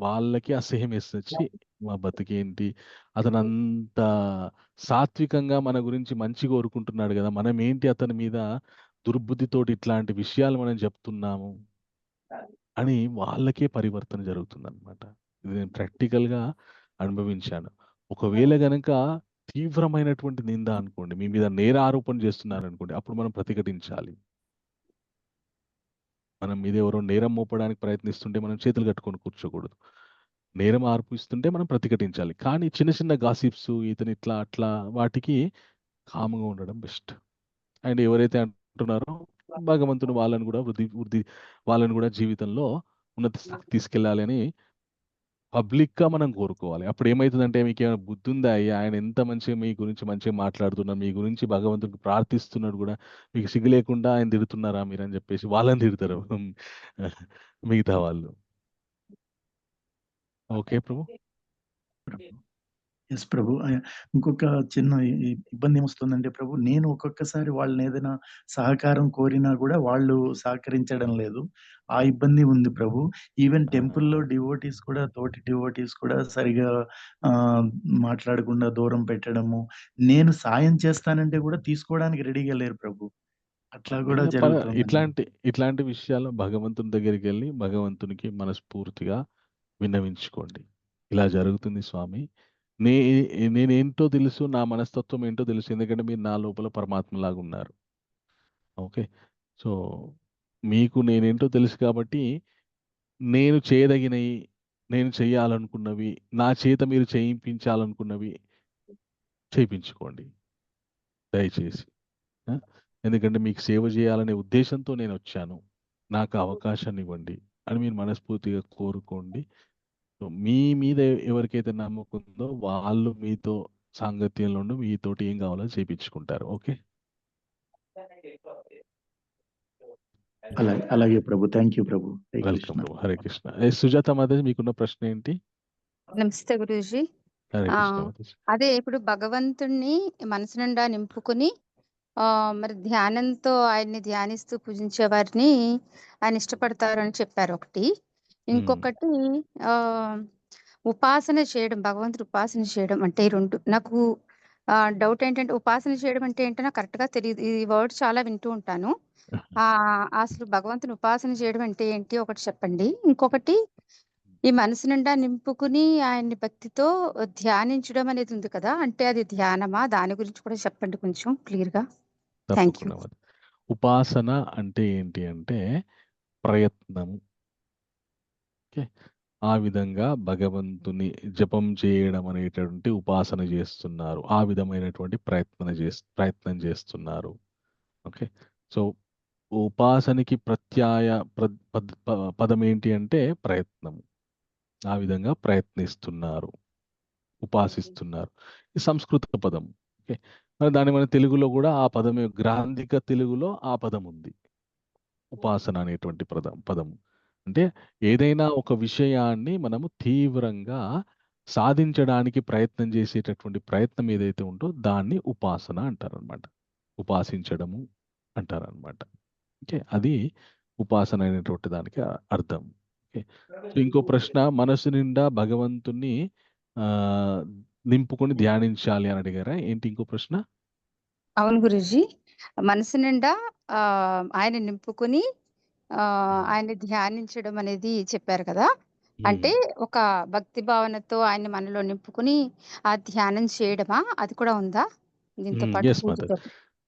వాళ్ళకి అసహ్యం వేసొచ్చి మా బతికేంటి, అతను అంత సాత్వికంగా మన గురించి మంచి కోరుకుంటున్నాడు కదా, మనం ఏంటి అతని మీద దుర్బుద్ధితోటి ఇట్లాంటి విషయాలు మనం చెప్తున్నాము అని వాళ్ళకే పరివర్తన జరుగుతుందన్నమాట. ఇది నేను ప్రాక్టికల్గా అనుభవించాను. ఒకవేళ గనక తీవ్రమైనటువంటి నింద అనుకోండి, మీ మీద నేర ఆరోపణ చేస్తున్నారు అనుకోండి, అప్పుడు మనం ప్రతిఘటించాలి. మనం మీద ఎవరో నేరం మోపడానికి ప్రయత్నిస్తుంటే మనం చేతులు కట్టుకొని కూర్చోకూడదు. నేరం ఆరోపిస్తుంటే మనం ప్రతిఘటించాలి. కానీ చిన్న చిన్న గాసిప్స్ ఇతను ఇట్లా అట్లా వాటికి కామ్గా ఉండడం బెస్ట్. అండ్ ఎవరైతే అంటున్నారో భగవంతుడు వాళ్ళని కూడా జీవితంలో ఉన్నత స్థితికి తీసుకెళ్ళాలి అని పబ్లిక్గా మనం కోరుకోవాలి. అప్పుడు ఏమవుతుందంటే మీకు ఏమైనా బుద్ధి ఉందా అయ్యా, ఆయన ఎంత మంచిగా మీ గురించి మంచిగా మాట్లాడుతున్నారు, మీ గురించి భగవంతుడికి ప్రార్థిస్తున్నాడు కూడా, మీకు సిగ్గు లేకుండా ఆయన తిడుతున్నారా మీరు అని చెప్పేసి వాళ్ళని తిడతారు మిగతా వాళ్ళు. ఓకే ప్రభు. ఎస్ ప్రభు. ఇంకొక చిన్న ఇబ్బంది ఏమొస్తుందంటే ప్రభు, నేను ఒక్కొక్కసారి వాళ్ళని ఏదైనా సహకారం కోరినా కూడా వాళ్ళు సహకరించడం లేదు. ఆ ఇబ్బంది ఉంది ప్రభు. ఈవెన్ టెంపుల్‌లో డివోటీస్ కూడా, తోటి డివోటీస్ కూడా సరిగా మాట్లాడకుండా దూరం పెట్టడము. నేను సాయం చేస్తానంటే కూడా తీసుకోవడానికి రెడీగా లేరు ప్రభు. అట్లా కూడా జరుగుతుంది. ఇట్లాంటి విషయాలు భగవంతుని దగ్గరికి వెళ్ళి భగవంతునికి మనస్ఫూర్తిగా విన్నవించుకోండి. ఇలా జరుగుతుంది స్వామి, నేనేంటో తెలుసు, నా మనస్తత్వం ఏంటో తెలుసు, ఎందుకంటే మీరు నా లోపల పరమాత్మలాగా ఉన్నారు. ఓకే, సో మీకు నేనేంటో తెలుసు కాబట్టి నేను చేయదగినవి, నేను చేయాలనుకున్నవి, నా చేత మీరు చేయించాలనుకున్నవి చేయించుకోండి దయచేసి. ఎందుకంటే మీకు సేవ చేయాలనే ఉద్దేశంతో నేను వచ్చాను, నాకు అవకాశాన్ని ఇవ్వండి అని మీరు మనస్ఫూర్తిగా కోరుకోండి. మీ మీద ఎవరికైతే నమ్మకం ఉందో వాళ్ళు మీతో సాంగత్యంలో ఉండి మీతోటి ఏం కావాలో చేయించుకుంటారు. ఓకే, అలాగే ప్రభు. థ్యాంక్ యూ ప్రభు. వెల్కమ్ ప్రభు. హరే కృష్ణ. సుజాత మాతాజీ, మీకున్న ప్రశ్న ఏంటి? నమస్తే గురూజీ. హరే కృష్ణ మాతాజీ. అదే ఇప్పుడు భగవంతుణ్ణి మనసు నిండా నింపుకుని మరి ధ్యానంతో ఆయన్ని ధ్యానిస్తూ పూజించే వారిని ఆయన ఇష్టపడతారు అని చెప్పారు ఒకటి. ఇంకొకటి ఉపాసన చేయడం, భగవంతుడు ఉపాసన చేయడం అంటే ఈ రెండు నాకు డౌట్ ఏంటంటే, ఉపాసన చేయడం అంటే ఏంటో నాకు కరెక్ట్గా తెలియదు. ఈ వర్డ్ చాలా వింటూ ఉంటాను. అసలు భగవంతుని ఉపాసన చేయడం అంటే ఏంటి ఒకటి చెప్పండి. ఇంకొకటి ఈ మనసు నిండా నింపుకుని ఆయన్ని భక్తితో ధ్యానించడం అనేది ఉంది కదా, అంటే అది ధ్యానమా? దాని గురించి కూడా చెప్పండి కొంచెం క్లియర్గా. Thank you. ఉపాసన అంటే ఏంటి అంటే ప్రయత్నం. ఓకే, ఆ విధంగా భగవంతుని జపం చేయడం అనేటటువంటి ఉపాసన చేస్తున్నారు, ఆ విధమైనటువంటి ప్రయత్నం చేస్తున్నారు. ఓకే, సో ఉపాసనకి పదం ఏంటి అంటే ప్రయత్నం. ఆ విధంగా ప్రయత్నిస్తున్నారు, ఉపాసిస్తున్నారు. ఈ సంస్కృత పదం. ఓకే, దాని మన తెలుగులో కూడా ఆ పదం, గ్రాంధిక తెలుగులో ఆ పదం ఉంది, ఉపాసన అనేటువంటి పదం. అంటే ఏదైనా ఒక విషయాన్ని మనము తీవ్రంగా సాధించడానికి ప్రయత్నం చేసేటటువంటి ప్రయత్నం ఏదైతే ఉందో దాన్ని ఉపాసన అంటారనమాట, ఉపాసించడము అంటారనమాట. ఓకే, అది ఉపాసన అనేటువంటి దానికి అర్థం. ఓకే, ఇంకో ప్రశ్న, మనసు నిండా భగవంతుని నింపుకొని ధ్యానించాలి అని అడిగారా ఏంటి ఇంకో ప్రశ్న? అవును గురూజీ, మనసు నిండా ఆయన నింపుకుని ఆయన్ని ధ్యానించడం అనేది చెప్పారు కదా! అంటే ఒక భక్తి భావనతో ఆయన్ని మనలో నింపుకొని ఆ ధ్యానం చేయడమా? అది కూడా ఉందా? దీంతో పాటు ఎస్ మాతాజీ. పూజతో.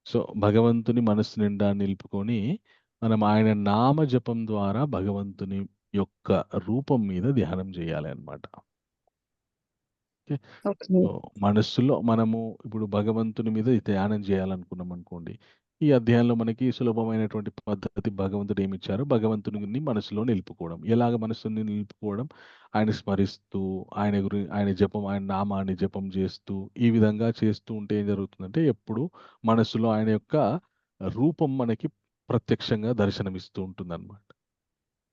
సో భగవంతుని మనస్సు నిండా నిలుపుకొని మనం ఆయన నామ జపం ద్వారా భగవంతుని యొక్క రూపం మీద ధ్యానం చేయాలి అన్నమాట. ఓకే. ఓకే. సో మనస్సులో మనము ఇప్పుడు భగవంతుని మీద ధ్యానం చేయాలనుకున్నాం అనుకోండి. ఈ అధ్యాయంలో మనకి సులభమైనటువంటి పద్ధతి భగవంతుడు ఏమిచ్చారో భగవంతుని మనసులో నిలుపుకోవడం. ఎలాగ మనసుని నిలుపుకోవడం? ఆయన స్మరిస్తూ, ఆయన జపం, ఆయన నామాన్ని జపం చేస్తూ, ఈ విధంగా చేస్తూ ఉంటే ఏం జరుగుతుందంటే ఎప్పుడు మనసులో ఆయన యొక్క రూపం మనకి ప్రత్యక్షంగా దర్శనమిస్తూ ఉంటుందన్నమాట.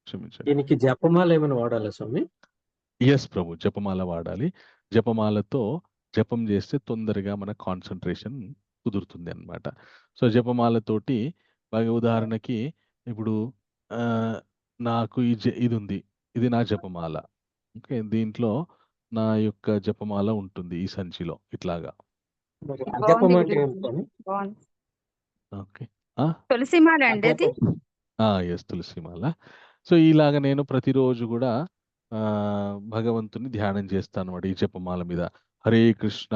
క్షమించండి. దీనికి జపమాల ఏమైనా వాడాలా స్వామి? ఎస్ ప్రభు. జపమాల వాడాలి. జపమాలతో జపం చేస్తే తొందరగా మన కాన్సంట్రేషన్ కుదురుతుంది అన్నమాట. సో జపమాలతోటి ఉదాహరణకి ఇప్పుడు నాకు ఇది ఉంది. ఇది నా జపమాల. ఓకే. దీంట్లో నా యొక్క జపమాల ఉంటుంది ఈ సంచిలో ఇట్లాగా. మరి బాగుంది అజపం అంటే గురూజీ. ఏంటి స్వామి? బాగుంది. ఓకే. తులసి మాల అండి అది? అజపం. ఎస్ తులసిమాల. సో ఇలాగ నేను ప్రతిరోజు కూడా భగవంతుని ధ్యానం చేస్తానన్నమాట ఈ జపమాల మీద. హరే కృష్ణ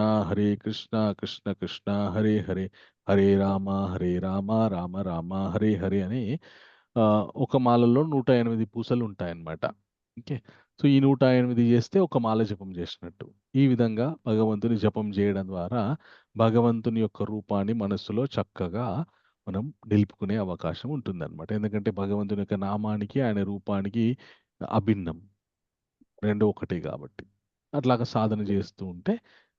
కృష్ణ కృష్ణ హరే హరే, హరే రామ రామ రామ హరే హరే అని ఒక మాలలో 108 పూసలు ఉంటాయన్నమాట. ఓకే. సో ఈ 108 చేస్తే ఒక మాల జపం చేసినట్టు. ఈ విధంగా భగవంతుని జపం చేయడం ద్వారా భగవంతుని యొక్క రూపాన్ని మనస్సులో చక్కగా మనం నిలుపుకునే అవకాశం ఉంటుందన్నమాట. ఎందుకంటే భగవంతుని యొక్క నామానికి, ఆయన రూపానికి అభిన్నం. 2 ఒకటే కాబట్టి. అట్లాగా సాధన చేస్తూ ఉంటే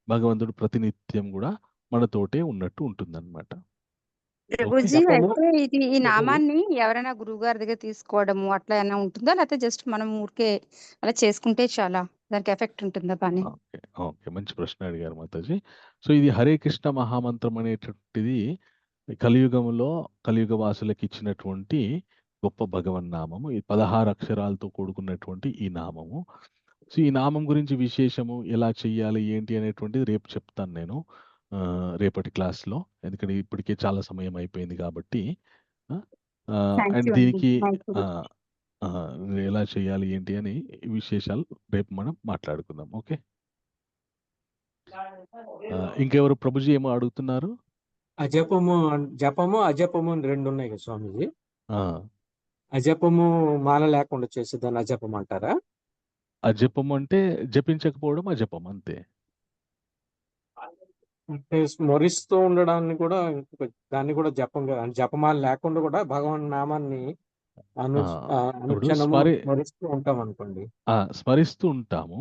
భగవంతుడు ప్రతినిత్యం కూడా మనతోటే ఉన్నట్టు ఉంటుందన్నమాట. ఓకే. ప్రభుజీ జపము అయితే ఈ చెప్పండి. నామాన్ని ఎవరైనా గురువుగారి దగ్గర తీసుకోవడము అట్లా ఏమైనా ఉంటుందా? లేకపోతే జస్ట్ మనం ఊరికే అలా చేసుకుంటే చాలా? దానికి ఎఫెక్ట్ ఉంటుందా బానే? ఓకే. ఓకే. మంచి ప్రశ్న అడిగారు మాతాజీ. సో ఇది హరే కృష్ణ మహామంత్రం అనేటువంటిది కలియుగంలో కలియుగ వాసులకు ఇచ్చినటువంటి గొప్ప భగవన్నామము. ఈ 16 అక్షరాలతో కూడుకున్నటువంటి ఈ నామము. సో ఈ నామం గురించి విశేషము ఎలా చెయ్యాలి, ఏంటి అనేటువంటిది రేపు చెప్తాను నేను రేపటి క్లాస్‌లో. ఎందుకంటే ఇప్పటికే చాలా సమయం అయిపోయింది కాబట్టి. థ్యాంక్ అండ్ యూ అండి. దీనికి థ్యాంక్ యూ. ఎలా చేయాలి ఏంటి అని ఈ విశేషాలు రేపు మనం మాట్లాడుకుందాం. ఓకే. ఇంకెవరు ప్రభుజీ ఏమో అడుగుతున్నారు? జపము అజపము అని 2 ఉన్నాయి కదా స్వామీజీ. ఆ! అజపము మాల లేకుండా చేసి దాన్ని అజపం అంటారా? అజపం అంటే జపించకపోవడం అజపం అంతే. అంటే స్మరిస్తూ ఉండడాన్ని కూడా దాన్ని కూడా జపం కదా. జపమాల లేకుండా కూడా భగవాన్ నామాన్ని ఇప్పుడు అనుక్షణము స్మరిస్తూ ఉంటాం అనుకోండి. స్మరిస్తూ ఉంటాము.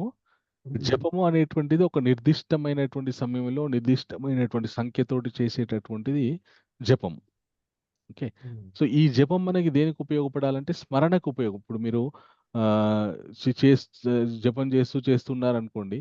జపము అనేటువంటిది ఒక నిర్దిష్టమైనటువంటి సమయంలో నిర్దిష్టమైనటువంటి సంఖ్యతోటి చేసేటటువంటిది జపం. ఓకే. సో ఈ జపం మనకి దేనికి ఉపయోగపడాలంటే స్మరణకు ఇప్పుడు మీరు జపం చేస్తున్నారనుకోండి.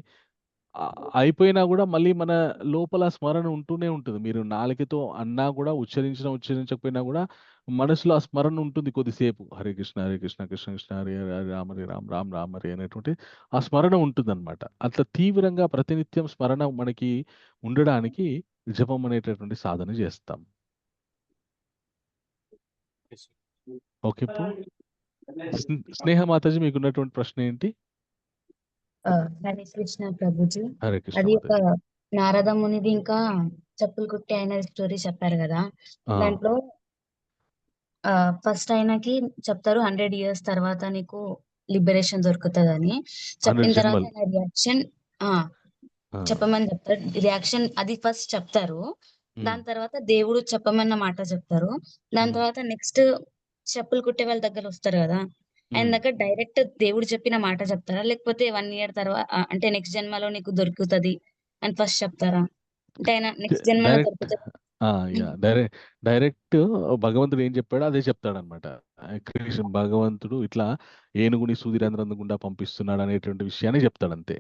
అయిపోయినా కూడా మళ్ళీ మన లోపల స్మరణ ఉంటూనే ఉంటుంది. మీరు నాలుకతో అన్నా కూడా ఉచ్చరించకపోయినా కూడా మనసులో ఆ స్మరణ ఉంటుంది కొద్దిసేపు. హరే కృష్ణ కృష్ణ కృష్ణ హరే హరే రామ హరే రామ రామ రామ హరే అనేటువంటి ఆ స్మరణ ఉంటుందన్నమాట. అట్లా తీవ్రంగా ప్రతినిత్యం స్మరణ మనకి ఉండడానికి జపం అనేటటువంటి సాధన చేస్తాం. ఓకే. స్నేహ మాతాజీ మీకున్నటువంటి ప్రశ్న ఏంటి? హరే కృష్ణ ప్రభుజీ. హరే కృష్ణ అది ఒక మాతాజీ. నారద మునిది ఇంకా చెప్పులు కుట్టి ఆయన స్టోరీ చెప్పారు కదా. దాంట్లో ఫస్ట్ ఆయనకి చెప్తారు 100 years తర్వాత నీకు లిబరేషన్ దొరుకుతుందని. చెప్పిన తర్వాత ఆయన రియాక్షన్ చెప్పమని చెప్తారు. రియాక్షన్ అది ఫస్ట్ చెప్తారు. దాని తర్వాత దేవుడు చెప్పమన్న మాట చెప్తారు. దాని తర్వాత నెక్స్ట్ చెప్పులు కుట్టే వాళ్ళ దగ్గర వస్తారు కదా, ఆయన దగ్గర డైరెక్ట్ దేవుడు చెప్పిన మాట చెప్తారా, లేకపోతే 1 year తర్వాత అంటే నెక్స్ట్ జన్మలో నీకు దొరుకుతుంది అని ఫస్ట్ చెప్తారా? అంటే ఆయన నెక్స్ట్ జన్మలో దొరుకుతుంది. డైరెక్ట్ భగవంతుడు ఏం చెప్పాడో అదే చెప్తాడనమాట. భగవంతుడు ఇట్లా ఏనుగుని సూదిరంధ్రం గుండా పంపిస్తున్నాడు అనేటువంటి విషయాన్ని చెప్తాడు అంతే.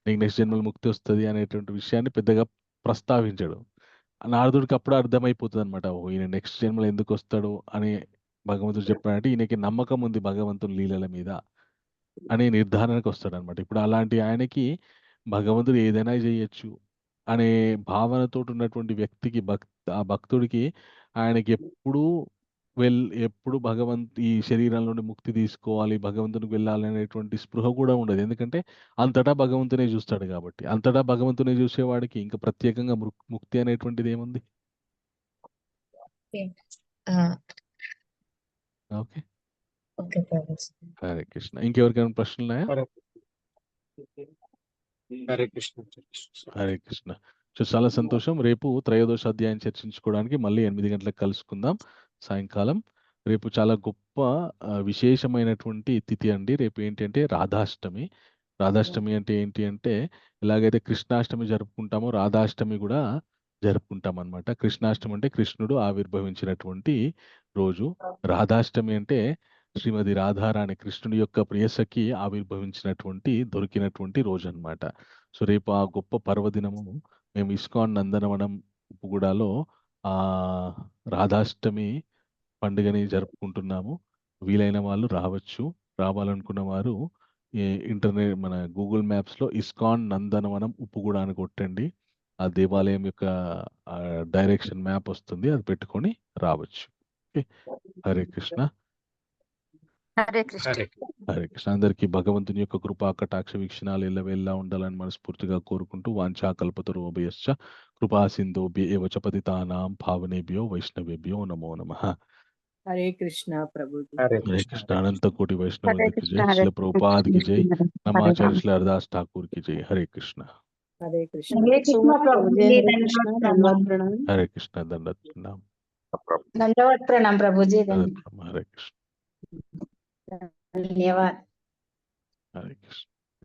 నీకు నెక్స్ట్ జన్మలో ముక్తి వస్తుంది అనేటువంటి విషయాన్ని పెద్దగా ప్రస్తావించాడు. నారదుడికి అప్పుడు అర్థమైపోతుంది అనమాట. ఈయన నెక్స్ట్ జన్మలో ఎందుకు వస్తాడు అని భగవంతుడు చెప్పాడంటే ఈయనకి నమ్మకం ఉంది భగవంతుని లీలల మీద అనే నిర్ధారణకు వస్తాడనమాట. ఇప్పుడు అలాంటి ఆయనకి భగవంతుడు ఏదైనా చేయొచ్చు అనే భావనతో ఉన్నటువంటి వ్యక్తికి ఆ భక్తుడికి ఆయనకి ఎప్పుడూ ఎప్పుడు ఈ శరీరం నుండి ముక్తి తీసుకోవాలి, భగవంతునికి వెళ్ళాలి అనేటువంటి స్పృహ కూడా ఉండదు. ఎందుకంటే అంతటా భగవంతునే చూస్తాడు కాబట్టి. అంతటా భగవంతునే చూసేవాడికి ఇంకా ప్రత్యేకంగా ముక్తి అనేటువంటిది ఏముంది? Okay, okay Prabhuji. హరే కృష్ణ. ఇంకెవరికైనా ప్రశ్నలు ఉన్నాయా? హరే కృష్ణ. హరే కృష్ణ. సో చాలా సంతోషం. రేపు త్రయోదశ అధ్యాయం చర్చించుకోవడానికి మళ్ళీ 8 గంటలకు కలుసుకుందాం సాయంకాలం. రేపు చాలా గొప్ప విశేషమైనటువంటి తిథి అండి. రేపు ఏంటంటే రాధాష్టమి. రాధాష్టమి అంటే ఏంటి అంటే, ఎలాగైతే కృష్ణాష్టమి జరుపుకుంటామో రాధాష్టమి కూడా జరుపుకుంటాం అనమాట. కృష్ణాష్టమి అంటే కృష్ణుడు ఆవిర్భవించినటువంటి రోజు. రాధాష్టమి అంటే శ్రీమతి రాధారాణి కృష్ణుడి యొక్క ప్రియసఖి ఆవిర్భవించినటువంటి దొరికినటువంటి రోజు అన్నమాట. సో రేపు ఆ గొప్ప పర్వదినము మేము ఇస్కాన్ నందనవనం ఉప్పుగూడలో ఆ రాధాష్టమి పండుగని జరుపుకుంటున్నాము. వీలైన వాళ్ళు రావచ్చు. రావాలనుకున్న వారు ఇంటర్నెట్ మన గూగుల్ మ్యాప్స్లో ఇస్కాన్ నందనవనం ఉప్పుగూడ అని కొట్టండి. ఆ దేవాలయం యొక్క డైరెక్షన్ మ్యాప్ వస్తుంది, అది పెట్టుకొని రావచ్చు. ఓకే, హరే కృష్ణ. హరే కృష్ణ. హరే కృష్ణ. అందరికీ భగవంతుని యొక్క కృపా కటాక్ష వీక్షణాలు ఎల్లవేళలా ఉండాలని మనస్ఫూర్తిగా కోరుకుంటూ, వాంఛా కల్పతరుభ్యశ్చ కృపా సింధుభ్య ఏవ చ పతితానాం పావనేభ్యో వైష్ణవేభ్యో నమో నమః. హరే కృష్ణ ప్రభుజీ. హరే కృష్ణ. అనంత కోటి హరే వైష్ణవులకి కృష్ణ. జై. హరే శ్రీల ప్రభుపాదికి జై. కృష్ణ. హరే నమాచార్య రామ. శ్రీ హరిదాస్ ఠాకూర్ కి జై. హరే కృష్ణ. హరే కృష్ణ. హరే కృష్ణ ప్రభుజీ, హరే కృష్ణ. ధన్యవాద ప్రణామం. హరే కృష్ణ. దండవత్ ప్రణాం. దండవత్ ప్రణాం ప్రభుజీ. దండవత్ ప్రణాం. హరే కృష్ణ. ధన్యవాद. హరే కృష్ణ.